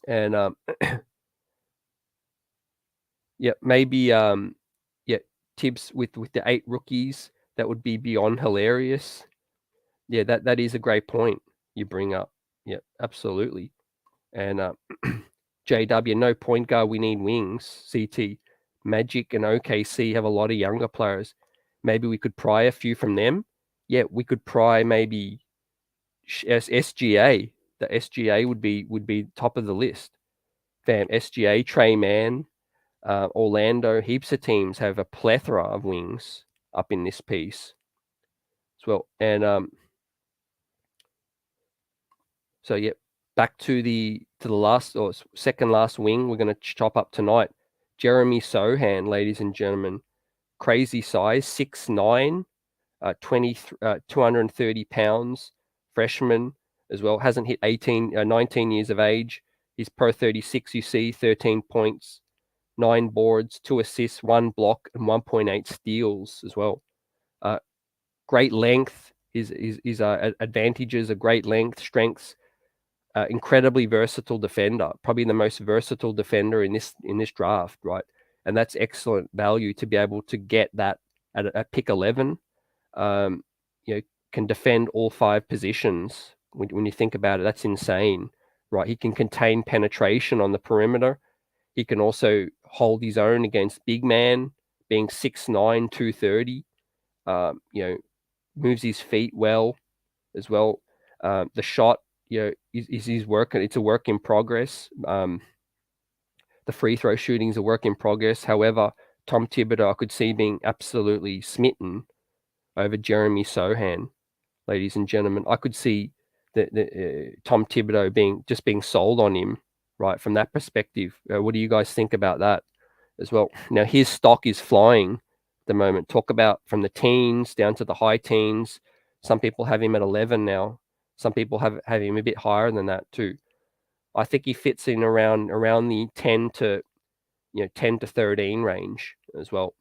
And yeah, maybe Tibbs with the 8 rookies, that would be beyond hilarious. Yeah, that is a great point you bring up. Yeah, absolutely. And JW, no point guard, we need wings. CT, Magic and OKC have a lot of younger players. Maybe we could pry a few from them. Yeah, we could pry maybe SGA. The SGA would be top of the list. Fam, SGA, Trey Mann, Orlando, heaps of teams have a plethora of wings up in this piece as well. And so yeah, back to the last or second last wing we're going to chop up tonight. Jeremy Sochan, ladies and gentlemen, crazy size, 6'9", 230 pounds, freshman as well. Hasn't hit 19 years of age. He's Pro 36, you see, 13 points, 9 boards, 2 assists, 1 block, and 1.8 steals as well. Great length. His advantages are great length, strengths. Incredibly versatile defender, probably the most versatile defender in this draft, right? And that's excellent value to be able to get that at pick 11. Can defend all 5 positions. When you think about it, that's insane, right? He can contain penetration on the perimeter. He can also hold his own against big man, being 6'9", 230. Moves his feet well as well. The shot, is work. It's a work in progress. The free throw shooting is a work in progress. However, Tom Thibodeau, I could see being absolutely smitten over Jeremy Sochan, ladies and gentlemen. I could see Tom Thibodeau being sold on him, right, from that perspective. What do you guys think about that as well? Now, his stock is flying at the moment. Talk about from the teens down to the high teens. Some people have him at 11 now. Some people have him a bit higher than that too. I think he fits in around the 10 to 13 range as well.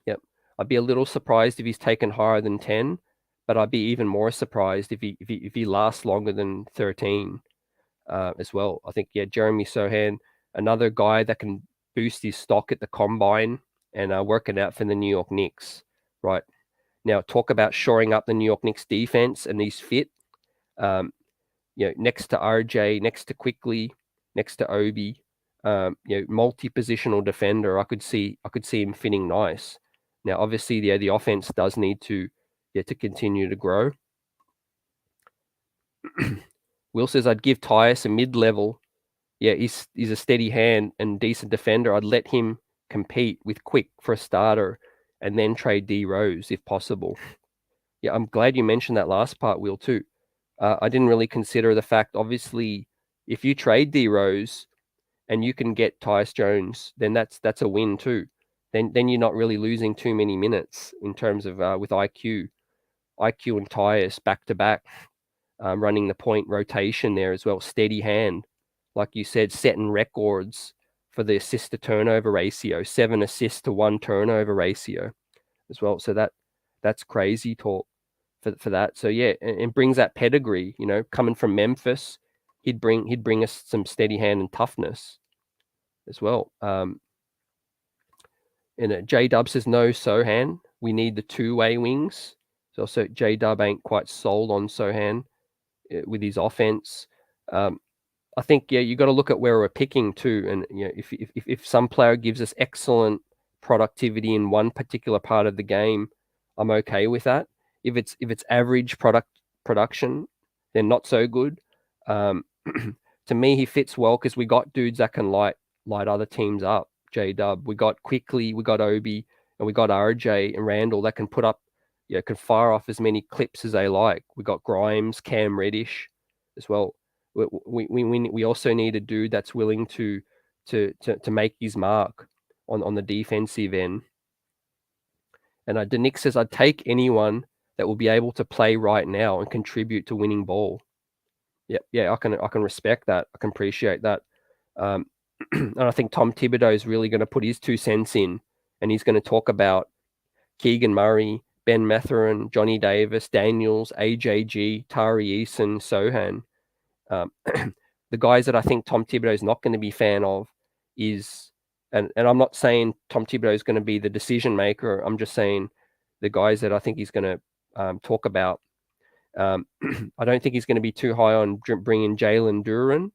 Yep. I'd be a little surprised if he's taken higher than 10, but I'd be even more surprised if he lasts longer than 13 as well. I think Jeremy Sochan, another guy that can boost his stock at the combine and working out for the New York Knicks, right? Now, talk about shoring up the New York Knicks defense and these fit. Next to RJ, next to Quickly, next to Obi, multi-positional defender. I could see him fitting nice. Now, obviously, the offense does need to continue to grow. Will says, I'd give Tyus a mid-level. Yeah, he's a steady hand and decent defender. I'd let him compete with Quick for a starter. and then trade D Rose if possible. Yeah, I'm glad you mentioned that last part, Will, too. I didn't really consider the fact, obviously, if you trade D Rose and you can get Tyus Jones, then that's a win too. Then you're not really losing too many minutes in terms of with IQ and Tyus back to back, running the point rotation there as well. Steady hand, like you said, setting records for the assist to turnover ratio, 7 assists to 1 turnover ratio as well. So that's crazy talk for that. So yeah, and brings that pedigree. Coming from Memphis, he'd bring us some steady hand and toughness as well. And J Dub says no Sochan. We need the two-way wings. So also J Dub ain't quite sold on Sochan with his offense. I think you got to look at where we're picking too, and if some player gives us excellent productivity in one particular part of the game, I'm okay with that. If it's average production, then not so good. To me, he fits well because we got dudes that can light other teams up. J Dub, we got Quickly, we got Obi, and we got RJ and Randall that can put up, can fire off as many clips as they like. We got Grimes, Cam Reddish, as well. We also need a dude that's willing to make his mark on the defensive end. And the Knicks says I'd take anyone that will be able to play right now and contribute to winning ball. Yeah, I can respect that. I can appreciate that. And I think Tom Thibodeau is really going to put his 2 cents in, and he's going to talk about Keegan Murray, Ben Mathurin, Johnny Davis, Daniels, AJG, Tari Eason, Sochan. The guys that I think Tom Thibodeau is not going to be a fan of is, and I'm not saying Tom Thibodeau is going to be the decision maker. I'm just saying the guys that I think he's going to talk about. I don't think he's going to be too high on bringing Jalen Duren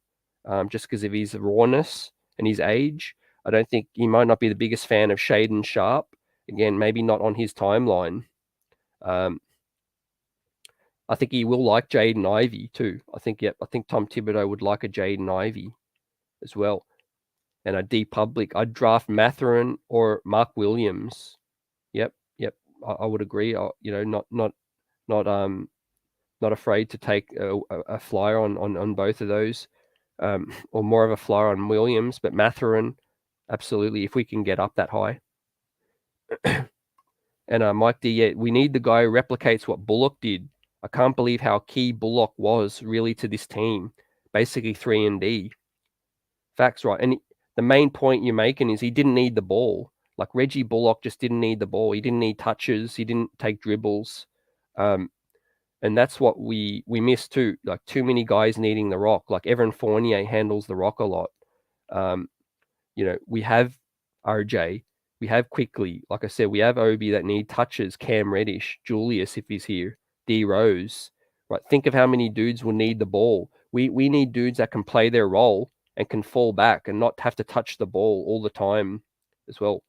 just because of his rawness and his age. I don't think he might not be the biggest fan of Shaedon Sharpe. Again, maybe not on his timeline. I think he will like Jaden Ivey too. I think Tom Thibodeau would like a Jaden Ivey as well. And a D Public, I'd draft Mathurin or Mark Williams. Yep. I would agree. Not afraid to take a flyer on both of those, or more of a flyer on Williams, but Mathurin, absolutely, if we can get up that high. And Mike D, we need the guy who replicates what Bullock did. I can't believe how key Bullock was really to this team. Basically 3-and-D. Facts, right? And the main point you're making is he didn't need the ball. Like Reggie Bullock just didn't need the ball. He didn't need touches. He didn't take dribbles. And that's what we miss too. Like too many guys needing the rock. Like Evan Fournier handles the rock a lot. We have RJ. We have Quickly. Like I said, we have Obi that need touches. Cam Reddish, Julius if he's here, D Rose. Right? Think of how many dudes will need the ball. We need dudes that can play their role and can fall back and not have to touch the ball all the time as well.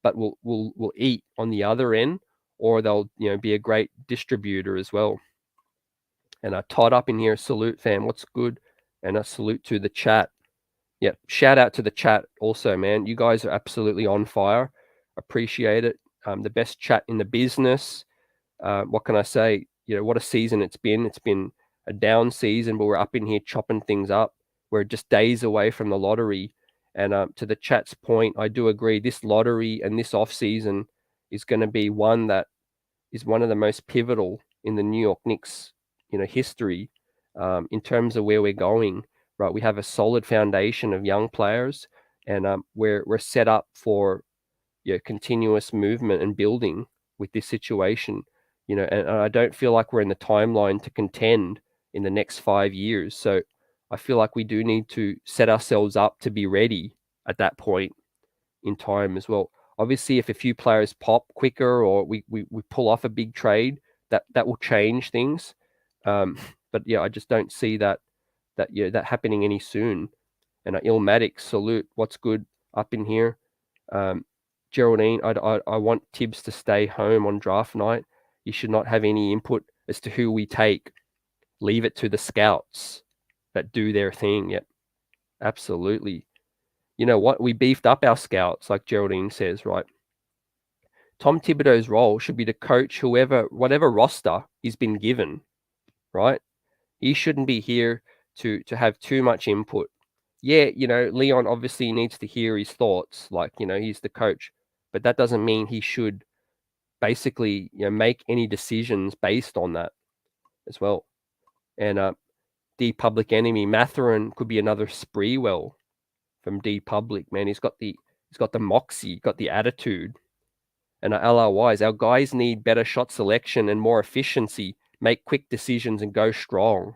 But will eat on the other end, or they'll be a great distributor as well. And Todd up in here, salute fam, what's good? And a salute to the chat. Yeah, shout out to the chat also, man. You guys are absolutely on fire. Appreciate it. The best chat in the business. What can I say? What a season it's been. It's been a down season, but we're up in here chopping things up. We're just days away from the lottery. And to the chat's point, I do agree. This lottery and this off season is going to be one that is one of the most pivotal in the New York Knicks, history in terms of where we're going. Right, we have a solid foundation of young players, and we're set up for continuous movement and building with this situation. And I don't feel like we're in the timeline to contend in the next 5 years. So I feel like we do need to set ourselves up to be ready at that point in time as well. Obviously, if a few players pop quicker or we pull off a big trade, that will change things. But yeah, I just don't see that happening any soon. And Illmatic, salute. What's good up in here? Geraldine, I want Tibbs to stay home on draft night. You should not have any input as to who we take. Leave it to the scouts that do their thing. Yep, absolutely. You know what? We beefed up our scouts, like Geraldine says, right? Tom Thibodeau's role should be to coach whatever roster he's been given, right? He shouldn't be here to have too much input. Yeah, Leon obviously needs to hear his thoughts, like, he's the coach, but that doesn't mean he should basically, make any decisions based on that as well. And D Public Enemy, Mathurin could be another Spreewell from D Public, man. He's got the moxie, got the attitude. And LRYs, our guys need better shot selection and more efficiency, make quick decisions and go strong.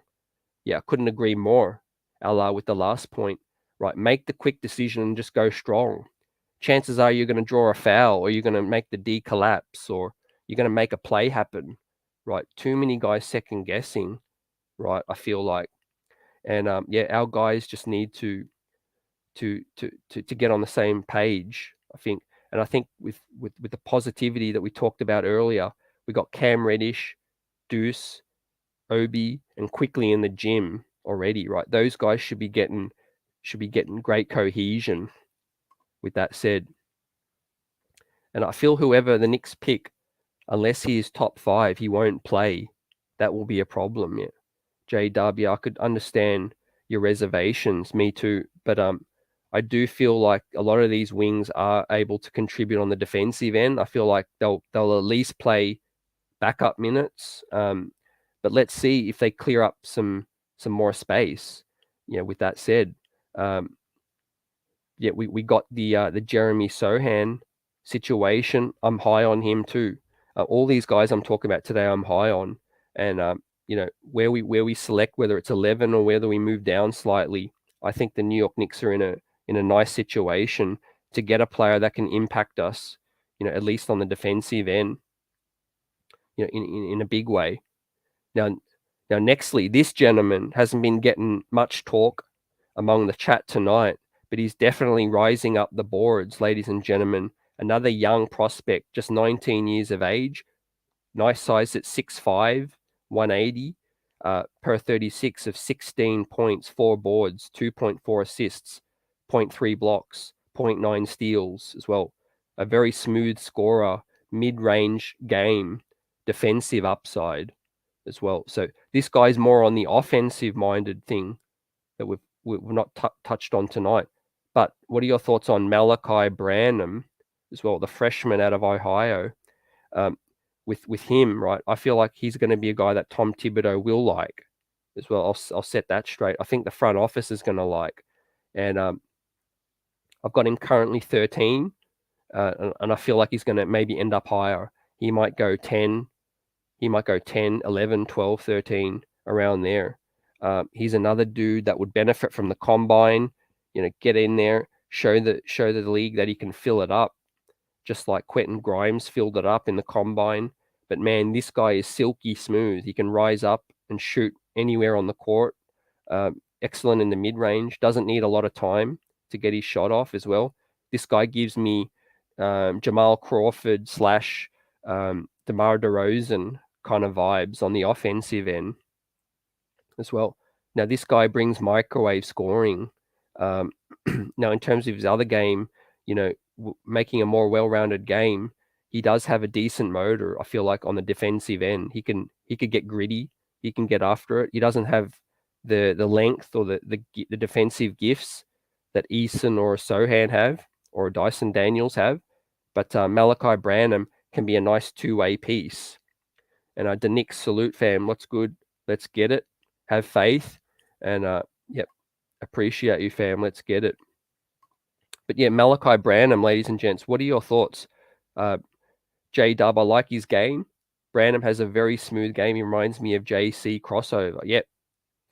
Yeah, I couldn't agree more, LR, with the last point. Right, make the quick decision and just go strong. Chances are you're going to draw a foul, or you're going to make the D collapse, or you're going to make a play happen. Right, too many guys second guessing. Right, I feel like, and our guys just need to get on the same page, I think. And I think with the positivity that we talked about earlier, we got Cam Reddish, Deuce, Obi, and Quickly in the gym already, right? Those guys should be getting great cohesion. With that said, and I feel whoever the Knicks pick, unless he is top 5, he won't play. That will be a problem. Yeah, JW, I could understand your reservations. Me too, but I do feel like a lot of these wings are able to contribute on the defensive end. I feel like they'll at least play backup minutes. But let's see if they clear up some more space. With that said, we got the Jeremy Sochan situation. I'm high on him too. All these guys I'm talking about today, I'm high on. And where we select, whether it's 11 or whether we move down slightly, I think the New York Knicks are in a nice situation to get a player that can impact us, at least on the defensive end, in a big way. Now, nextly, this gentleman hasn't been getting much talk among the chat tonight, but he's definitely rising up the boards, ladies and gentlemen. Another young prospect, just 19 years of age, nice size at 6'5", 180, per 36 of 16 points, 4 boards, 2.4 assists, 0.3 blocks, 0.9 steals as well. A very smooth scorer, mid-range game, defensive upside as well. So this guy's more on the offensive-minded thing that we've not touched on tonight. But what are your thoughts on Malachi Branham as well, the freshman out of Ohio? With him, right, I feel like he's going to be a guy that Tom Thibodeau will like as well. I'll set that straight. I think the front office is going to like. And I've got him currently 13, and I feel like he's going to maybe end up higher. He might go 10. He might go 10, 11, 12, 13, around there. He's another dude that would benefit from the combine, get in there, show the league that he can fill it up, just like Quentin Grimes filled it up in the combine. But man, this guy is silky smooth. He can rise up and shoot anywhere on the court. Excellent in the mid-range. Doesn't need a lot of time to get his shot off as well. This guy gives me Jamal Crawford / DeMar DeRozan kind of vibes on the offensive end as well. Now, this guy brings microwave scoring. Now, in terms of his other game, making a more well-rounded game, he does have a decent motor. I feel like on the defensive end, he could get gritty. He can get after it. He doesn't have the length or the defensive gifts that Eason or Sochan have, or Dyson Daniels have. But Malachi Branham can be a nice two-way piece. And the Knicks salute, fam. What's good? Let's get it. Have faith. And appreciate you, fam. Let's get it. But yeah, Malachi Branham, ladies and gents, what are your thoughts? J-Dub, I like his game. Branham has a very smooth game. He reminds me of JC crossover. Yep,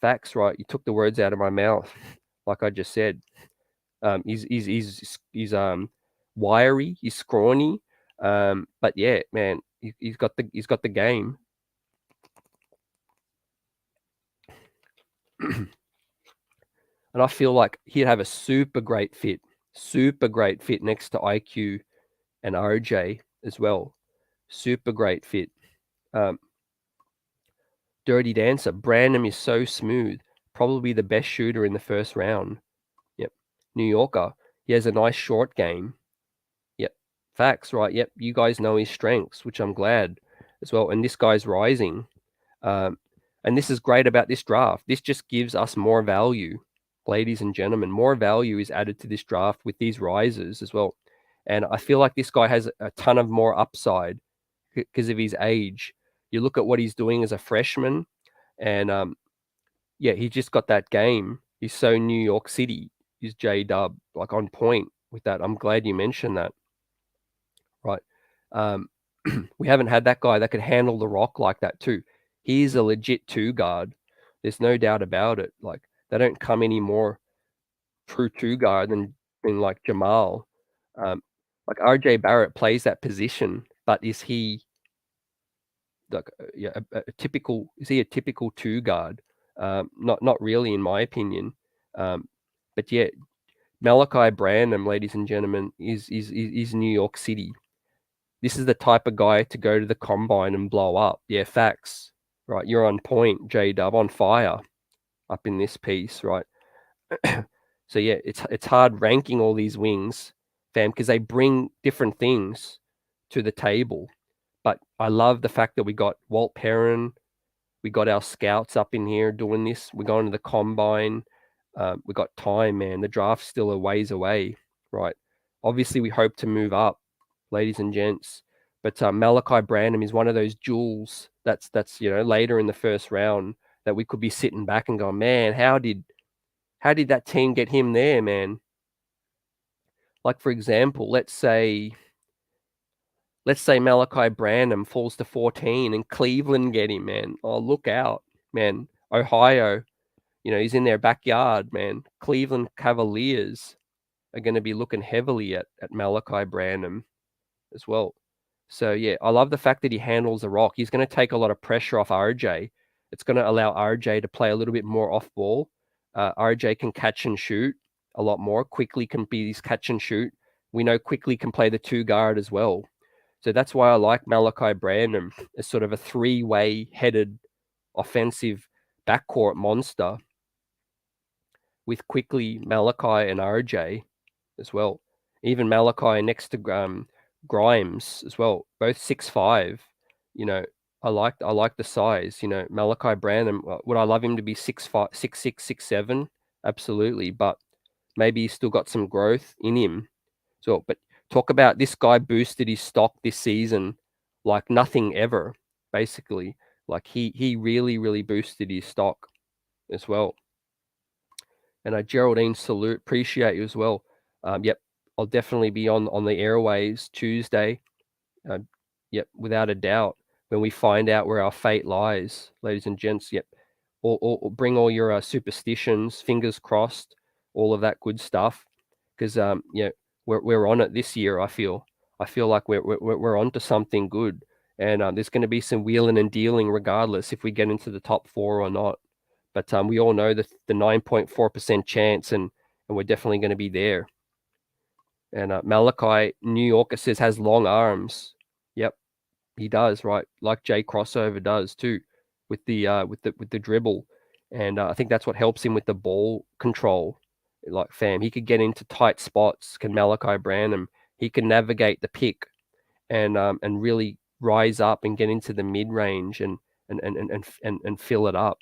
facts, right? You took the words out of my mouth, like I just said. He's wiry, he's scrawny, but yeah, man, he's got the game. And I feel like he'd have a super great fit next to IQ and RJ as well. Super great fit. Dirty Dancer. Branham is so smooth. Probably the best shooter in the first round. Yep. New Yorker. He has a nice short game. Yep. Facts, right? Yep, you guys know his strengths, which I'm glad as well. And this guy's rising. And this is great about this draft. This just gives us more value, ladies and gentlemen. More value is added to this draft with these risers as well. And I feel like this guy has a ton of more upside because of his age. You look at what he's doing as a freshman, and yeah, he just got that game. He's so New York City. He's J-Dub, like on point with that. I'm glad you mentioned that. Right. We haven't had that guy that could handle the rock like that too. He's a legit two guard. There's no doubt about it. Like they don't come any more true two guard than like Jamal. Like RJ Barrett plays that position, but is he like yeah, a typical? Is he a typical two guard? Not really, in my opinion. But yeah, Malachi Branham, ladies and gentlemen, is New York City. This is the type of guy to go to the combine and blow up. Yeah, facts. Right, you're on point, J-Dub, on fire up in this piece, right? So yeah, it's hard ranking all these wings, fam, because they bring different things to the table. But I love the fact that we got Walt Perrin, we got our scouts up in here doing this. We're going to the combine. We got time, man. The draft's still a ways away, right? Obviously, we hope to move up, ladies and gents. But Malachi Branham is one of those jewels that's later in the first round that we could be sitting back and going, man, how did that team get him there, man? Like for example, let's say Malachi Branham falls to 14 and Cleveland get him, man. Oh, look out, man. Ohio, he's in their backyard, man. Cleveland Cavaliers are going to be looking heavily at Malachi Branham as well. So, yeah, I love the fact that he handles the rock. He's going to take a lot of pressure off RJ. It's going to allow RJ to play a little bit more off ball. RJ can catch and shoot a lot more. Quickly can be his catch and shoot. We know Quickly can play the two guard as well. So that's why I like Malachi Branham as sort of a three-way headed offensive backcourt monster with Quickly, Malachi, and RJ as well. Even Malachi next to Grimes as well, both 6'5". I like the size. Malachi Branham. Would I love him to be 6'5", 6'6", 6'7"? Absolutely, but maybe he's still got some growth in him. So, but talk about this guy boosted his stock this season like nothing ever. Basically, like he really really boosted his stock as well. And Geraldine, salute, appreciate you as well. Yep, I'll definitely be on the airways Tuesday. Yep, without a doubt. When we find out where our fate lies, ladies and gents. Yep, or bring all your superstitions, fingers crossed, all of that good stuff. Because we're on it this year. I feel like we're onto something good, and there's going to be some wheeling and dealing regardless if we get into the top 4 or not. But we all know the 9.4% chance, and we're definitely going to be there. And Malachi, New Yorker says, has long arms. Yep, he does, right? Like Jay Crossover does too, with the dribble, and I think that's what helps him with the ball control. Like fam, he could get into tight spots. Can Malachi Branham? He can navigate the pick, and really rise up and get into the mid range and fill it up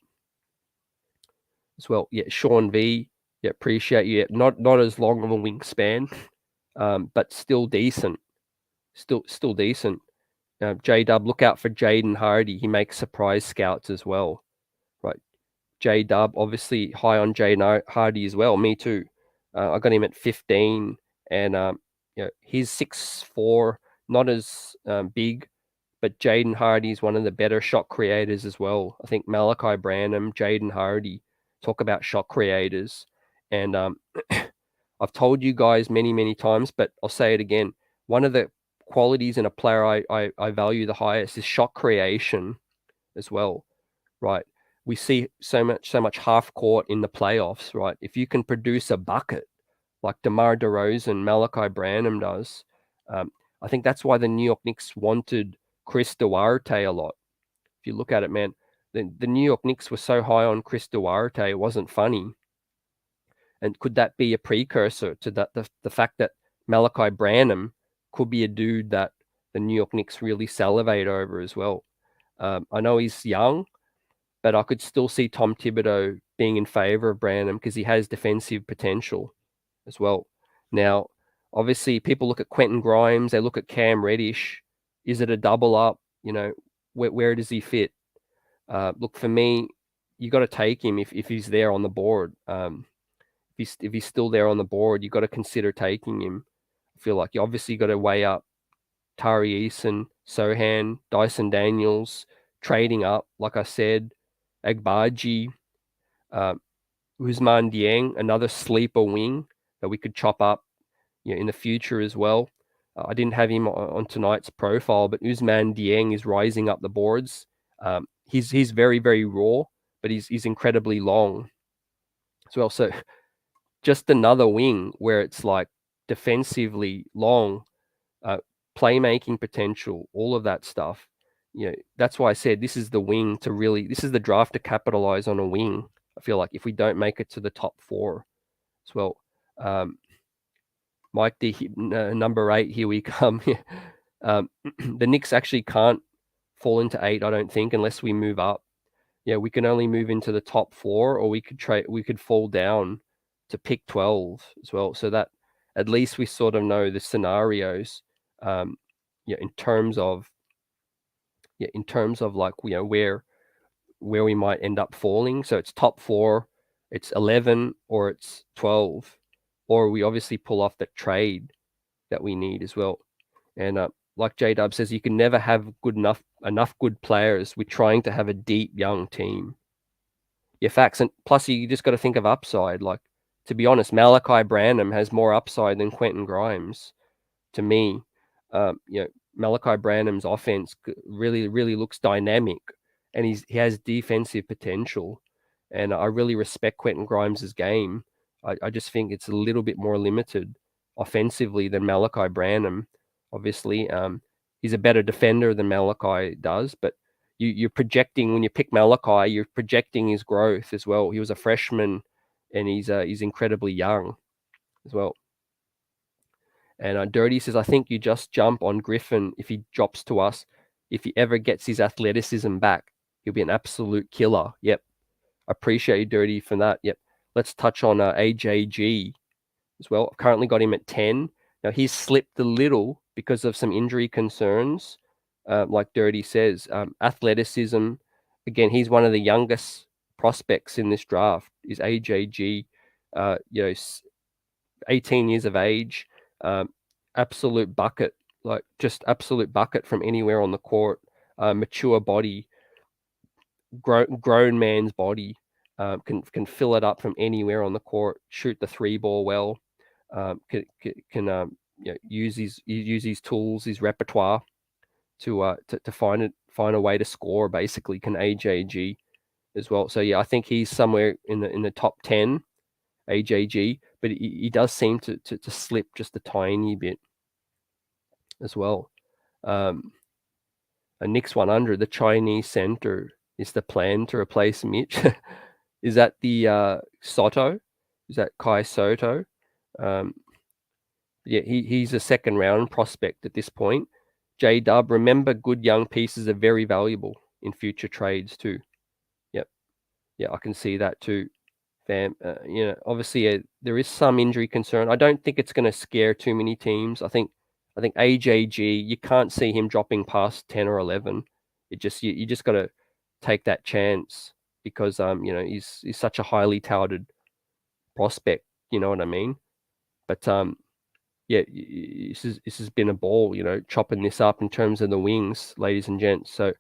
as well. Yeah, Sean V. Yeah, appreciate you. Not as long of a wingspan, but still decent. Still decent. J-Dub, look out for Jaden Hardy. He makes surprise scouts as well. Right. J-Dub, obviously high on Jaden Hardy as well. Me too. I got him at 15, and he's 6'4", not as big, but Jaden Hardy is one of the better shot creators as well. I think Malachi Branham, Jaden Hardy, talk about shot creators. And I've told you guys many, many times, but I'll say it again. One of the qualities in a player I value the highest is shot creation as well, right? We see so much half court in the playoffs, right? If you can produce a bucket like DeMar DeRozan, Malachi Branham does, I think that's why the New York Knicks wanted Chris Duarte a lot. If you look at it, man, the New York Knicks were so high on Chris Duarte, it wasn't funny. And could that be a precursor to the fact that Malachi Branham could be a dude that the New York Knicks really salivate over as well. I know he's young, but I could still see Tom Thibodeau being in favor of Branham because he has defensive potential as well. Now, obviously, people look at Quentin Grimes, they look at Cam Reddish. Is it a double up? Where does he fit? Look, for me, you got to take him if he's there on the board. If he's still there on the board, you got to consider taking him. I feel like you obviously got to weigh up Tari Eason, Sochan, Dyson Daniels, trading up, like I said, Agbaji, Ousmane Dieng, another sleeper wing that we could chop up in the future as well. I didn't have him on tonight's profile, but Ousmane Dieng is rising up the boards. He's very, very raw, but he's incredibly long as well. So just another wing where it's like defensively long, playmaking potential, all of that stuff. That's why I said this is the draft to capitalize on a wing. I feel like if we don't make it to the top 4 as well. Mike D, number 8, here we come. The Knicks actually can't fall into 8, I don't think, unless we move up. We can only move into the top 4, or we could fall down to pick 12 as well. So that at least we sort of know the scenarios, in terms of like, where we might end up falling. So it's top 4, it's 11, or it's 12, or we obviously pull off that trade that we need as well. And like J-Dub says, you can never have enough good players. We're trying to have a deep young team. Facts. And plus, you just got to think of upside. Like, to be honest, Malachi Branham has more upside than Quentin Grimes. To me, Malachi Branham's offense really, really looks dynamic, and he has defensive potential. And I really respect Quentin Grimes' game. I just think it's a little bit more limited offensively than Malachi Branham. Obviously, he's a better defender than Malachi does, but you're projecting, when you pick Malachi, you're projecting his growth as well. He was a freshman, and he's incredibly young as well. And Dirty says, I think you just jump on Griffin if he drops to us. If he ever gets his athleticism back, he'll be an absolute killer. Yep. I appreciate you, Dirty, for that. Yep. Let's touch on AJG as well. I've currently got him at 10. Now, he's slipped a little because of some injury concerns, like Dirty says. Athleticism, again, he's one of the youngest prospects in this draft, is AJG. 18 years of age. Absolute bucket, like just absolute bucket from anywhere on the court. Mature body, grown man's body, can fill it up from anywhere on the court. Shoot the 3 ball well. Can use his tools, his repertoire to find a way to score. Basically, can AJG as well. So I think he's somewhere in the top 10. AJG, but he does seem to slip just a tiny bit as well. A Knicks 100, the Chinese center, is the plan to replace Mitch. Is that the Soto? Is that Kai Soto? He's a second round prospect at this point. J-Dub, remember, good young pieces are very valuable in future trades too. Yep. Yeah, I can see that too. Obviously there is some injury concern. I don't think it's going to scare too many teams. I think AJG, you can't see him dropping past 10 or 11. You just got to take that chance because he's such a highly touted prospect. You know what I mean? But this has been a ball. Chopping this up in terms of the wings, ladies and gents. So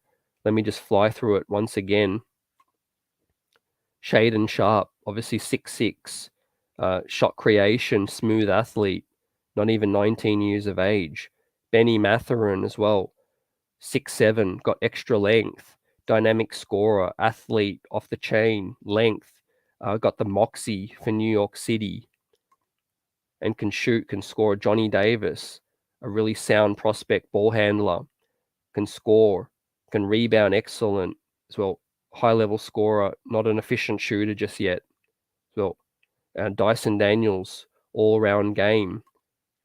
let me just fly through it once again. Shaden Sharpe, obviously 6'6", shot creation, smooth athlete, not even 19 years of age. Benny Mathurin as well, 6'7", got extra length, dynamic scorer, athlete, off the chain, length, got the moxie for New York City, and can shoot, can score. Johnny Davis, a really sound prospect, ball handler, can score, can rebound, excellent as well. High-level scorer, not an efficient shooter just yet. Well, Dyson Daniels, all-round game.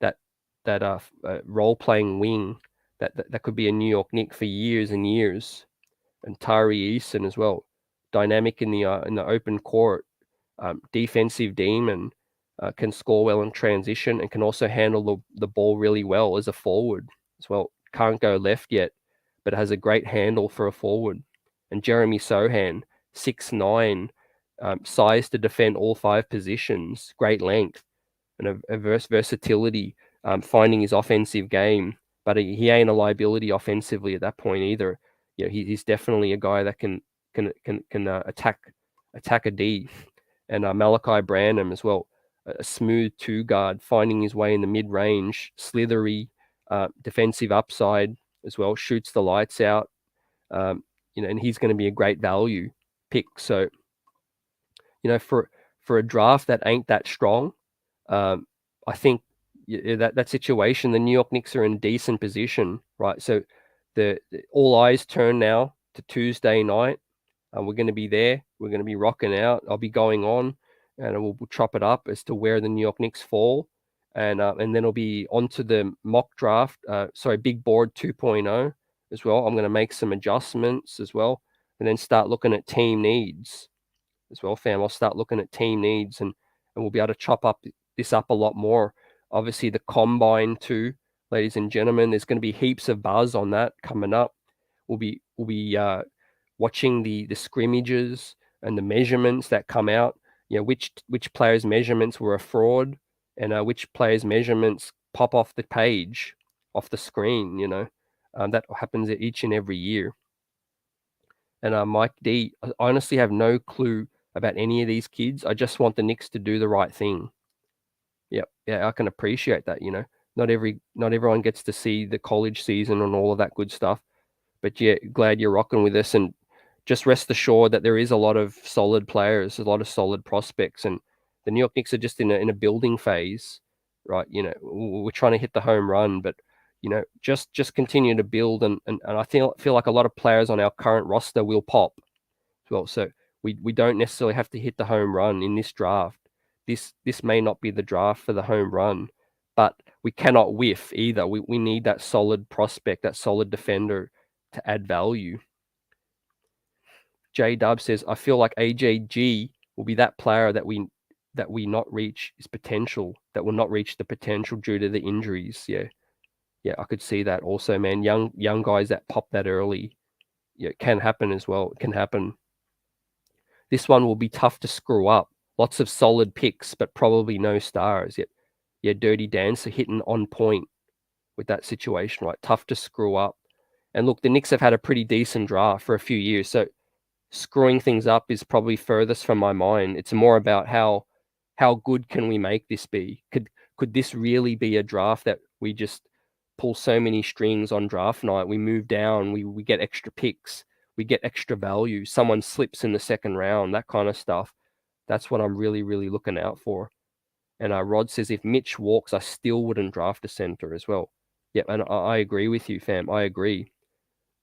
That role-playing wing that could be a New York Knick for years and years. And Tari Eason as well, dynamic in the open court, defensive demon, can score well in transition and can also handle the ball really well as a forward as well. Can't go left yet, but has a great handle for a forward. And Jeremy Sochan, 6'9", size to defend all 5 positions, great length, and a versatility, finding his offensive game. But he ain't a liability offensively at that point either. You know, he's definitely a guy that can attack a D. And Malachi Branham as well, a smooth 2-guard, finding his way in the mid-range, slithery, defensive upside as well, shoots the lights out. And he's going to be a great value pick. So, for a draft that ain't that strong, I think that situation, the New York Knicks are in a decent position, right? So the all eyes turn now to Tuesday night. We're going to be there. We're going to be rocking out. I'll be going on, and we'll chop it up as to where the New York Knicks fall, and then it'll be onto the mock draft. Big board 2.0 as well. I'm going to make some adjustments as well, and then start looking at team needs as well, fam. I'll start looking at team needs, and we'll be able to chop this up a lot more. Obviously, the combine too, ladies and gentlemen. There's going to be heaps of buzz on that coming up. We'll be watching the scrimmages and the measurements that come out. Which players' measurements were a fraud, and which players' measurements pop off the page, off the screen. That happens each and every year. And Mike D, I honestly have no clue about any of these kids. I just want the Knicks to do the right thing. Yep. Yeah, I can appreciate that. Not everyone gets to see the college season and all of that good stuff. But yeah, glad you're rocking with us, and just rest assured that there is a lot of solid players, a lot of solid prospects, and the New York Knicks are just in a building phase, right? We're trying to hit the home run, but just continue to build, and I feel like a lot of players on our current roster will pop as well. So we don't necessarily have to hit the home run in this draft. This may not be the draft for the home run, but we cannot whiff either. We need that solid prospect, that solid defender to add value. J Dub says, I feel like AJG will be that player that we not reach his potential, that will not reach the potential due to the injuries. Yeah, I could see that also, man. Young guys that pop that early, it can happen as well. It can happen. This one will be tough to screw up. Lots of solid picks, but probably no stars. Yeah, Dirty Dancer hitting on point with that situation, right? Tough to screw up. And look, the Knicks have had a pretty decent draft for a few years, so screwing things up is probably furthest from my mind. It's more about how good can we make this be? Could this really be a draft that we just pull so many strings on draft night? We move down, we get extra picks, we get extra value. Someone slips in the second round, that kind of stuff. That's what I'm really, really looking out for. And Rod says, if Mitch walks, I still wouldn't draft a center as well. Yep, and I agree with you, fam. I agree.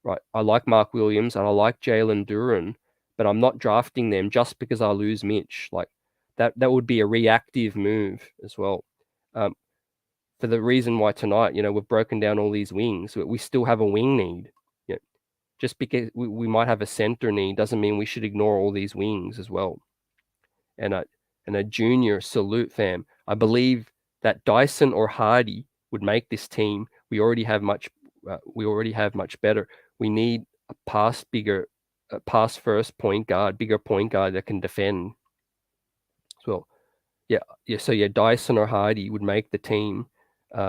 Right, I like Mark Williams and I like Jalen Duren, but I'm not drafting them just because I lose Mitch. Like that would be a reactive move as well. For the reason why tonight, we've broken down all these wings. We still have a wing need. Just because we might have a center need doesn't mean we should ignore all these wings as well. And a junior salute, fam. I believe that Dyson or Hardy would make this team. We already have much better. We need a pass first point guard, bigger point guard that can defend as well. So Dyson or Hardy would make the team.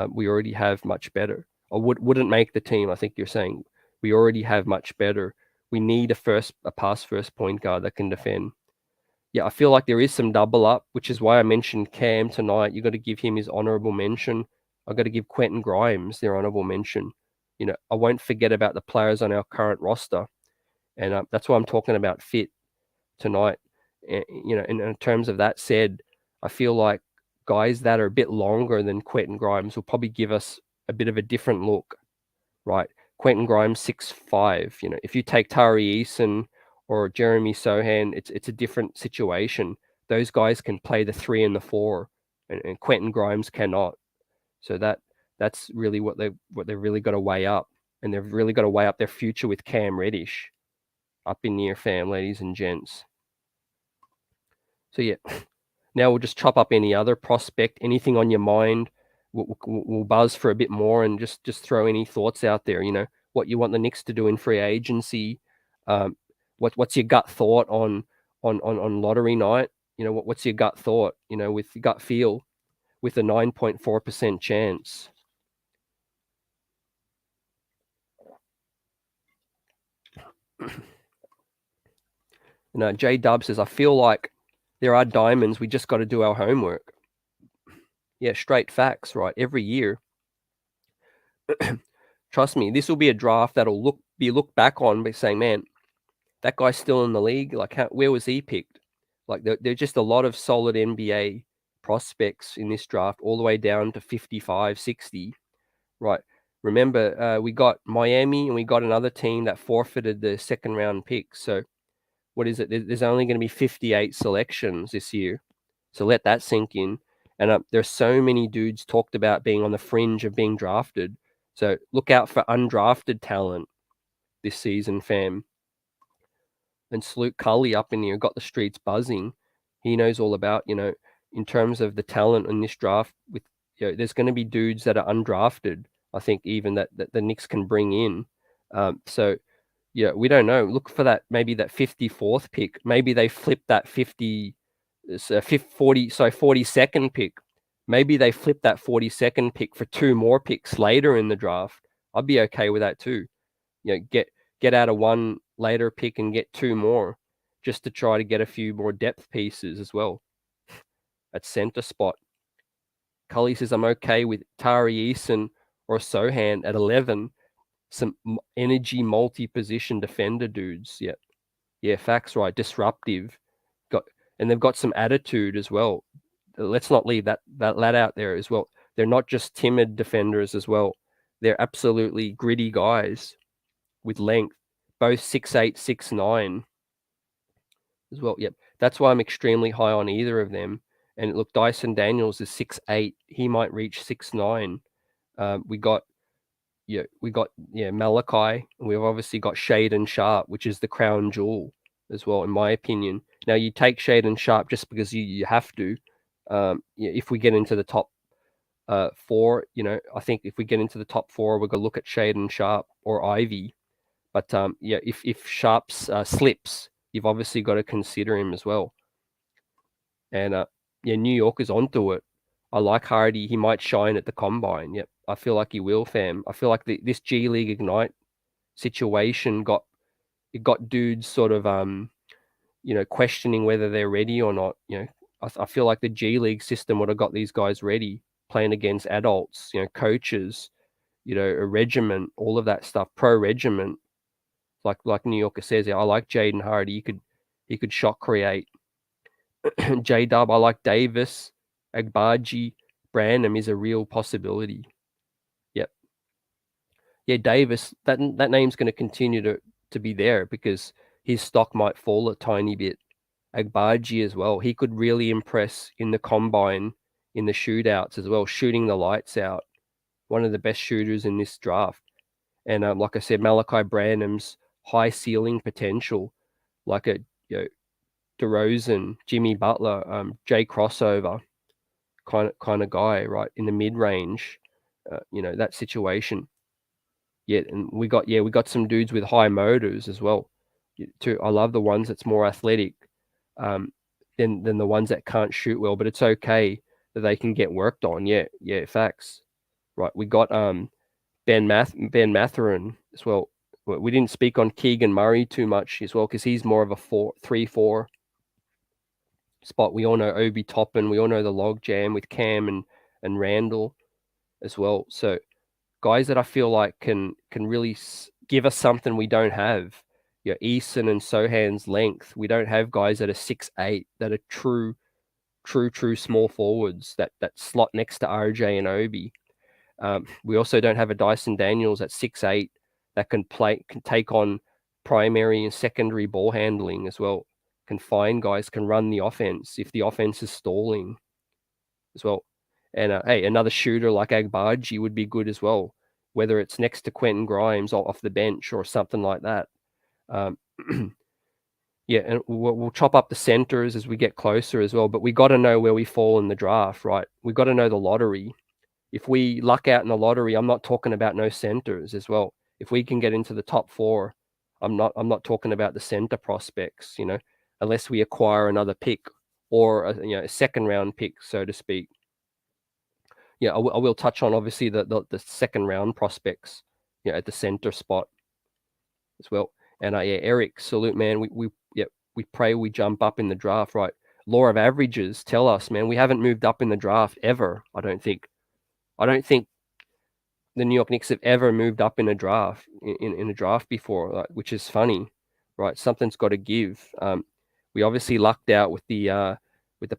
We already have much better. Or wouldn't make the team, I think you're saying. We already have much better. We need a pass first point guard that can defend. Yeah, I feel like there is some double up, which is why I mentioned Cam tonight. You got to give him his honorable mention. I got to give Quentin Grimes their honorable mention. I won't forget about the players on our current roster, and that's why I'm talking about fit tonight. And, in terms of that said, I feel like guys that are a bit longer than Quentin Grimes will probably give us a bit of a different look, right? Quentin Grimes 6'5". If you take Tari Eason or Jeremy Sochan, it's a different situation. Those guys can play the 3 and the 4, and Quentin Grimes cannot. So That's really what they've really got to weigh up, and they've really got to weigh up their future with Cam Reddish up in near fam, ladies and gents. So yeah, now we'll just chop up any other prospect, anything on your mind. We'll buzz for a bit more and just throw any thoughts out there. What you want the Knicks to do in free agency. What's your gut thought on lottery night? What's your gut thought? With your gut feel, with a 9.4% chance. J Dub says, I feel like there are diamonds. We just got to do our homework. Yeah, straight facts, right? Every year. Trust me, this will be a draft that'll be looked back on by saying, man, that guy's still in the league. Like, where was he picked? Like, there's just a lot of solid NBA prospects in this draft, all the way down to 55, 60. Right. Remember, we got Miami and we got another team that forfeited the second round pick. So what is it? There's only going to be 58 selections this year. So let that sink in. And there's so many dudes talked about being on the fringe of being drafted. So look out for undrafted talent this season, fam. And Salute Cully up in here got the streets buzzing. He knows all about, in terms of the talent in this draft. With there's going to be dudes that are undrafted. I think even that the Knicks can bring in. So yeah, we don't know. Look for that, maybe that 54th pick. Maybe they flip that 42nd pick. Maybe they flip that 42nd pick for two more picks later in the draft. I'd be okay with that too. Get out of one later pick and get two more, just to try to get a few more depth pieces as well at center spot. Cully says, I'm okay with Tari Eason or Sochan at 11. Some energy multi-position defender dudes. Yeah, facts, right. Disruptive. And they've got some attitude as well. Let's not leave that lad out there as well. They're not just timid defenders as well. They're absolutely gritty guys with length, both 6'8", 6'9", as well. Yep, that's why I'm extremely high on either of them. And look, Dyson Daniels is 6'8". He might reach 6'9". We got Malachi. We've obviously got Shaden Sharpe, which is the crown jewel as well, in my opinion. Now, you take Shaden Sharpe just because you have to. If we get into the top 4, I think if we get into the top 4, we're going to look at Shaden Sharpe or Ivy. But if Sharpe's slips, you've obviously got to consider him as well. And New York is onto it. I like Hardy. He might shine at the combine. Yep, I feel like he will, fam. I feel like this G League Ignite situation got dudes sort of questioning whether they're ready or not. I feel like the G League system would have got these guys ready, playing against adults, coaches, a regiment, all of that stuff, pro regiment. Like New Yorker says, I like Jaden Hardy. He could shot create. J-Dub, I like Davis. Agbaji, Branham is a real possibility. Yep. Yeah, Davis, that name's going to continue to be there because his stock might fall a tiny bit. Agbaji as well. He could really impress in the combine, in the shootouts as well, shooting the lights out. One of the best shooters in this draft. And like I said, Malachi Branham's high ceiling potential, like a DeRozan, Jimmy Butler, Jay Crossover kind of guy, right, in the mid range, that situation. Yeah, and we got some dudes with high motors as well. Too, I love the ones that's more athletic, than the ones that can't shoot well. But it's okay that they can get worked on. Yeah, facts. Right, we got Ben Mathurin as well. We didn't speak on Keegan Murray too much as well because he's more of a 3-4 spot. We all know Obi Toppin. We all know the log jam with Cam and Randall as well. So guys that I feel like can really give us something we don't have. Eason and Sochan's length. We don't have guys that are 6'8", that are true small forwards that slot next to RJ and Obi. We also don't have a Dyson Daniels at 6'8" that can take on primary and secondary ball handling as well. Can find guys, can run the offense if the offense is stalling as well. And hey, another shooter like Agbaji would be good as well, whether it's next to Quentin Grimes off the bench or something like that. Um, yeah, and we'll chop up the centers as we get closer as well. But we got to know where we fall in the draft, right? We got to know the lottery. If we luck out in the lottery, I'm not talking about no centers as well. If we can get into the top 4, I'm not talking about the center prospects, unless we acquire another pick or a second round pick, so to speak. Yeah, I will touch on obviously the second round prospects, at the center spot as well. And Eric, salute, man. We pray we jump up in the draft, right? Law of averages tell us, man, we haven't moved up in the draft ever. I don't think the New York Knicks have ever moved up in a draft in a draft before, which is funny, right? Something's got to give. We obviously lucked out with the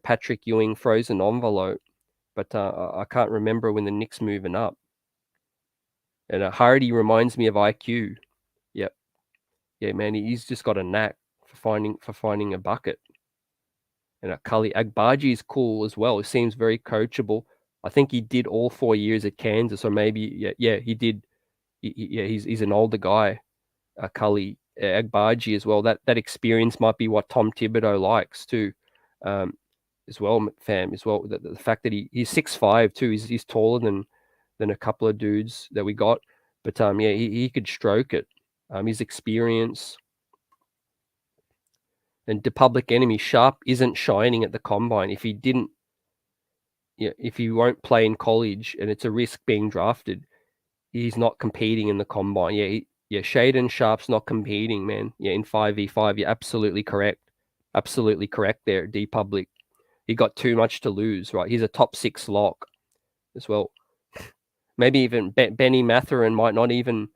Patrick Ewing frozen envelope, but I can't remember when the Knicks moving up. And Hardy reminds me of IQ. Yep, yeah, man, he's just got a knack for finding a bucket. And Kali Agbaji is cool as well. He seems very coachable. I think he did all 4 years at Kansas, or maybe he did. He's an older guy, Kali Agbaji as well. That experience might be what Tom Thibodeau likes too, as well, fam. As well, the fact that he's 6'5" too. He's taller than a couple of dudes that we got, but he could stroke it. His experience. And the Public Enemy Sharpe isn't shining at the combine. If he won't play in college and it's a risk being drafted, he's not competing in the combine. Shaedon Sharpe's not competing, man. In 5v5, you're absolutely correct. Absolutely correct there, D Public. He got too much to lose, right? He's a top 6 lock as well. Maybe even Benny Mathurin might not even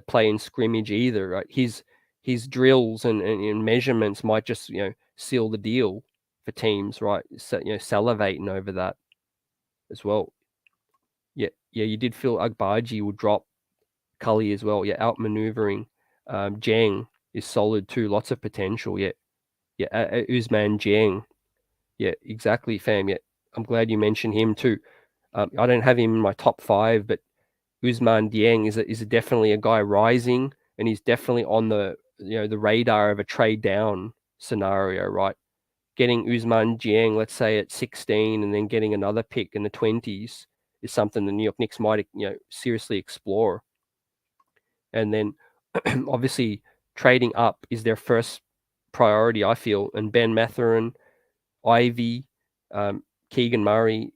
play in scrimmage either, right? His drills and measurements might just seal the deal for teams, right? So, salivating over that as well. You did feel Agbaji would drop Cully as well. Outmaneuvering. Jang is solid too. Lots of potential. Usman Jang. Yeah, exactly, fam. I'm glad you mentioned him too. I don't have him in my top 5, but Usman Dieng is definitely a guy rising, and he's definitely on the radar of a trade down scenario, right? Getting Usman Dieng, let's say at 16, and then getting another pick in the 20s is something the New York Knicks might seriously explore. And then obviously trading up is their first priority, I feel. And Ben Mathurin, Ivy, Keegan Murray,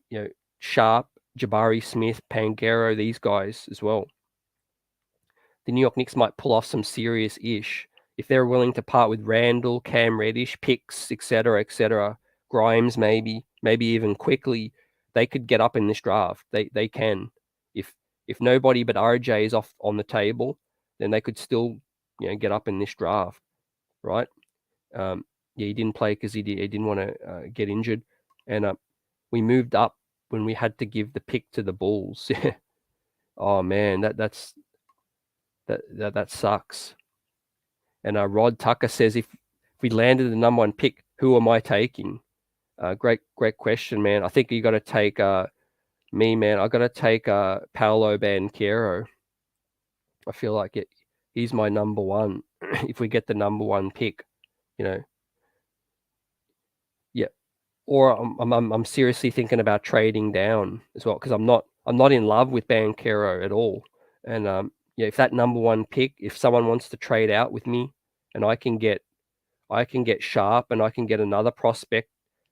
Sharpe, Jabari Smith, Pangaro, these guys as well. The New York Knicks might pull off some serious ish if they're willing to part with Randall, Cam Reddish, picks, etc., Grimes, maybe even quickly. They could get up in this draft. They can. If nobody but RJ is off on the table, then they could still get up in this draft, right? He didn't play because he didn't want to get injured, and we moved up when we had to give the pick to the Bulls. Oh man, that sucks. And Rod Tucker says, if we landed the number 1 pick, who am I taking? Great question, man. I think you got to take me, man. I got to take Paolo Banchero. I feel like he's my number 1. If we get the number 1 pick, yeah. Or I'm seriously thinking about trading down as well, because I'm not in love with Banchero at all. And if that number 1 pick, if someone wants to trade out with me, and I can get Sharpe and I can get another prospect,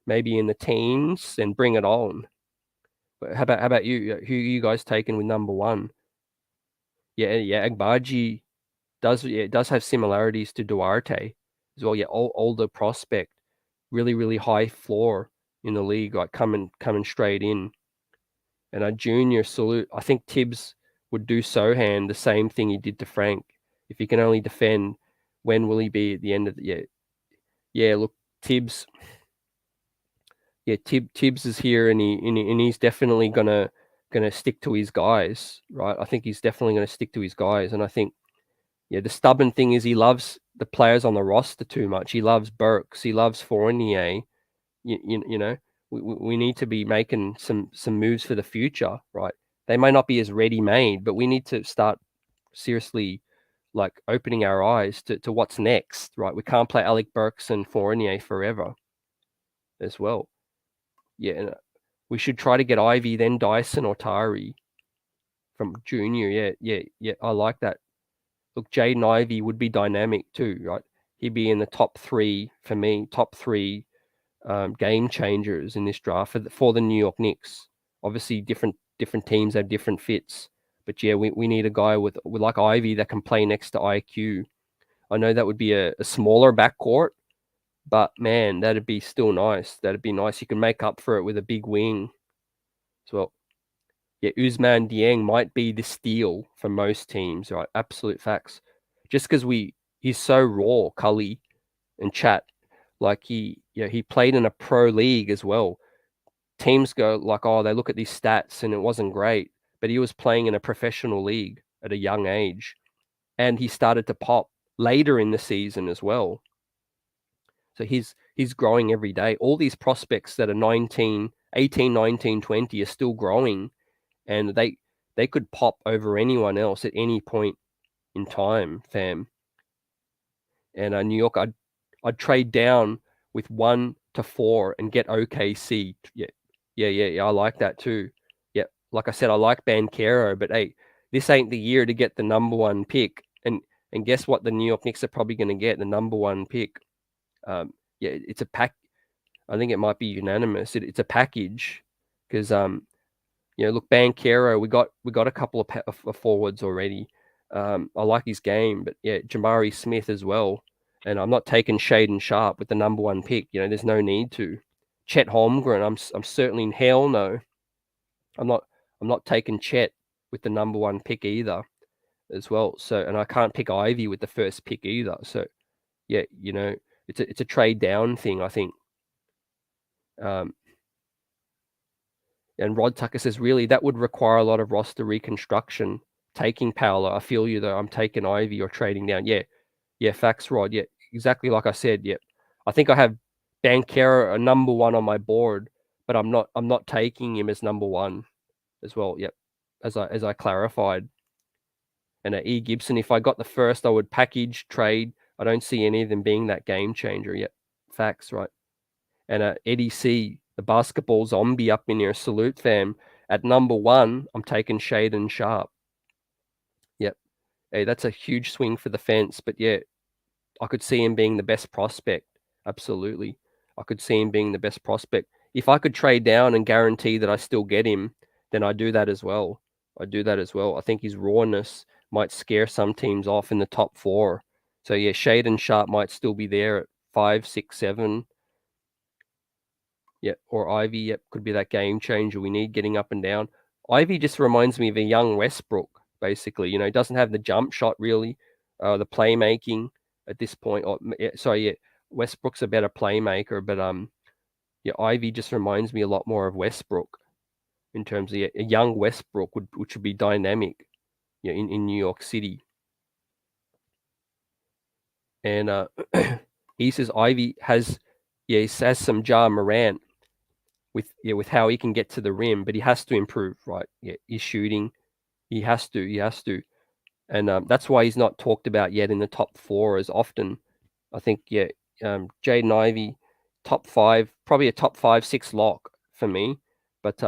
maybe in the teens, then bring it on. But how about you? Who are you guys taking with number 1? Agbaji does have similarities to Duarte as well. Older prospect, really high floor in the league, like coming straight in. And a junior salute. I think Tibbs would do Sochan the same thing he did to Frank. If he can only defend, when will he be at the end of the year? Yeah, look, Tibbs. Yeah, Tibbs is here, and he's definitely gonna stick to his guys, right? I think he's definitely gonna stick to his guys, and I think, the stubborn thing is he loves the players on the roster too much. He loves Burks, he loves Fournier, you know. we need to be making some moves for the future, right? They may not be as ready-made, but we need to start seriously like opening our eyes to what's next, right? We can't play Alec Burks and Fournier forever as well. Yeah, and we should try to get Ivy, then Dyson or Tari from junior. Yeah. I like that. Look, Jaden Ivey would be dynamic too, right? He'd be in the top 3 for me, top 3 game changers in this draft for the New York Knicks. Obviously, different teams have different fits, but yeah, we need a guy with like Ivy that can play next to IQ. I know that would be a smaller backcourt, but man, that'd be still nice. That'd be nice. You can make up for it with a big wing as well. Yeah, Usman Dieng might be the steal for most teams, right? Absolute facts. Just because he's so raw, Cully and Chat. Like he played in a pro league as well. Teams go like, oh, they look at these stats and it wasn't great, but he was playing in a professional league at a young age, and he started to pop later in the season as well. So he's growing every day. All these prospects that are 18, 19, 20 are still growing, and they could pop over anyone else at any point in time, fam. And New York, I'd trade down with 1 to 4 and get OKC. Yeah. I like that too. Yeah, like I said, I like Banchero, but hey, this ain't the year to get the number 1 pick. And guess what? The New York Knicks are probably going to get the number 1 pick. Yeah, it's a pack. I think it might be unanimous. It's a package because look, Banchero, we got a couple of forwards already. I like his game, but yeah, Jamari Smith as well. And I'm not taking Shaden Sharpe with the number 1 pick. There's no need to. Chet Holmgren, I'm certainly in hell no. I'm not taking Chet with the number 1 pick either, as well. So, and I can't pick Ivy with the first pick either. So, yeah, it's a trade down thing, I think. And Rod Tucker says, really, that would require a lot of roster reconstruction. Taking Paolo, I feel you though. I'm taking Ivy or trading down. Yeah, facts, Rod. Yeah, exactly like I said. Yeah, I think I have Banchero a number 1 on my board, but I'm not taking him as number 1 as well. Yep, as I clarified. And E. Gibson, if I got the first, I would package trade. I don't see any of them being that game changer. Yep, facts, right. And Eddie C, the basketball zombie up in here, salute fam. At number 1, I'm taking Shaden Sharpe. Yep. Hey, that's a huge swing for the fence, but yeah, I could see him being the best prospect. Absolutely. I could see him being the best prospect. If I could trade down and guarantee that I still get him, then I do that as well. I think his rawness might scare some teams off in the top 4. So yeah, Shaden Sharpe might still be there at 5, 6, 7. Yeah, or Ivy, yep, could be that game changer we need getting up and down. Ivy just reminds me of a young Westbrook, basically. He doesn't have the jump shot really, the playmaking at this point. Westbrook's a better playmaker, but yeah, Ivy just reminds me a lot more of Westbrook in terms of a young Westbrook, which would be dynamic, in New York City. And he says Ivy has some Ja Morant with how he can get to the rim, but he has to improve, right? Yeah, his shooting, he has to, and that's why he's not talked about yet in the top 4 as often. I think Jaden Ivey, top 5, probably a top 5, 6 lock for me, but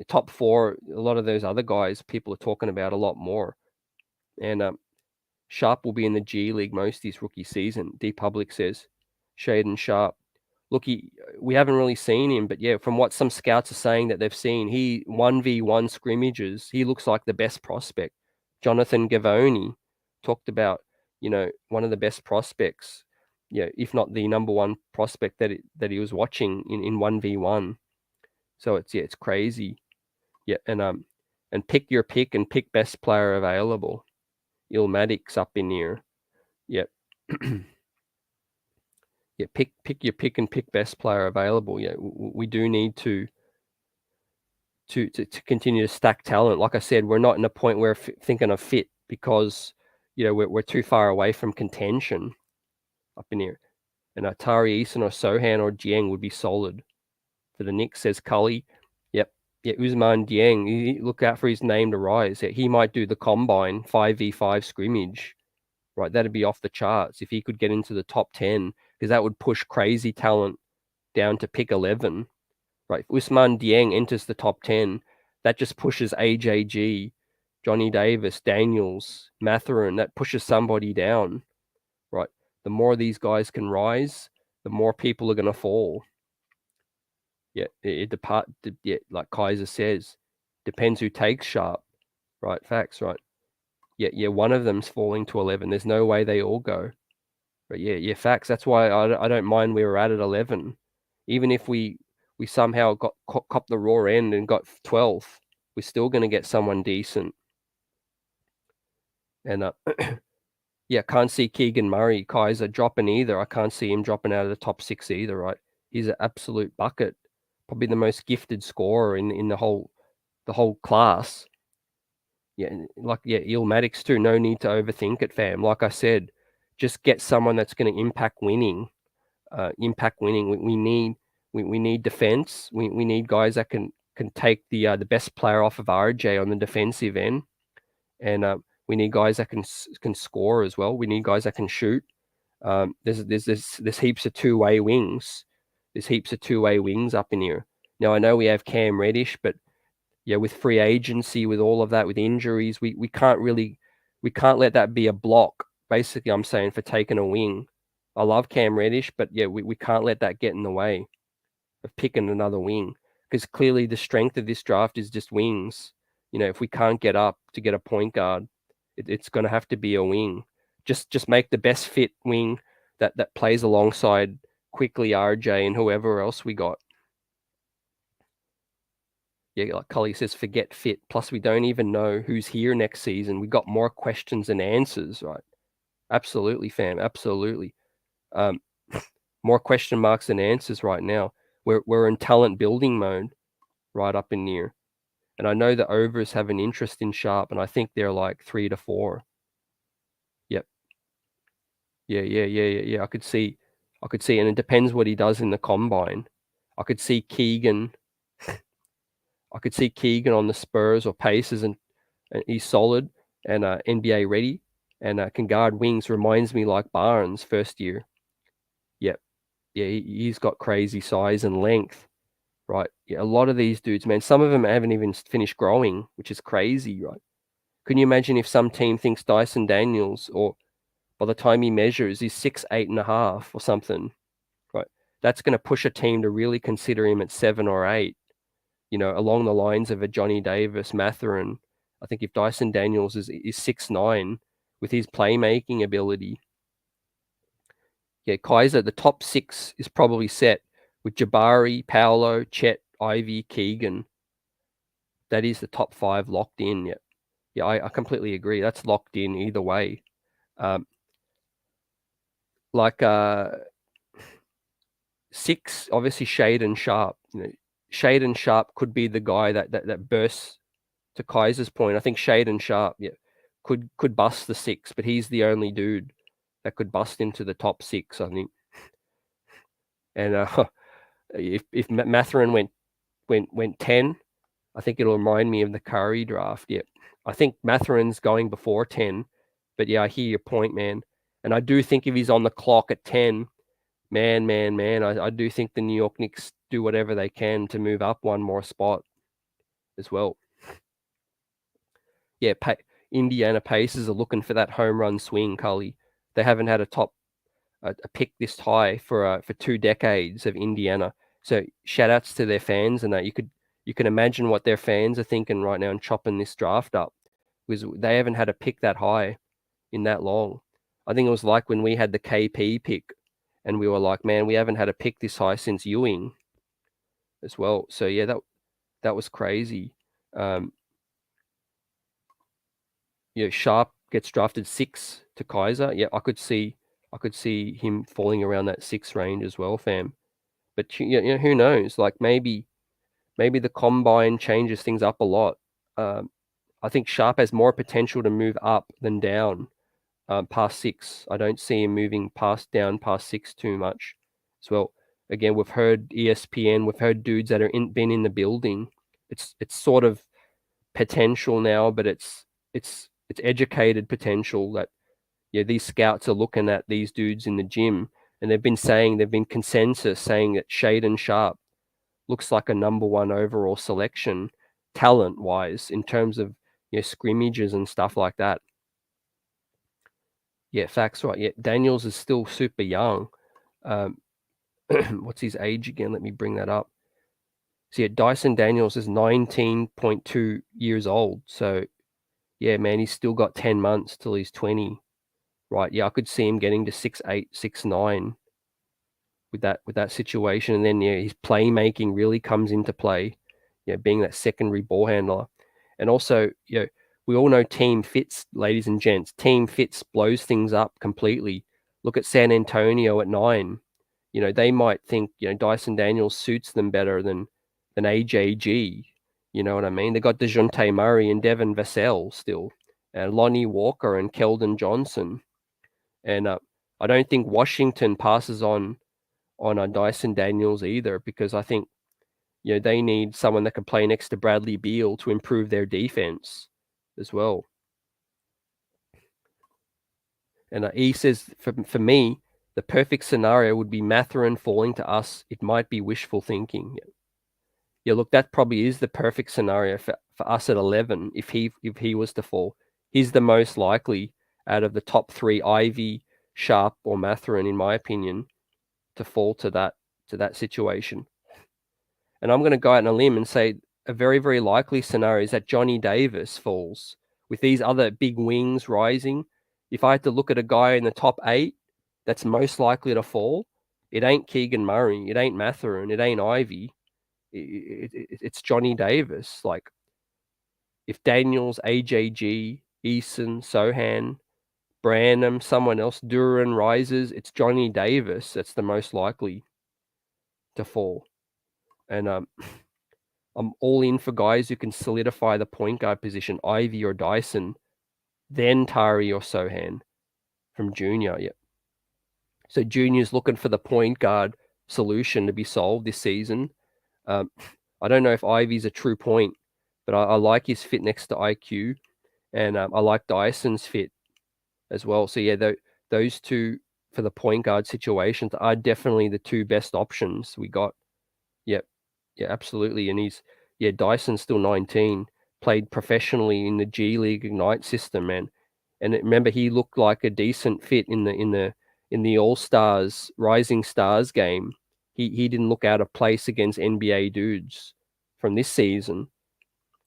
top 4, a lot of those other guys people are talking about a lot more, and Sharpe will be in the G League most of his rookie season. D Public says Shaden Sharpe. Look, we haven't really seen him, but yeah, from what some scouts are saying that they've seen, he 1v1 scrimmages, he looks like the best prospect. Jonathan Gavoni talked about, one of the best prospects, if not the number 1 prospect that he was watching in 1v1. So it's crazy. Yeah, and pick your pick and pick best player available. Ilmatic's up in here. Yep. Yeah, pick your pick and pick best player available. Yeah, we do need to continue to stack talent. Like I said, we're not in a point where thinking of fit because we're too far away from contention up in here. And Atari, Eason, or Sochan or Jiang would be solid for the Knicks, says Cully. Yep. Yeah, Ousmane Dieng, look out for his name to rise. Yeah, he might do the combine 5v5 scrimmage. Right, that'd be off the charts if he could get into the top 10, because that would push crazy talent down to pick 11. Right, if Ousmane Dieng enters the top 10, that just pushes AJG, Johnny Davis, Daniels, Mathurin. That pushes somebody down. Right, the more these guys can rise, the more people are going to fall. Yeah, like Kaiser says, depends who takes Sharpe. Right, facts. Right. Yeah, one of them's falling to 11. There's no way they all go. But yeah, facts. That's why I don't mind we were at 11. Even if we somehow got copped the raw end and got 12th, we're still going to get someone decent. And yeah, can't see Keegan Murray, Kaiser dropping either. I can't see him dropping out of the top 6 either, right? He's an absolute bucket. Probably the most gifted scorer in the whole class. Yeah, Ilmatics too. No need to overthink it, fam. Like I said, just get someone that's going to impact winning. We need defense. We need guys that can take the best player off of RJ on the defensive end, and we need guys that can score as well. We need guys that can shoot. There's heaps of two-way wings. There's heaps of two-way wings up in here. Now I know we have Cam Reddish, but yeah, with free agency, with all of that, with injuries, we can't let that be a block. Basically, I'm saying for taking a wing. I love Cam Reddish, but yeah, we can't let that get in the way of picking another wing, because clearly the strength of this draft is just wings. If we can't get up to get a point guard, it's going to have to be a wing. Just make the best fit wing that plays alongside quickly RJ and whoever else we got. Yeah, like Cully says, forget fit. Plus, we don't even know who's here next season. We got more questions than answers, right? Absolutely, fam. Absolutely. More question marks than answers right now. We're in talent building mode right up in here. And I know the overs have an interest in Sharpe, and I think they're like 3 to 4. Yep. Yeah. I could see, and it depends what he does in the combine. I could see Keegan on the Spurs or Pacers, and he's solid and NBA ready and can guard wings. Reminds me like Barnes first year. Yep. Yeah, he's got crazy size and length, right? Yeah, a lot of these dudes, man, some of them haven't even finished growing, which is crazy, right? Can you imagine if some team thinks Dyson Daniels, or by the time he measures, he's 6'8.5" or something, right? That's going to push a team to really consider him at 7 or 8. Along the lines of a Johnny Davis, Mathurin. I think if Dyson Daniels is 6'9" with his playmaking ability, yeah, Kaiser, the top 6 is probably set with Jabari, Paolo, Chet, Ivy, Keegan. That is the top 5 locked in. Yeah, I completely agree. That's locked in either way. Like 6, obviously Shaden Sharpe. Shaden Sharpe could be the guy that bursts. To Kaiser's point, I think Shaden Sharpe, could bust the 6, but he's the only dude that could bust into the top 6, I think. And if Mathurin went 10, I think it'll remind me of the Curry draft. Yeah, I think Mathurin's going before 10, but yeah, I hear your point, man. And I do think if he's on the clock at 10, man, I do think the New York Knicks do whatever they can to move up one more spot as well. Yeah, Indiana Pacers are looking for that home run swing, Cully. They haven't had a pick this high for 2 decades of Indiana. So shout outs to their fans, and that you can imagine what their fans are thinking right now and chopping this draft up, because they haven't had a pick that high in that long. I think it was like when we had the KP pick, and we were like, man, we haven't had a pick this high since Ewing as well. So yeah, that was crazy. Sharpe gets drafted 6 to Kaiser. Yeah, I could see him falling around that 6 range as well, fam. But who knows? Like maybe the combine changes things up a lot. I think Sharpe has more potential to move up than down past 6. I don't see him moving past 6 too much as well. again, we've heard ESPN, we've heard dudes that are been in the building. It's sort of potential now, but it's educated potential that these scouts are looking at these dudes in the gym, and they've been consensus saying that Shaden Sharpe looks like a number 1 overall selection talent wise in terms of scrimmages and stuff like that. Yeah, facts right. Yeah, Daniels is still super young. What's his age again? Let me bring that up. So yeah, Dyson Daniels is 19.2 years old. So yeah, man, he's still got 10 months till he's 20. Right. Yeah, I could see him getting to 6'8", 6'9" with that situation. And then his playmaking really comes into play, being that secondary ball handler. And also, we all know team fits, ladies and gents. Team fits blows things up completely. Look at San Antonio at 9. They might think, Dyson Daniels suits them better than AJG. You know what I mean? They got DeJounte Murray and Devin Vassell still, and Lonnie Walker and Keldon Johnson. And I don't think Washington passes on Dyson Daniels either, because I think they need someone that can play next to Bradley Beal to improve their defense as well. And he says, for me, the perfect scenario would be Mathurin falling to us. It might be wishful thinking. Yeah, look, that probably is the perfect scenario for us at 11 if he was to fall. He's the most likely out of the top 3, Ivy, Sharpe, or Mathurin, in my opinion, to fall to that situation. And I'm going to go out on a limb and say a very, very likely scenario is that Johnny Davis falls with these other big wings rising. If I had to look at a guy in the top 8 that's most likely to fall, it ain't Keegan Murray, it ain't Mathurin, it ain't Ivy. It's Johnny Davis. Like, if Daniels, AJG, Eason, Sochan, Branham, someone else, Duran rises, it's Johnny Davis that's the most likely to fall. And I'm all in for guys who can solidify the point guard position, Ivy or Dyson, then Tari or Sochan from Junior. Yeah. So Junior's looking for the point guard solution to be solved this season. I don't know if Ivy's a true point, but I like his fit next to IQ, and I like Dyson's fit as well. So yeah, those two for the point guard situations are definitely the 2 best options we got. Yep. Yeah, absolutely. And Dyson's still 19, played professionally in the G League Ignite system, man. And remember, he looked like a decent fit in the All Stars Rising Stars game. He didn't look out of place against NBA dudes from this season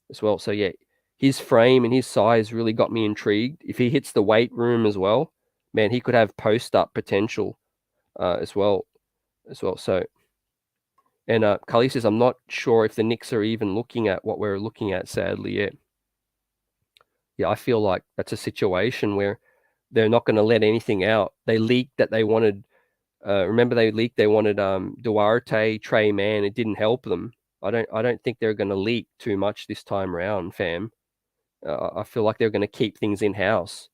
as well. So yeah, his frame and his size really got me intrigued. If he hits the weight room as well, man, he could have post up potential as well. So. And Kali says, I'm not sure if the Knicks are even looking at what we're looking at, sadly. Yeah, I feel like that's a situation where they're not going to let anything out. They leaked that they wanted, remember they leaked they wanted Duarte, Trey Mann. It didn't help them. I don't think they're going to leak too much this time around, fam. I feel like they're going to keep things in-house.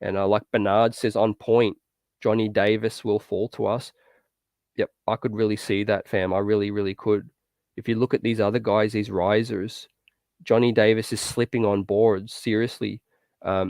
And like Bernard says, on point, Johnny Davis will fall to us. Yep, I could really see that, fam. I really, really could. If you look at these other guys, these risers, Johnny Davis is slipping on boards, seriously. Like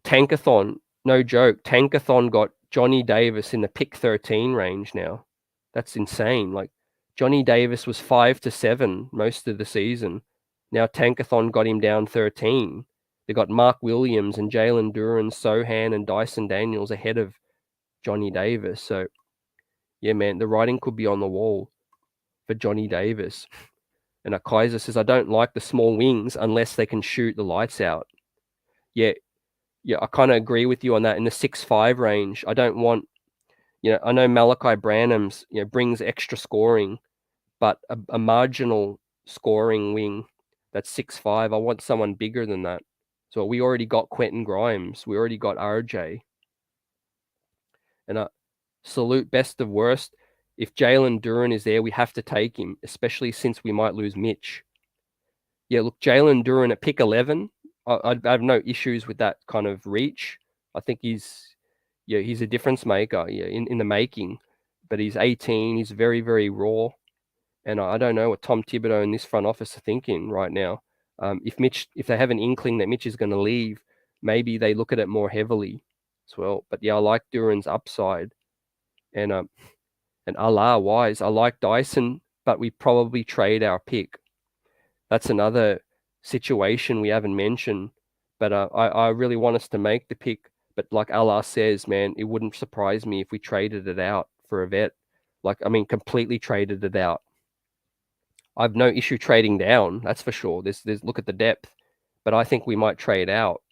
Tankathon, no joke, Tankathon got Johnny Davis in the pick 13 range now. That's insane. Like, Johnny Davis was 5 to 7 most of the season. Now Tankathon got him down 13. They got Mark Williams and Jalen Duran, Sochan, and Dyson Daniels ahead of Johnny Davis. So, yeah, man, the writing could be on the wall for Johnny Davis. And Kaiser says, I don't like the small wings unless they can shoot the lights out. Yeah, I kind of agree with you on that. In the 6'5" range, I don't want, I know Malachi Branham's, brings extra scoring, but a marginal scoring wing that's 6'5", I want someone bigger than that. So we already got Quentin Grimes. We already got RJ. And salute best of worst. If Jalen Duran is there, we have to take him, especially since we might lose Mitch. Yeah, look, Jalen Duran at pick 11, I have no issues with that kind of reach. I think he's Yeah, he's a difference maker. Yeah, in the making. But he's 18. He's very, very raw. And I don't know what Tom Thibodeau and this front office are thinking right now. If they have an inkling that Mitch is going to leave, maybe they look at it more heavily as well. But yeah, I like Duran's upside, and Allah wise, I like Dyson, but we probably trade our pick. That's another situation we haven't mentioned. But I really want us to make the pick. But like Allah says, man, it wouldn't surprise me if we traded it out for a vet. Completely traded it out. I've no issue trading down, that's for sure. There's look at the depth, but I think we might trade out,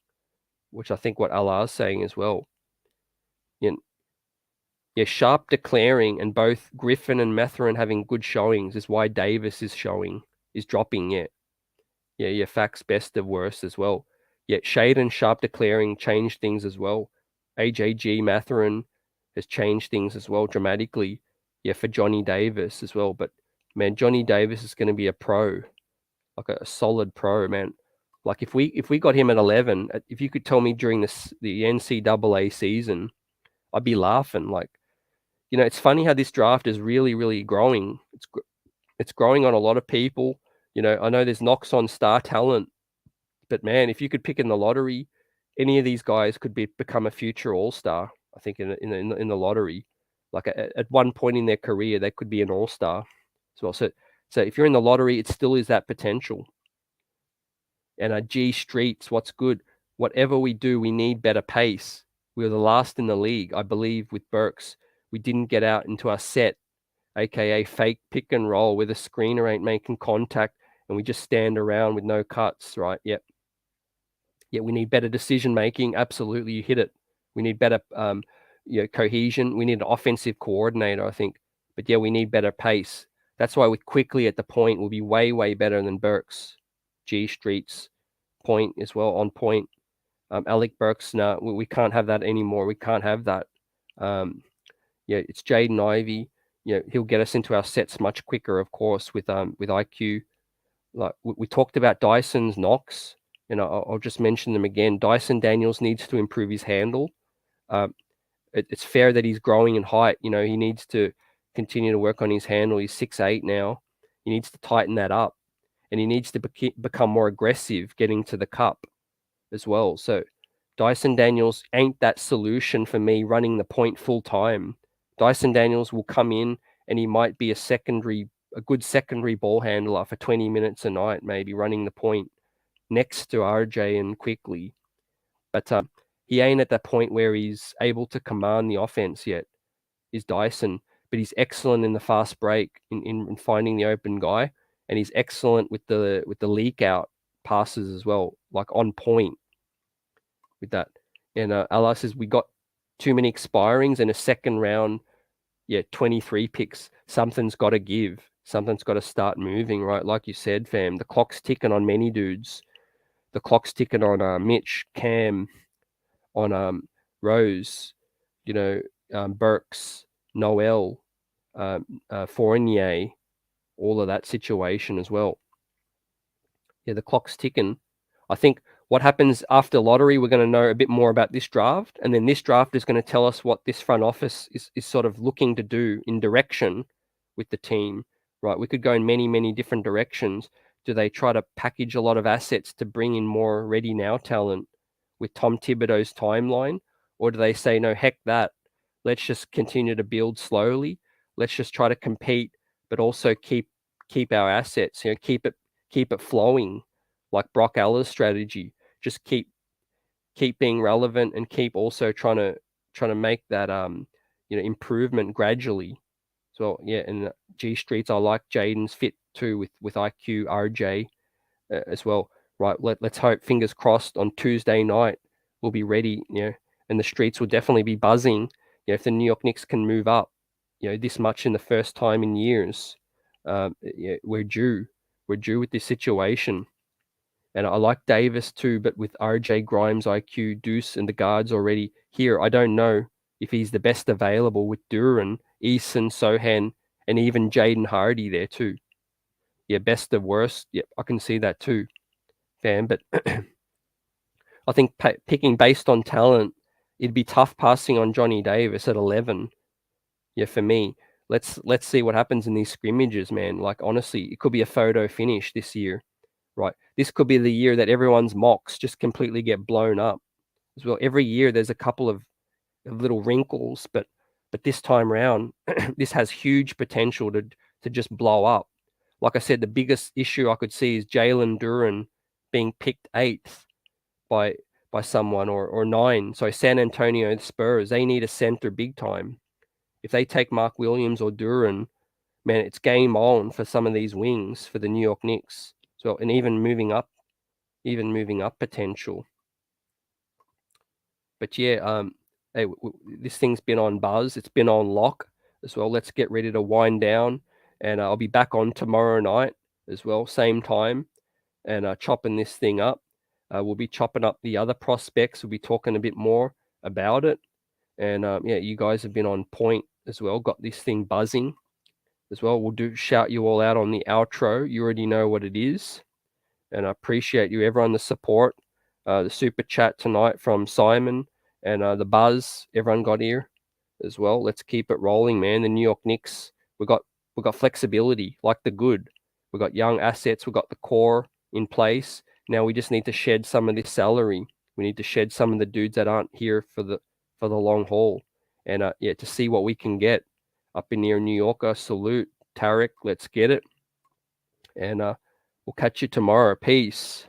which I think what Allah is saying as well. Yeah, Sharpe declaring and both Griffin and Mathurin having good showings is why Davis is dropping. Yeah, facts best of worst as well. Yet Shade and Sharpe declaring changed things as well. AJG Mathurin has changed things as well dramatically. Yeah, for Johnny Davis as well. But man, Johnny Davis is going to be a pro, like a solid pro, man. Like if we got him at 11, if you could tell me during the NCAA season, I'd be laughing. Like, it's funny how this draft is really, really growing. It's growing on a lot of people. I know there's knocks on star talent, but man, if you could pick in the lottery, any of these guys could become a future all-star. I think in the lottery, like at one point in their career, they could be an all-star as well. So if you're in the lottery, it still is that potential. And G Streets, what's good? Whatever we do, we need better pace. We were the last in the league, I believe, with Burks. We didn't get out into our set, aka fake pick and roll, where the screener ain't making contact and we just stand around with no cuts, right? Yep. Yeah, we need better decision making. Absolutely, you hit it. We need better cohesion. We need an offensive coordinator, I think. But yeah, we need better pace. That's why with Quickly at the point will be way, way better than Burks. G Streets point as well, on point. Alec Burks, no, we can't have that anymore. We can't have that. It's Jaden Ivey. He'll get us into our sets much quicker, of course, with IQ. Like we talked about Dyson's knocks, and I'll just mention them again. Dyson Daniels needs to improve his handle. It's fair that he's growing in height. He needs to continue to work on his handle. He's 6'8" now. He needs to tighten that up, and he needs to become more aggressive getting to the cup as well. So Dyson Daniels ain't that solution for me running the point full time. Dyson Daniels will come in and he might be a good secondary ball handler for 20 minutes a night, maybe running the point next to RJ and Quickly. But he ain't at that point where he's able to command the offense yet, is Dyson. But he's excellent in the fast break, in finding the open guy, and he's excellent with the leak out passes as well, like on point with that. And Allah says we got too many expirings and a second round, 23 picks. Something's got to give. Something's got to start moving, right? Like you said, fam, the clock's ticking on many dudes. The clock's ticking on Mitch, Cam, on Rose, Burks, Noel, Fournier, all of that situation as well. Yeah, the clock's ticking. I think what happens after lottery, we're going to know a bit more about this draft. And then this draft is going to tell us what this front office is sort of looking to do in direction with the team, right? We could go in many, many different directions. Do they try to package a lot of assets to bring in more ready now talent with Tom Thibodeau's timeline? Or do they say, no, heck that. Let's just continue to build slowly. Let's just try to compete, but also keep our assets, keep it flowing, like Brock Aller's strategy. Just keep being relevant and keep also trying to make that improvement gradually. So yeah, and G Streets, I like Jaden's fit too with IQ, RJ as well. Right, let's hope, fingers crossed, on Tuesday night we'll be ready. And the streets will definitely be buzzing. If the New York Knicks can move up, this much in the first time in years, we're due with this situation. And I like Davis too, but with RJ, Grimes, IQ, Deuce, and the guards already here, I don't know if he's the best available with Duran, Eason, Sochan, and even Jaden Hardy there too. Yeah, best of worst. Yep, I can see that too, fam. But I think picking based on talent it'd be tough passing on Johnny Davis at 11. Yeah, for me. Let's see what happens in these scrimmages, man. Like, honestly, it could be a photo finish this year, right? This could be the year that everyone's mocks just completely get blown up as well. Every year there's a couple of little wrinkles, but this time round, this has huge potential to just blow up. Like I said, the biggest issue I could see is Jalen Duren being picked 8th by someone, or 9. So San Antonio Spurs, they need a center big time. If they take Mark Williams or Duren, man, it's game on for some of these wings for the New York Knicks. So, and even moving up potential. But yeah, hey, this thing's been on buzz. It's been on lock as well. Let's get ready to wind down, and I'll be back on tomorrow night as well, same time, and chopping this thing up. We'll be chopping up the other prospects. We'll be talking a bit more about it, and yeah, you guys have been on point as well. Got this thing buzzing as well. We'll shout you all out on the outro. You already know what it is, and I appreciate you, everyone, the support. The super chat tonight from Simon, and the buzz everyone got here as well. Let's keep it rolling, man. The New York Knicks, we got flexibility like the good. We got young assets. We got the core in place. Now we just need to shed some of this salary. We need to shed some of the dudes that aren't here for the long haul, and yeah, to see what we can get up in near New York. Salute, Tarek. Let's get it, and we'll catch you tomorrow. Peace.